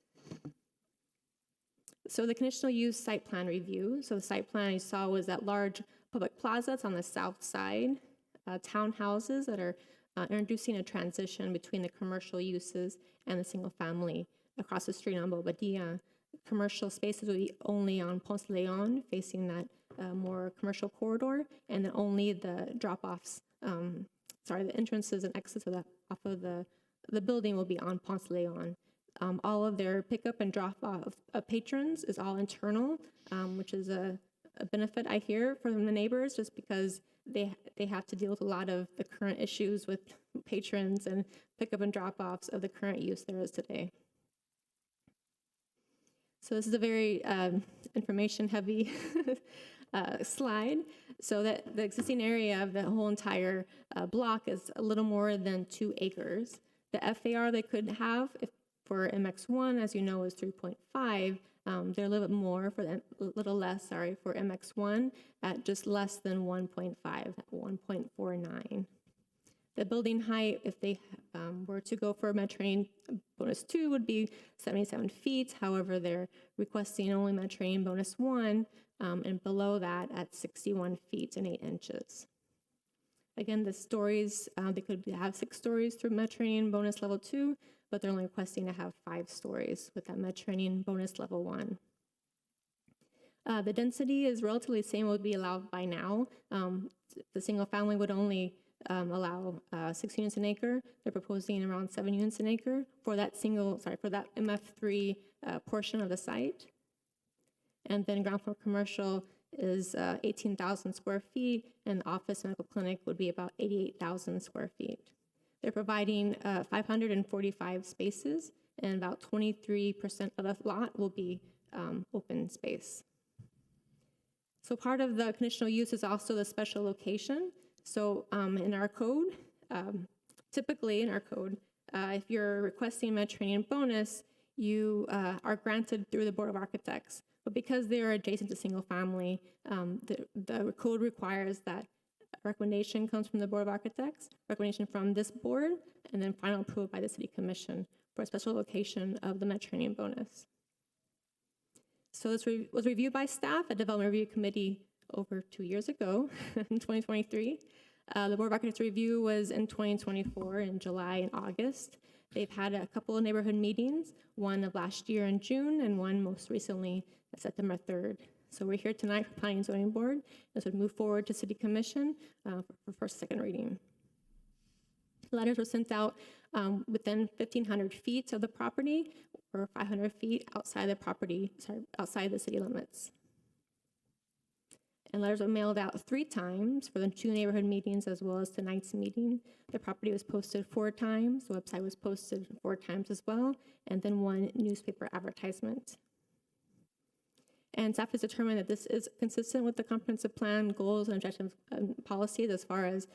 So the conditional use site plan review. So the site plan you saw was that large public plaza that's on the south side, townhouses that are introducing a transition between the commercial uses and the single family across the street on Bobadilla. Commercial spaces will be only on Ponce de Leon, facing that more commercial corridor, and then only the drop-offs, the entrances and exits off of the building will be on Ponce de Leon. All of their pickup and drop-off of patrons is all internal, which is a benefit I hear from the neighbors, just because they have to deal with a lot of the current issues with patrons and pickup and drop-offs of the current use there is today. So this is a very information-heavy slide. So that the existing area of the whole entire block is a little more than 2 acres. The FAR they could have for MX1, as you know, is 3.5. They're a little bit more for little less, for MX1 at just less than 1.5, at 1.49. The building height, if they were to go for Mediterranean bonus 2, would be 77 feet. However, they're requesting only Mediterranean bonus 1, and below that at 61 feet and 8 inches. Again, the stories, they could have 6 stories through Mediterranean bonus level 2, but they're only requesting to have 5 stories with that Mediterranean bonus level 1. The density is relatively the same what would be allowed by now. The single family would only allow 6 units an acre. They're proposing around 7 units an acre for that MF3 portion of the site. And then ground floor commercial is 18,000 square feet, and the office medical clinic would be about 88,000 square feet. They're providing 545 spaces, and about 23% of the lot will be open space. So part of the conditional use is also the special location. So in our code, typically in our code, if you're requesting Mediterranean bonus, you are granted through the Board of Architects. But because they are adjacent to single family, the code requires that recommendation comes from the Board of Architects, recommendation from this board, and then final approval by the City Commission for a special location of the Mediterranean bonus. So this was reviewed by staff at Development Review Committee over 2 years ago in 2023. The Board of Architects review was in 2024 in July and August. They've had a couple of neighborhood meetings, one of last year in June and one most recently September 3rd. So we're here tonight for Planning and Zoning Board. This would move forward to City Commission for first, second reading. Letters were sent out within 1,500 feet of the property or 500 feet outside the property, outside the city limits. And letters were mailed out 3 times for the 2 neighborhood meetings as well as tonight's meeting. The property was posted 4 times. The website was posted 4 times as well, and then 1 newspaper advertisement. And staff has determined that this is consistent with the comprehensive plan goals and objectives and policies as far as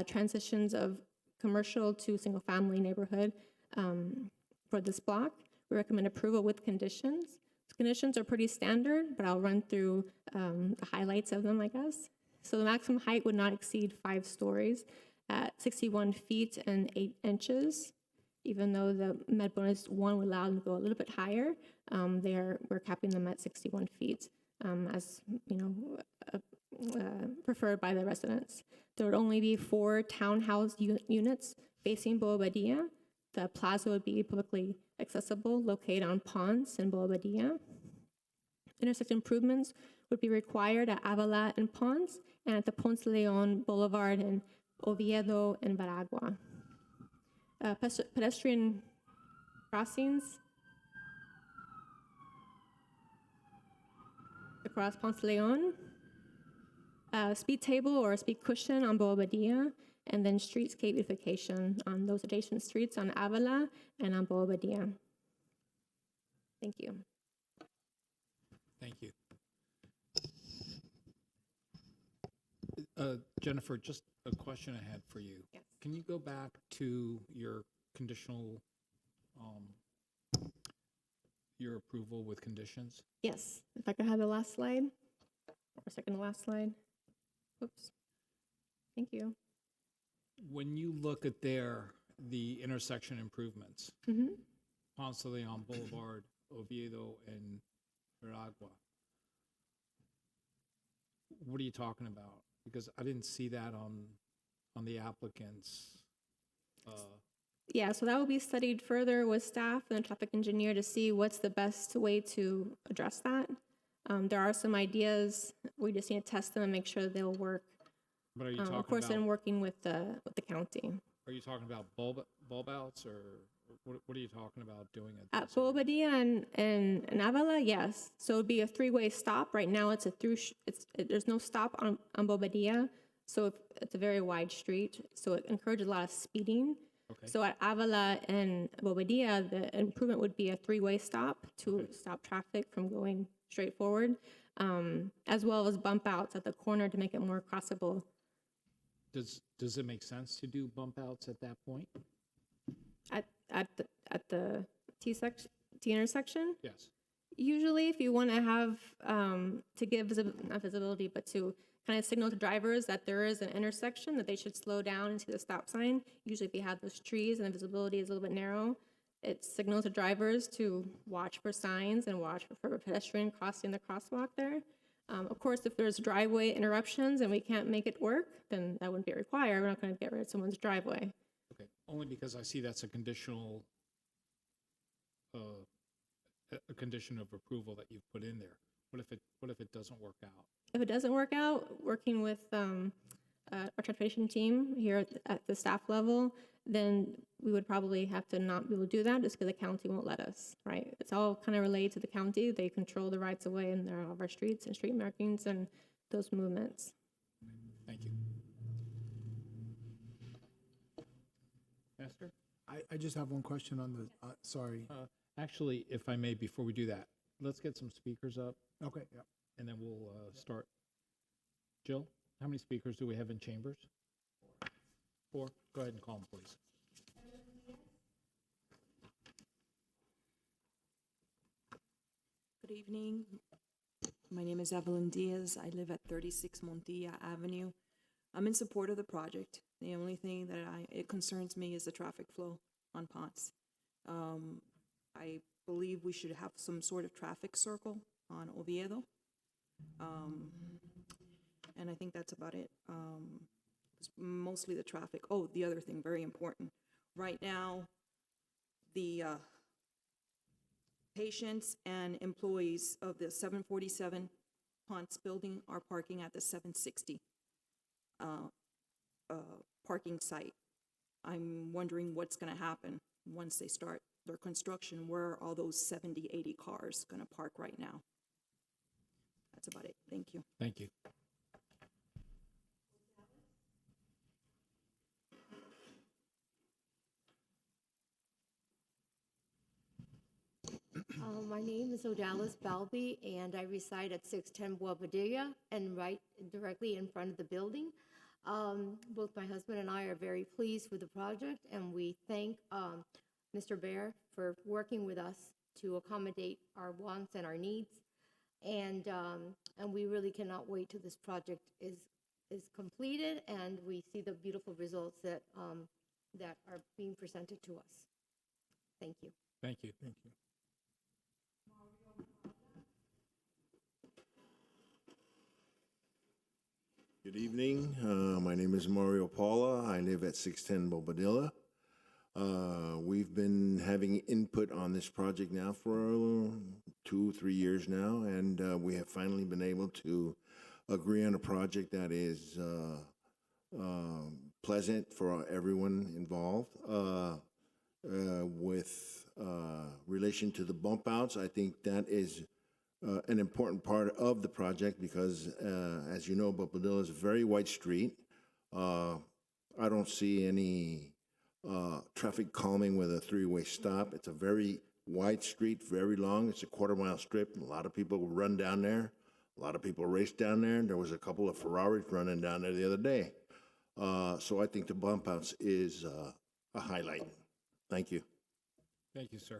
transitions of commercial to single family neighborhood for this block. We recommend approval with conditions. Conditions are pretty standard, but I'll run through the highlights of them, I guess. So the maximum height would not exceed 5 stories at 61 feet and 8 inches. Even though the Med Bonus 1 would allow them to go a little bit higher, we're capping them at 61 feet, as you know, preferred by the residents. There would only be 4 townhouse units facing Bobadilla. The plaza would be publicly accessible, located on Ponce and Bobadilla. Intersect improvements would be required at Avila and Ponce, and at the Ponce de Leon Boulevard in Oviedo and Baragua. Pedestrian crossings across Ponce de Leon, speed table or speed cushion on Bobadilla, and then streetscape beautification on those adjacent streets on Avila and on Bobadilla. Thank you. Thank you. Jennifer, just a question I had for you. Yes. Can you go back to your conditional, your approval with conditions? Yes, if I could have the last slide. or second to last slide. Oops. Thank you. When you look at the intersection improvements, Mm-hmm. Ponce de Leon Boulevard, Oviedo, and Veragua, what are you talking about? Because I didn't see that on the applicant's. Yeah, so that will be studied further with staff and the traffic engineer to see what's the best way to address that. There are some ideas. We just need to test them and make sure they'll work. But are you talking Of course, about? in working with the county. Are you talking about bulb outs, or what are you talking about doing it? At Bobadilla and Avila, yes. So it'd be a three-way stop. Right now, it's a there's no stop on Bobadilla, so it's a very wide street. So it encourages a lot of speeding. Okay. So at Avila and Bobadilla, the improvement would be a three-way stop to stop traffic from going straight forward, as well as bump outs at the corner to make it more crossable. Does it make sense to do bump outs at that point? At the T intersection? Yes. Usually, if you want to have, to give not visibility, but to kind of signal to drivers that there is an intersection, that they should slow down and see the stop sign. Usually, if you have those trees and the visibility is a little bit narrow, it signals to drivers to watch for signs and watch for a pedestrian crossing the crosswalk there. Of course, if there's driveway interruptions and we can't make it work, then that wouldn't be required. We're not going to get rid of someone's driveway. Okay. Only because I see that's a conditional, a condition of approval that you've put in there. What if it doesn't work out? If it doesn't work out, working with our transportation team here at the staff level, then we would probably have to not be able to do that just because the county won't let us, right? It's all kind of related to the county. They control the rights of way and all of our streets and street markings and those movements. Thank you. Master? I just have one question on the, sorry. Actually, if I may, before we do that, let's get some speakers up, Okay, yeah. and then we'll start. Jill, how many speakers do we have in chambers? 4. Go ahead and call them, please. Good evening. My name is Evelyn Diaz. I live at 36 Montilla Avenue. I'm in support of the project. The only thing that it concerns me is the traffic flow on Ponce. I believe we should have some sort of traffic circle on Oviedo. And I think that's about it. It's mostly the traffic. Oh, the other thing, very important. Right now, the patients and employees of the 747 Ponce building are parking at the 760 parking site. I'm wondering what's going to happen once they start their construction. Where are all those 70, 80 cars going to park right now? That's about it. Thank you. Thank you. My name is Odalis Balby, and I reside at 610 Bobadilla and right directly in front of the building. Both my husband and I are very pleased with the project, and we thank Mr. Bear for working with us to accommodate our wants and our needs. And we really cannot wait till this project is completed and we see the beautiful results that that are being presented to us. Thank you. Thank you. Thank you. Good evening. My name is Mario Paula. I live at 610 Bobadilla. We've been having input on this project now for 2-3 years now, and we have finally been able to agree on a project that is pleasant for everyone involved. With relation to the bump outs, I think that is an important part of the project because, as you know, Bobadilla is a very wide street. I don't see any traffic calming with a three-way stop. It's a very wide street, very long. It's a quarter-mile strip. A lot of people run down there. A lot of people race down there. There was a couple of Ferraris running down there the other day. So I think the bump outs is a highlight. Thank you. Thank you, sir.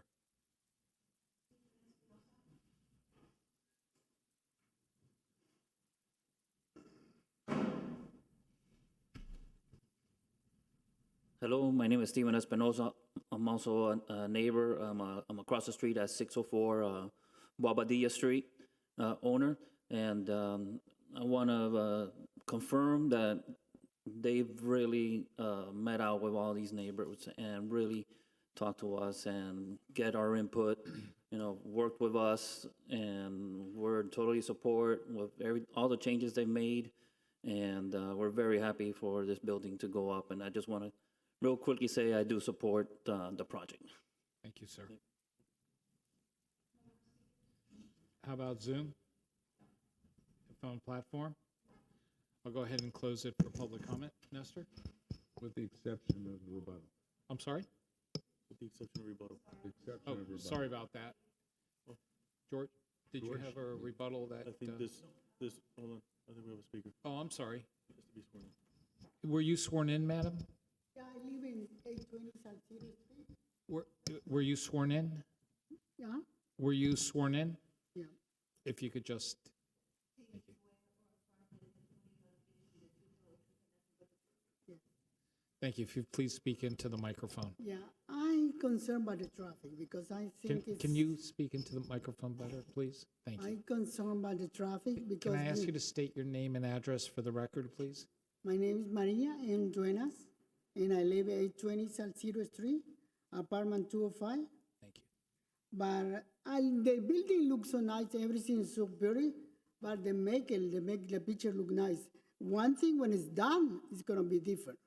Hello, my name is Steven Espinosa. I'm also a neighbor. I'm across the street at 604 Bobadilla Street owner. And I want to confirm that they've really met out with all these neighbors and really talked to us and get our input, worked with us, and we're totally support with all the changes they've made. And we're very happy for this building to go up. And I just want to real quickly say I do support the project. Thank you, sir. How about Zoom? The phone platform? I'll go ahead and close it for public comment. Nestor? With the exception of the rebuttal. I'm sorry? With the exception of rebuttal. Oh, sorry about that. George, did you have a rebuttal that? I think hold on, I think we have a speaker. Oh, I'm sorry. He has to be sworn in. Were you sworn in, madam? Yeah, I live in 820 Salcedo Street. Were you sworn in? Yeah, Were you sworn in? yeah. If you could just, thank you. Thank you. If you please speak into the microphone. Yeah, I'm concerned about the traffic because I think it's. Can you speak into the microphone better, please? Thank you. I'm concerned about the traffic because. Can I ask you to state your name and address for the record, please? My name is Maria M. Duenas, and I live at 820 Salcedo Street, apartment 205. Thank you. But the building looks so nice, everything is so pretty, but they make the picture look nice. One thing when it's done, it's gonna be different.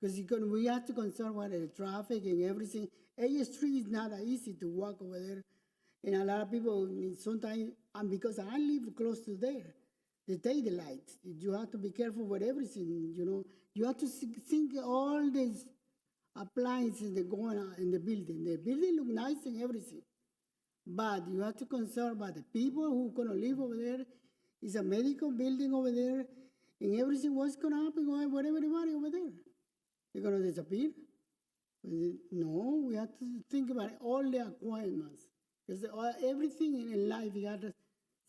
Because we have to concern about the traffic and everything. 8th Street is not easy to walk over there. And a lot of people, sometimes, and because I live close to there, they take the lights. You have to be careful with everything, You have to think all these appliances that go on in the building. The building look nice and everything. But you have to concern about the people who are gonna live over there. It's a medical building over there, and everything, what's gonna happen with everybody over there? They're gonna disappear? No, we have to think about all the requirements. Because everything in life, you got a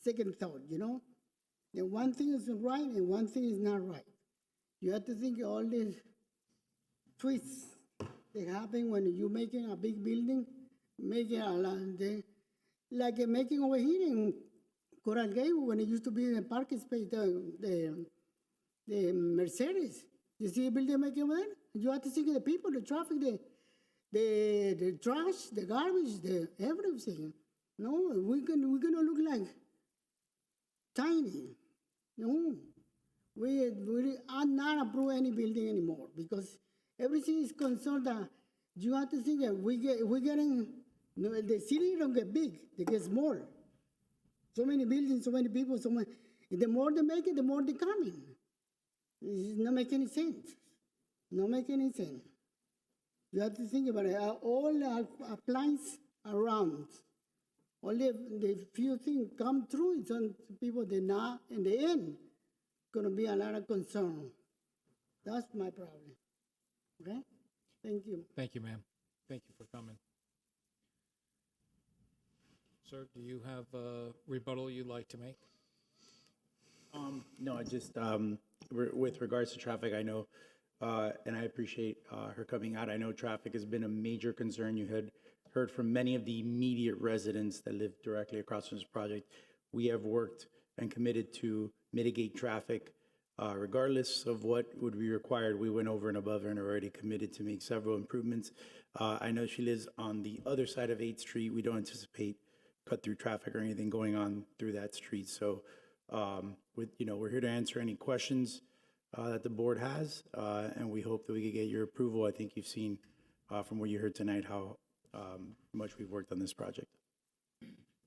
second thought, The one thing is right and one thing is not right. You have to think all these twists that happen when you're making a big building, making a lot, like making over here in Coral Gables when it used to be in the parking space, the Mercedes. You see a building making over there? You have to think of the people, the traffic, the trash, the garbage, the everything. No, we're gonna look like tiny. No, we are not approve any building anymore because everything is concerned that you have to think that we're getting, the city don't get big, they get small. So many buildings, so many people, the more they make it, the more they come in. It does not make any sense. No make any sense. You have to think about it. All the appliances around, all the few things come through. It's on people that now, in the end, going to be a lot of concern. That's my problem. Okay? Thank you. Thank you, ma'am. Thank you for coming. Sir, do you have a rebuttal you'd like to make? No, I just, with regards to traffic, I know, and I appreciate her coming out. I know traffic has been a major concern. You had heard from many of the immediate residents that live directly across from this project. We have worked and committed to mitigate traffic regardless of what would be required. We went over and above and already committed to make several improvements. I know she lives on the other side of 8th Street. We don't anticipate cut-through traffic or anything going on through that street. So we're here to answer any questions that the board has, and we hope that we can get your approval. I think you've seen from what you heard tonight how much we've worked on this project.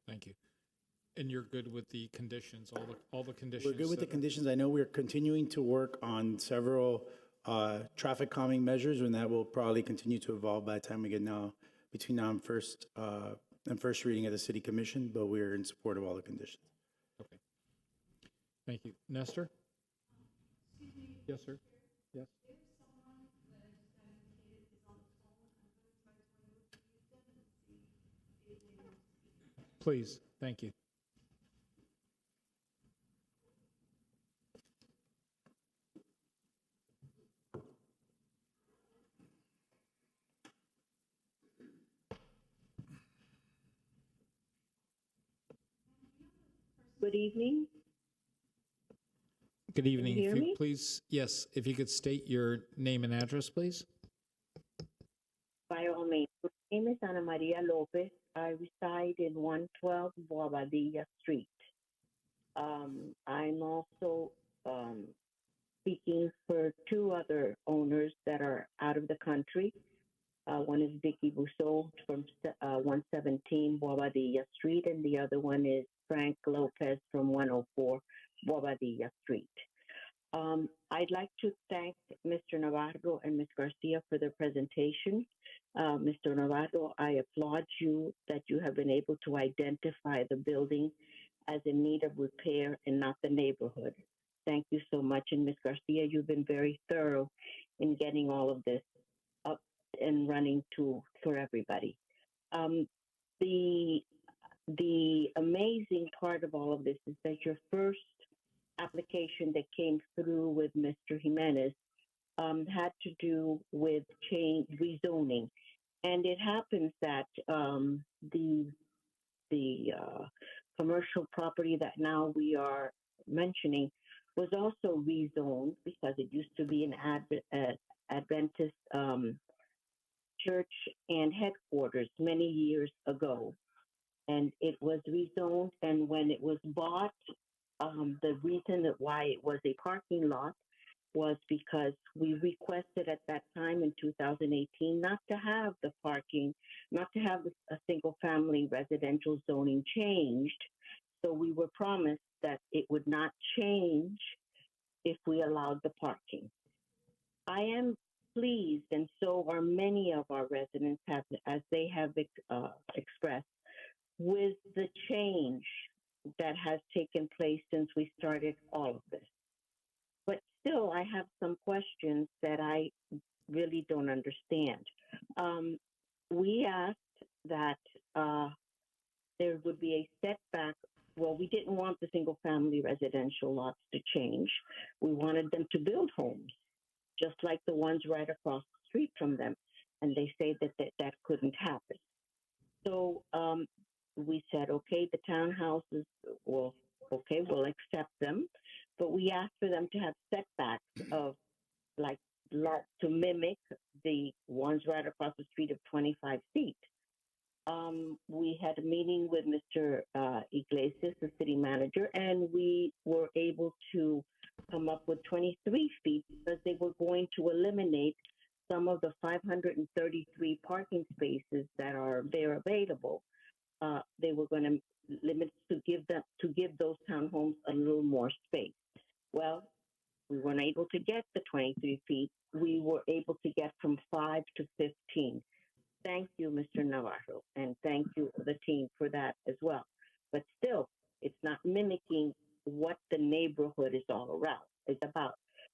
Thank you. And you're good with the conditions, all the conditions? We're good with the conditions. I know we're continuing to work on several traffic calming measures, and that will probably continue to evolve by the time we get between now and first reading at the City Commission, but we're in support of all the conditions. Okay. Thank you. Nestor? Yes, sir. Yes. Please. Thank you. Good evening. Good evening. hear If you me? please, yes, if you could state your name and address, please. By all means. My name is Ana Maria Lopez. I reside in 112 Bobadilla Street. I'm also speaking for two other owners that are out of the country. One is Vicky Busseau from 117 Bobadilla Street, and the other one is Frank Lopez from 104 Bobadilla Street. I'd like to thank Mr. Navarro and Ms. Garcia for their presentation. Mr. Navarro, I applaud you that you have been able to identify the building as in need of repair and not the neighborhood. Thank you so much. And Ms. Garcia, you've been very thorough in getting all of this up and running for everybody. The amazing part of all of this is that your first application that came through with Mr. Jimenez had to do with rezoning. And it happens that the commercial property that now we are mentioning was also rezoned because it used to be an Adventist church and headquarters many years ago. And it was rezoned, and when it was bought, the reason why it was a parking lot was because we requested at that time in 2018 not to have the parking, not to have a single-family residential zoning changed. So we were promised that it would not change if we allowed the parking. I am pleased, and so are many of our residents, as they have expressed, with the change that has taken place since we started all of this. But still, I have some questions that I really don't understand. We asked that there would be a setback. Well, we didn't want the single-family residential lots to change. We wanted them to build homes, just like the ones right across the street from them. And they say that couldn't happen. So we said, okay, the townhouses, well, okay, we'll accept them. But we asked for them to have setbacks of like to mimic the ones right across the street of 25 feet. We had a meeting with Mr. Iglesias, the city manager, and we were able to come up with 23 feet because they were going to eliminate some of the 533 parking spaces that are there available. They were going to limit to give those townhomes a little more space. Well, we weren't able to get the 23 feet. We were able to get from 5 to 15. Thank you, Mr. Navarro, and thank you, the team, for that as well. But still, it's not mimicking what the neighborhood is all around. It's about.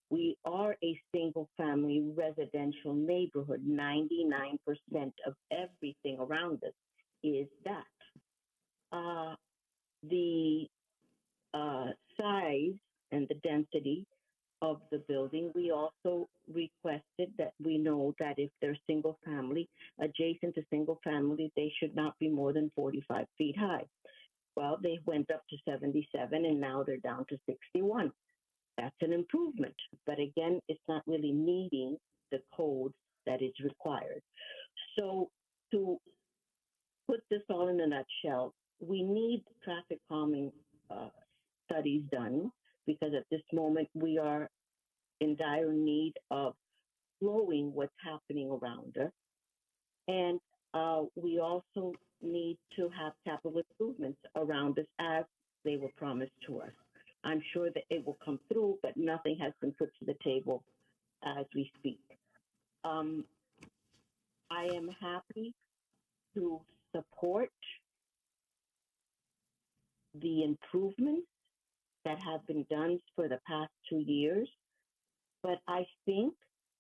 We are a single-family residential neighborhood. 99% of everything around us is that. The size and the density of the building, we also requested that we know that if they're single family, adjacent to single family, they should not be more than 45 feet high. Well, they went up to 77 and now they're down to 61. That's an improvement. But again, it's not really meeting the code that is required. So to put this all in a nutshell, we need traffic calming studies done, because at this moment we are in dire need of slowing what's happening around us. And we also need to have capital improvements around us as they were promised to us. I'm sure that it will come through, but nothing has been put to the table as we speak. I am happy to support the improvements that have been done for the past 2 years, but I think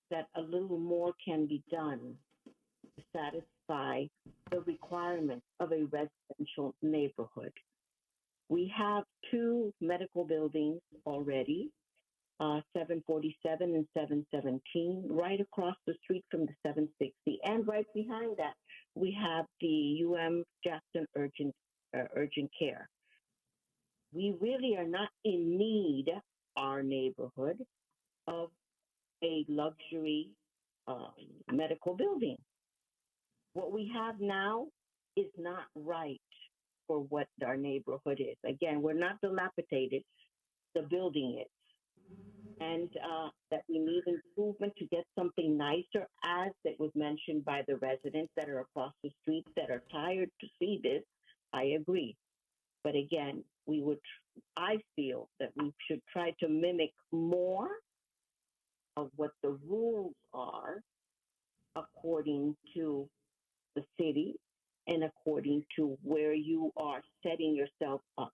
that a little more can be done to satisfy the requirements of a residential neighborhood. We have 2 medical buildings already, 747 and 717, right across the street from the 760. And right behind that, we have the UM Jackson Urgent Care. we really are not in need, our neighborhood, of a luxury medical building. What we have now is not right for what our neighborhood is. Again, we're not dilapidated, the building is. And that we need improvement to get something nicer, as it was mentioned by the residents that are across the street that are tired to see this. I agree. But again, I feel that we should try to mimic more of what the rules are according to the city and according to where you are setting yourself up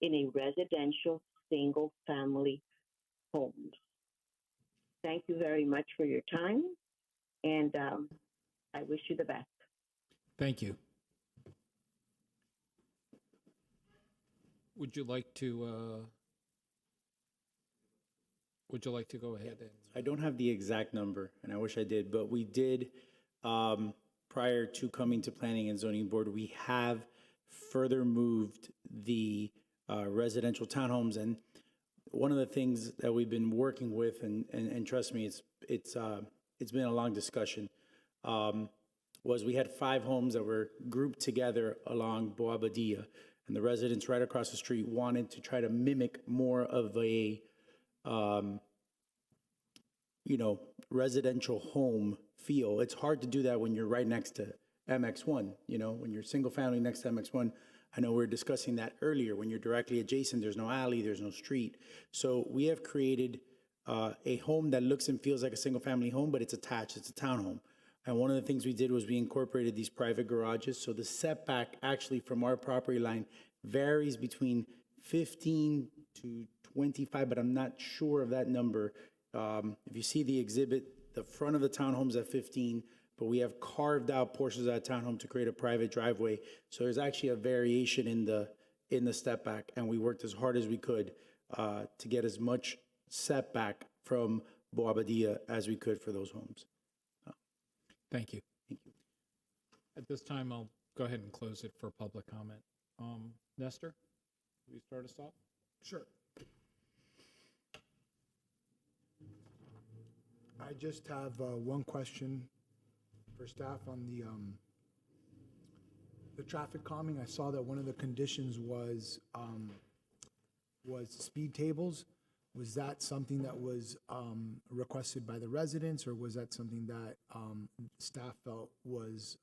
in a residential single family homes. Thank you very much for your time, and I wish you the best. Thank you. Would you like to go ahead and? I don't have the exact number, and I wish I did, but we did, prior to coming to Planning and Zoning Board, we have further moved the residential townhomes. And one of the things that we've been working with, and trust me, it's been a long discussion, was we had 5 homes that were grouped together along Boabadia, and the residents right across the street wanted to try to mimic more of a residential home feel. It's hard to do that when you're right next to MX1, when you're single family next to MX1. I know we were discussing that earlier. When you're directly adjacent, there's no alley, there's no street. So we have created a home that looks and feels like a single family home, but it's attached, it's a townhome. And one of the things we did was we incorporated these private garages. So the setback actually from our property line varies between 15 to 25, but I'm not sure of that number. If you see the exhibit, the front of the townhome's at 15, but we have carved out portions of that townhome to create a private driveway. So there's actually a variation in the step back, and we worked as hard as we could to get as much setback from Boabadia as we could for those homes. Thank you. Thank you. At this time, I'll go ahead and close it for public comment. Nestor, will you start us off? Sure. I just have one question for staff on the traffic calming. I saw that one of the conditions was speed tables. Was that something that was requested by the residents, or was that something that staff felt was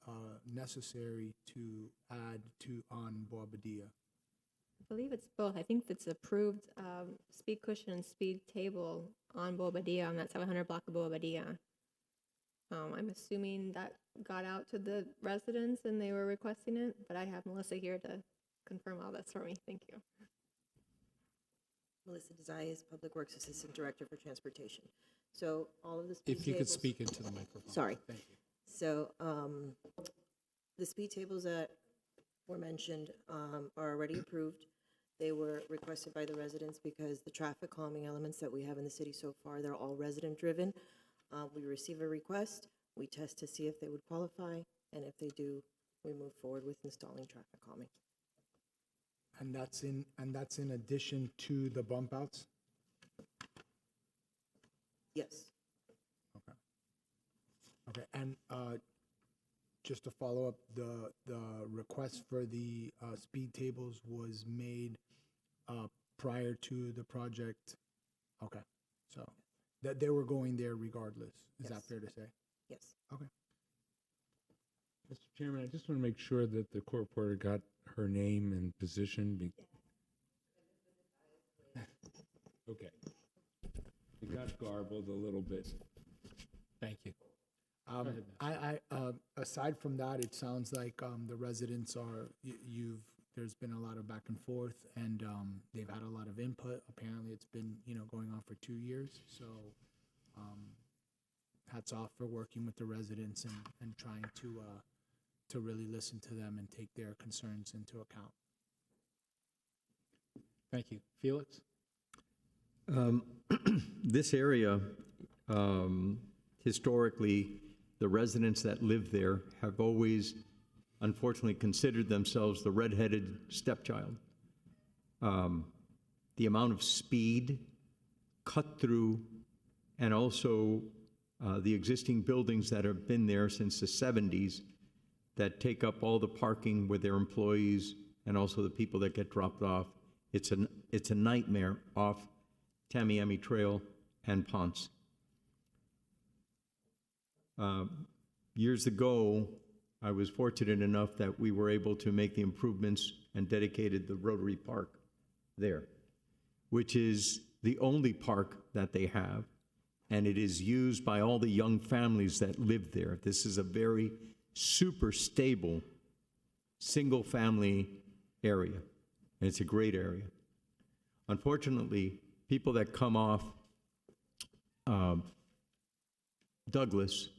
necessary to add to on Boabadia? I believe it's both. I think it's approved speed cushion and speed table on Boabadia, on that 700 block of Boabadia. I'm assuming that got out to the residents and they were requesting it, but I have Melissa here to confirm all this for me. Thank you. Melissa Desai is Public Works Assistant Director for Transportation. So all of the speed If you could tables- speak into the microphone. Sorry. Thank you. So the speed tables that were mentioned are already approved. They were requested by the residents because the traffic calming elements that we have in the city so far, they're all resident driven. We receive a request, we test to see if they would qualify, and if they do, we move forward with installing traffic calming. And that's in addition to the bump outs? Yes. Okay, and just to follow up, the request for the speed tables was made prior to the project? Okay, so that they were going there regardless, is that fair to say? Yes. Okay. Mr. Chairman, I just want to make sure that the court reporter got her name and position. Okay. It got garbled a little bit. Thank you. Aside from that, it sounds like the residents are, there's been a lot of back and forth, and they've had a lot of input. Apparently, it's been, going on for 2 years. So hats off for working with the residents and trying to really listen to them and take their concerns into account. Thank you. Felix? This area, historically, the residents that live there have always, unfortunately, considered themselves the redheaded stepchild. the amount of speed, cut through, and also the existing buildings that have been there since the 70s that take up all the parking with their employees and also the people that get dropped off. It's a nightmare off Tamiami Trail and Ponce. Years ago, I was fortunate enough that we were able to make the improvements and dedicated the Rotary Park there, which is the only park that they have, and it is used by all the young families that live there. This is a very super stable, single-family area, and it's a great area. Unfortunately, people that come off Douglas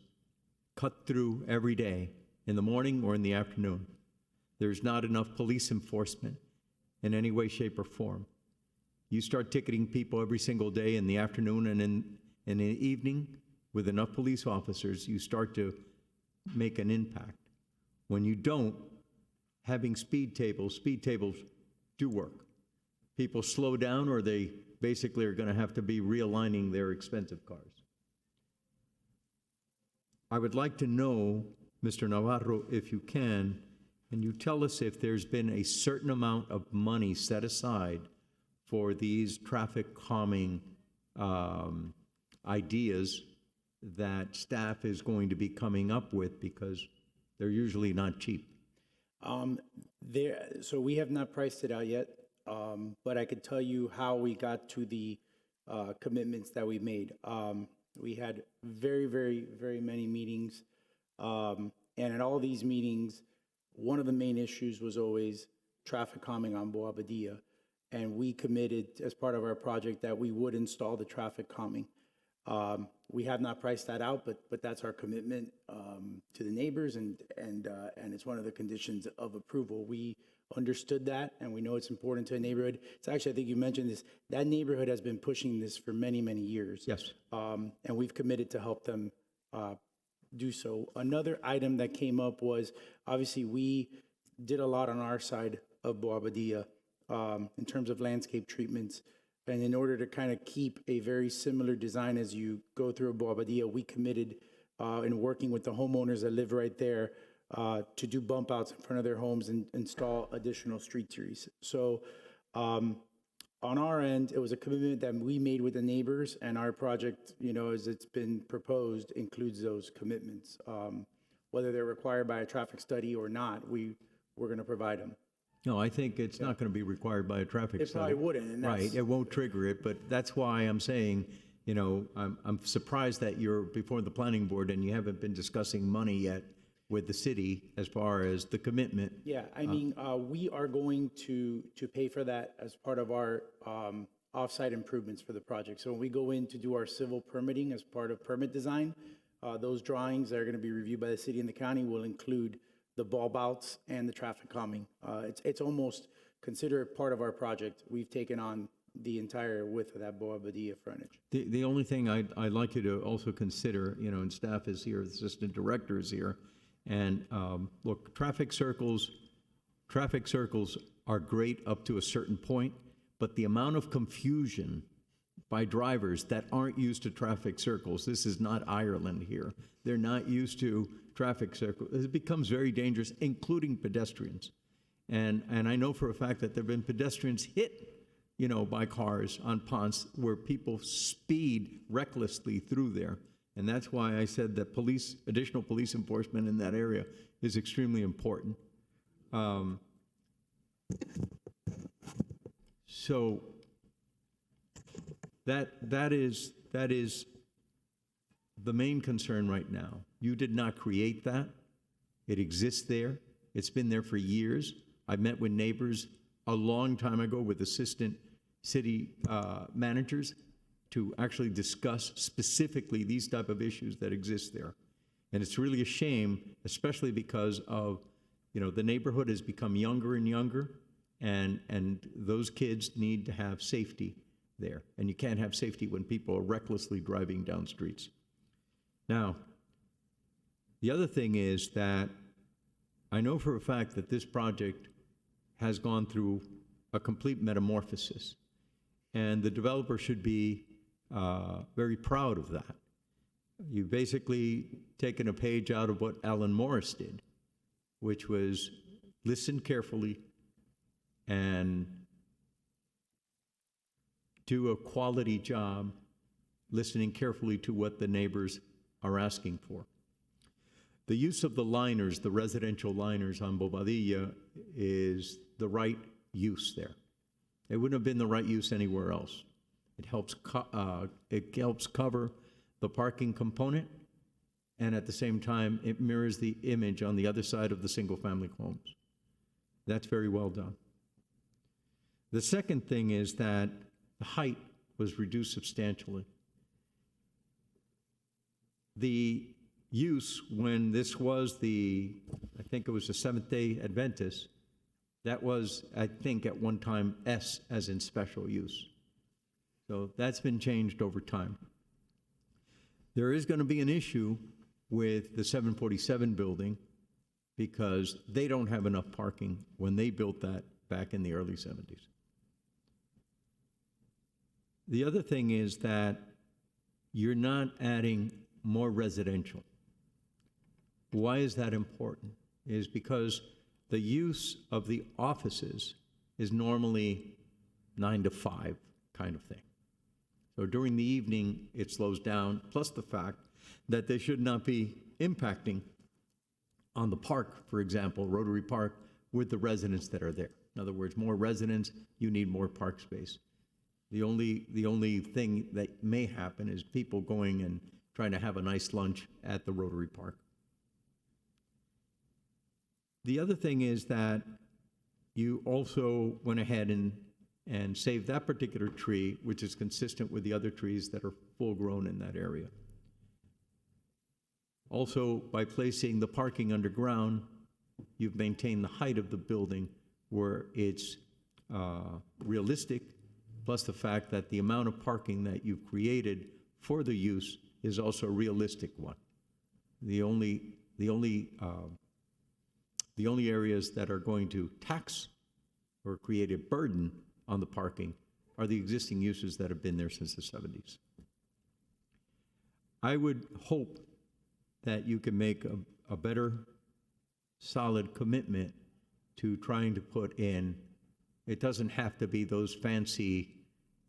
cut through every day in the morning or in the afternoon. There's not enough police enforcement in any way, shape, or form. You start ticketing people every single day in the afternoon and in the evening with enough police officers, you start to make an impact. When you don't, having speed tables do work. People slow down or they basically are going to have to be realigning their expensive cars. I would like to know, Mr. Navarro, if you can you tell us if there's been a certain amount of money set aside for these traffic calming ideas that staff is going to be coming up with, because they're usually not cheap? So we have not priced it out yet, but I could tell you how we got to the commitments that we made. We had very, very, very many meetings, and at all these meetings, one of the main issues was always traffic calming on Boa Badia, and we committed as part of our project that we would install the traffic calming. We have not priced that out, but that's our commitment to the neighbors, and it's one of the conditions of approval. We understood that, and we know it's important to a neighborhood. It's actually, I think you mentioned this, that neighborhood has been pushing this for many, many years. Yes. And we've committed to help them do so. Another item that came up was, obviously, we did a lot on our side of Boa Badia in terms of landscape treatments. And in order to kind of keep a very similar design as you go through Boa Badia, we committed in working with the homeowners that live right there to do bump outs in front of their homes and install additional street trees. So on our end, it was a commitment that we made with the neighbors, and our project, as it's been proposed, includes those commitments. Whether they're required by a traffic study or not, we're going to provide them. No, I think it's not going to be required by a traffic study. It probably wouldn't. And Right, it won't trigger it, but that's why I'm saying, I'm surprised that you're before the planning board and you haven't been discussing money yet with the city as far as the commitment. Yeah, I mean, we are going to pay for that as part of our off-site improvements for the project. So when we go in to do our civil permitting as part of permit design, those drawings that are going to be reviewed by the city and the county will include the bulb outs and the traffic calming. It's almost considered part of our project. We've taken on the entire width of that Boa Badia frontage. The only thing I'd like you to also consider, and staff is here, the assistant director is here, and look, traffic circles are great up to a certain point, but the amount of confusion by drivers that aren't used to traffic circles, this is not Ireland here, they're not used to traffic circles, it becomes very dangerous, including pedestrians. And I know for a fact that there have been pedestrians hit, by cars on Ponce where people speed recklessly through there. And that's why I said that additional police enforcement in that area is extremely important. So that is the main concern right now. You did not create that. It exists there. It's been there for years. I met with neighbors a long time ago with assistant city managers to actually discuss specifically these type of issues that exist there. And it's really a shame, especially because of, the neighborhood has become younger and younger, and those kids need to have safety there. And you can't have safety when people are recklessly driving down streets. Now, the other thing is that I know for a fact that this project has gone through a complete metamorphosis. And the developer should be very proud of that. You've basically taken a page out of what Alan Morris did, which was listen carefully and do a quality job listening carefully to what the neighbors are asking for. The use of the liners, the residential liners on Bobadilla, is the right use there. It wouldn't have been the right use anywhere else. It helps cover the parking component, and at the same time, it mirrors the image on the other side of the single-family homes. That's very well done. The second thing is that the height was reduced substantially. The use, when this was I think it was the Seventh-day Adventist, that was, I think, at one time S as in special use. So that's been changed over time. There is going to be an issue with the 747 building because they don't have enough parking when they built that back in the early 70s. The other thing is that you're not adding more residential. Why is that important? Is because the use of the offices is normally 9 to 5 kind of thing. So during the evening, it slows down, plus the fact that they should not be impacting on the park, for example, Rotary Park, with the residents that are there. In other words, more residents, you need more park space. The only thing that may happen is people going and trying to have a nice lunch at the Rotary Park. The other thing is that you also went ahead and saved that particular tree, which is consistent with the other trees that are full-grown in that area. Also, by placing the parking underground, you've maintained the height of the building where it's realistic, plus the fact that the amount of parking that you've created for the use is also a realistic one. The only areas that are going to tax or create a burden on the parking are the existing uses that have been there since the 70s. I would hope that you can make a better, solid commitment to trying to put in, it doesn't have to be those fancy,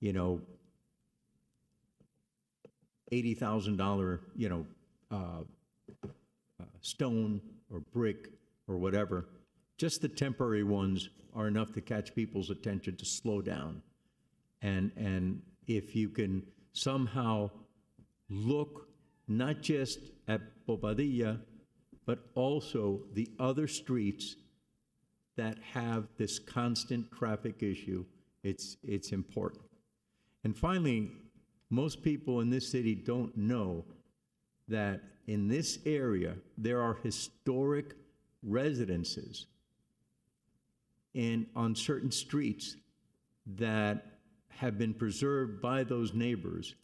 $80,000, stone or brick or whatever. Just the temporary ones are enough to catch people's attention to slow down. And if you can somehow look not just at Bobadilla, but also the other streets that have this constant traffic issue, it's important. And finally, most people in this city don't know that in this area, there are historic residences on certain streets that have been preserved by those neighbors,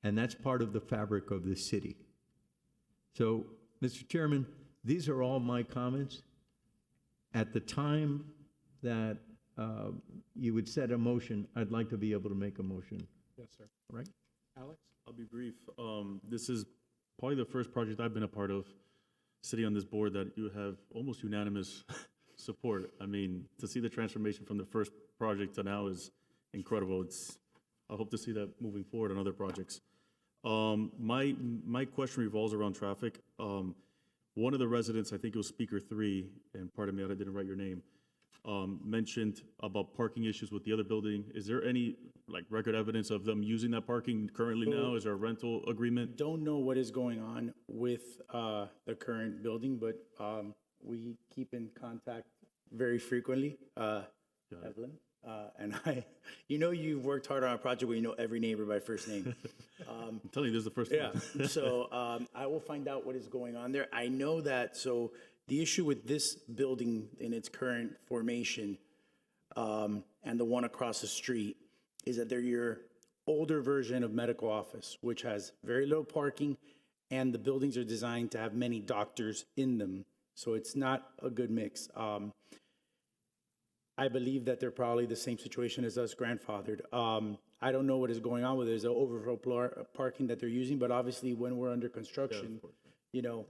and that's part of the fabric of the city. So, Mr. Chairman, these are all my comments. At the time that you would set a motion, I'd like to be able to make a motion. Yes, sir. Right? Alex? I'll be brief. This is probably the first project I've been a part of sitting on this board that you have almost unanimous support. I mean, to see the transformation from the first project to now is incredible. I hope to see that moving forward on other projects. My question revolves around traffic. One of the residents, I think it was speaker 3, and pardon me, I didn't write your name, mentioned about parking issues with the other building. Is there any record evidence of them using that parking currently now? Is there a rental agreement? Don't know what is going on with the current building, but we keep in contact very frequently, Evelyn. And you've worked hard on a project where you know every neighbor by first name. I'm telling you, this is the first yeah. one. So I will find out what is going on there. I know that, so the issue with this building in its current formation and the one across the street is that they're your older version of medical office, which has very low parking, and the buildings are designed to have many doctors in them. So it's not a good mix. I believe that they're probably the same situation as us, grandfathered. I don't know what is going on with it. There's an overflow parking that they're using, but obviously when we're under construction, you know,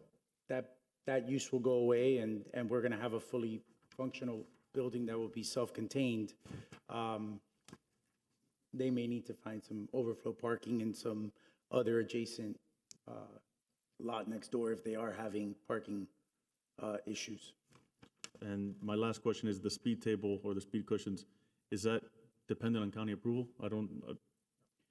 that use will go away and we're gonna have a fully functional building that will be self-contained. They may need to find some overflow parking in some other adjacent lot next door if they are having parking issues. And my last question is the speed table or the speed cushions, is that dependent on county approval? I don't,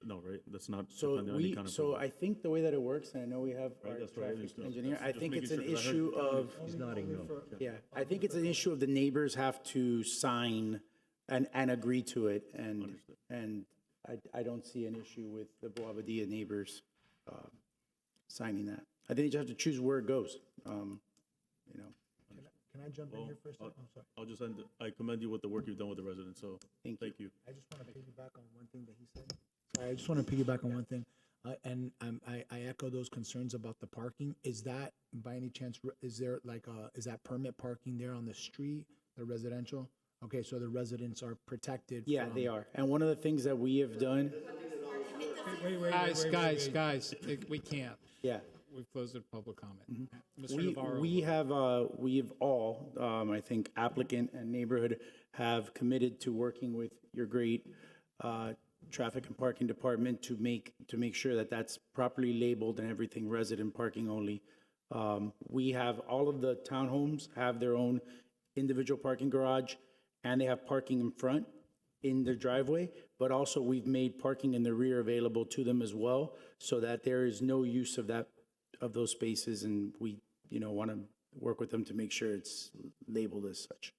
no, right? That's not So dependent on any county approval. I think the way that it works, and I know we have our Right, that's what I traffic understood. engineer, I Just think it's making an sure, 'cause I heard issue county- of. He's nodding no. Yeah, I think it's an issue of the neighbors have to sign and agree to it, and I don't see an issue with the Bovadilla neighbors signing that. I think you have to choose where it goes, you know. Can I jump in here for a second? I'm sorry. I'll just end, I commend you with the work you've done with the residents, so thank you. I just want to piggyback on one thing that he said. Sorry, I just want to piggyback on one thing. And I echo those concerns about the parking. Is that, by any chance, is there like, is that permit parking there on the street, the residential? Okay, so the residents are protected. Yeah, from- they are. And one of the things that we have done, Guys, we can't. yeah. We've closed the public comment. Mr. We, Navarro. we've all, I think applicant and neighborhood have committed to working with your great traffic and parking department to make sure that that's properly labeled and everything resident parking only. We have, all of the townhomes have their own individual parking garage, and they have parking in front in their driveway, but also we've made parking in the rear available to them as well, so that there is no use of those spaces, and we, want to work with them to make sure it's labeled as such.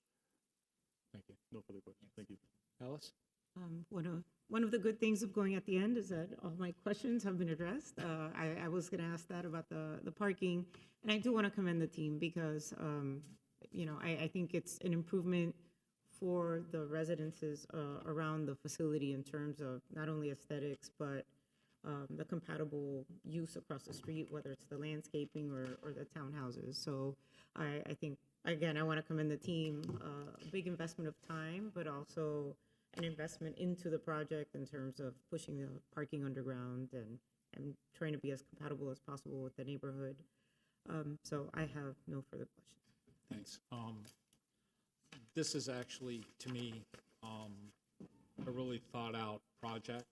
Thank you. No further questions, thank you. Alice? One of the good things of going at the end is that all my questions have been addressed. I was going to ask that about the parking, and I do want to commend the team because, I think it's an improvement for the residences around the facility in terms of not only aesthetics, but the compatible use across the street, whether it's the landscaping or the townhouses. So I think, again, I want to commend the team, a big investment of time, but also an investment into the project in terms of pushing the parking underground and trying to be as compatible as possible with the neighborhood. So I have no further questions. Thanks. This is actually, to me, a really thought-out project.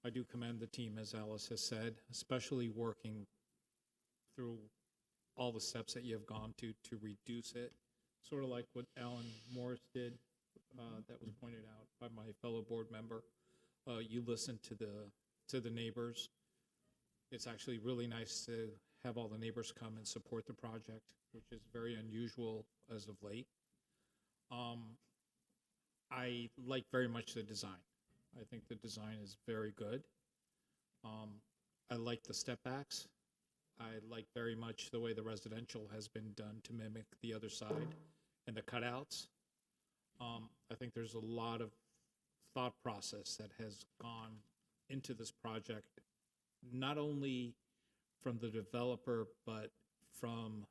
I do commend the team, as Alice has said, especially working through all the steps that you have gone to reduce it, sort of like what Alan Morris did, that was pointed out by my fellow board member. You listened to the neighbors. It's actually really nice to have all the neighbors come and support the project, which is very unusual as of late. I like very much the design. I think the design is very good. I like the step backs. I like very much the way the residential has been done to mimic the other side and the cutouts. I think there's a lot of thought process that has gone into this project, not only from the developer, but from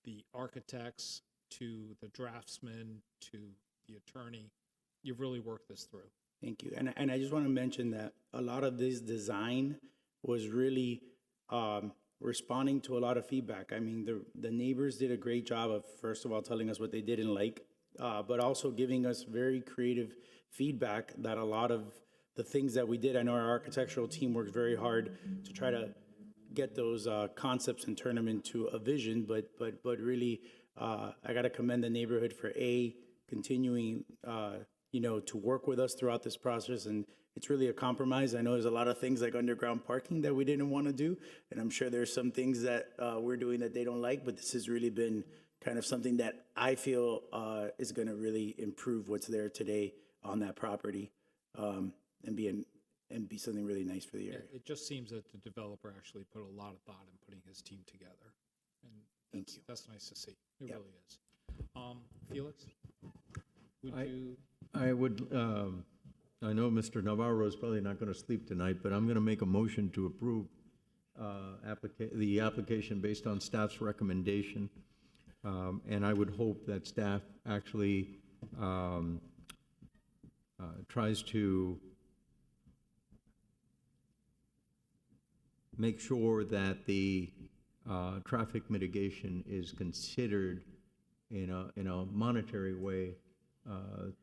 the architects to the draftsman to the attorney. You've really worked this through. Thank you. And I just want to mention that a lot of this design was really responding to a lot of feedback. I mean, the neighbors did a great job of, first of all, telling us what they didn't like, but also giving us very creative feedback that a lot of the things that we did, I know our architectural team worked very hard to try to get those concepts and turn them into a vision, but really, I got to commend the neighborhood for continuing, to work with us throughout this process. And it's really a compromise. I know there's a lot of things like underground parking that we didn't want to do. And I'm sure there's some things that we're doing that they don't like, but this has really been kind of something that I feel is going to really improve what's there today on that property and be something really nice for the area. It just seems that the developer actually put a lot of thought in putting his team together. And that's nice to see. It really is. Felix, I would, I know Mr. Navarro is probably not going to sleep tonight, but I'm going to make a motion to approve the application based on staff's recommendation. And I would hope that staff actually tries to make sure that the traffic mitigation is considered in a monetary way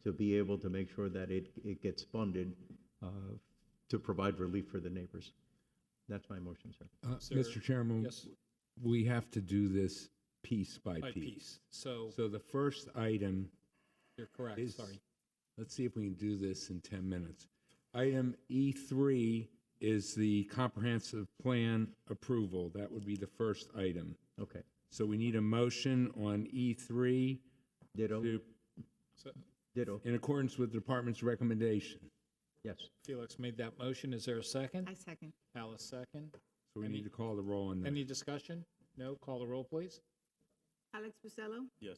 to be able to make sure that it gets funded to provide relief for the neighbors. That's my motion, sir. Sir, Mr. Chairman, yes. we have to do this piece by By piece. piece. So So the first item you're correct, is, sorry. let's see if we can do this in 10 minutes. Item E3 is the comprehensive plan approval. That would be the first item. Okay. So we need a motion on E3 Ditto. So Ditto. in accordance with the department's recommendation. Yes. Felix made that motion. Is there a second? I second. Alice second. So we Any- need to call the roll on that. Any discussion? No? Call the roll, please. Alex Bucello, Yes.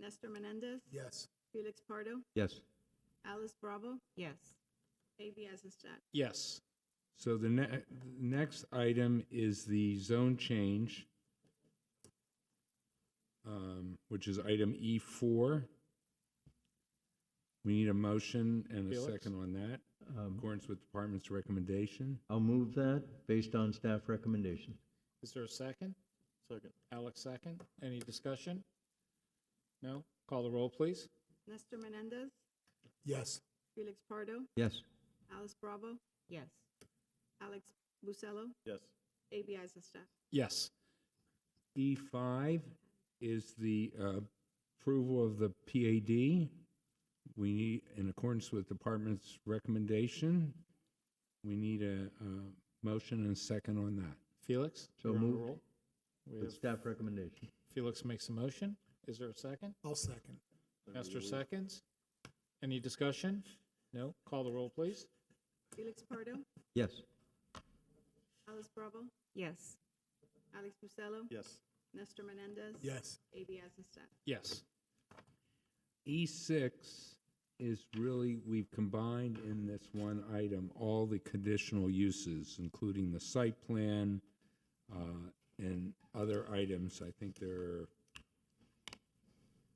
Nestor Menendez, Yes. Felix Pardo, Yes. Alice Bravo, Yes. A.B. Eisenstadt. Yes. So the next item is the zone change, which is item E4. We need a motion and a Felix? second on that, in accordance with department's recommendation. I'll move that based on staff recommendation. Is there a second? Second. Alex second. Any discussion? No? Call the roll, please. Nestor Menendez, Yes. Felix Pardo, Yes. Alice Bravo, Yes. Alex Bucello, Yes. A.B. Eisenstadt. Yes. E5 is the approval of the PAD. We need, in accordance with department's recommendation, we need a motion and a second on that. Felix? So you're on the moved. roll. We With have staff recommendation. Felix makes a motion. Is there a second? I'll second. Nestor seconds. Any discussion? No? Call the roll, please. Felix Pardo, Yes. Alice Bravo, Yes. Alex Bucello, Yes. Nestor Menendez. Yes. A.B. Eisenstadt. Yes. E6 is really, we've combined in this one item all the conditional uses, including the site plan and other items. I think there are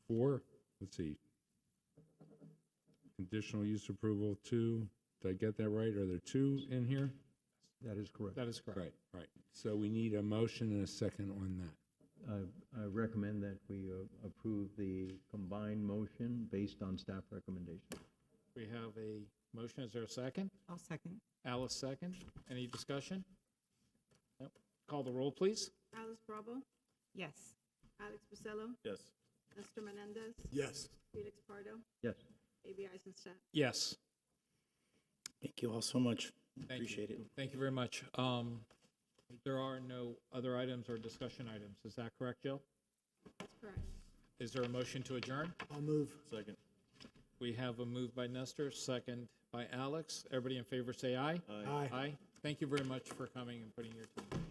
4. Let's see. Conditional use approval 2. Did I get that right? Are there 2 in here? That is correct. That is correct. Right, right. So we need a motion and a second on that. I recommend that we approve the combined motion based on staff recommendation. We have a motion. Is there a second? I'll second. Alice second. Any discussion? No? Call the roll, please. Alice Bravo, Yes. Alex Bucello, Yes. Nestor Menendez, Yes. Felix Pardo, Yes. A.B. Eisenstadt. Yes. Thank you all so much. Thank Appreciate you. it. Thank you very much. There are no other items or discussion items. Is that correct, Jill? That's correct. Is there a motion to adjourn? I'll move. Second. We have a move by Nestor, second by Alex. Everybody in favor say aye. Aye. Aye. Aye. Thank you very much for coming and putting your time.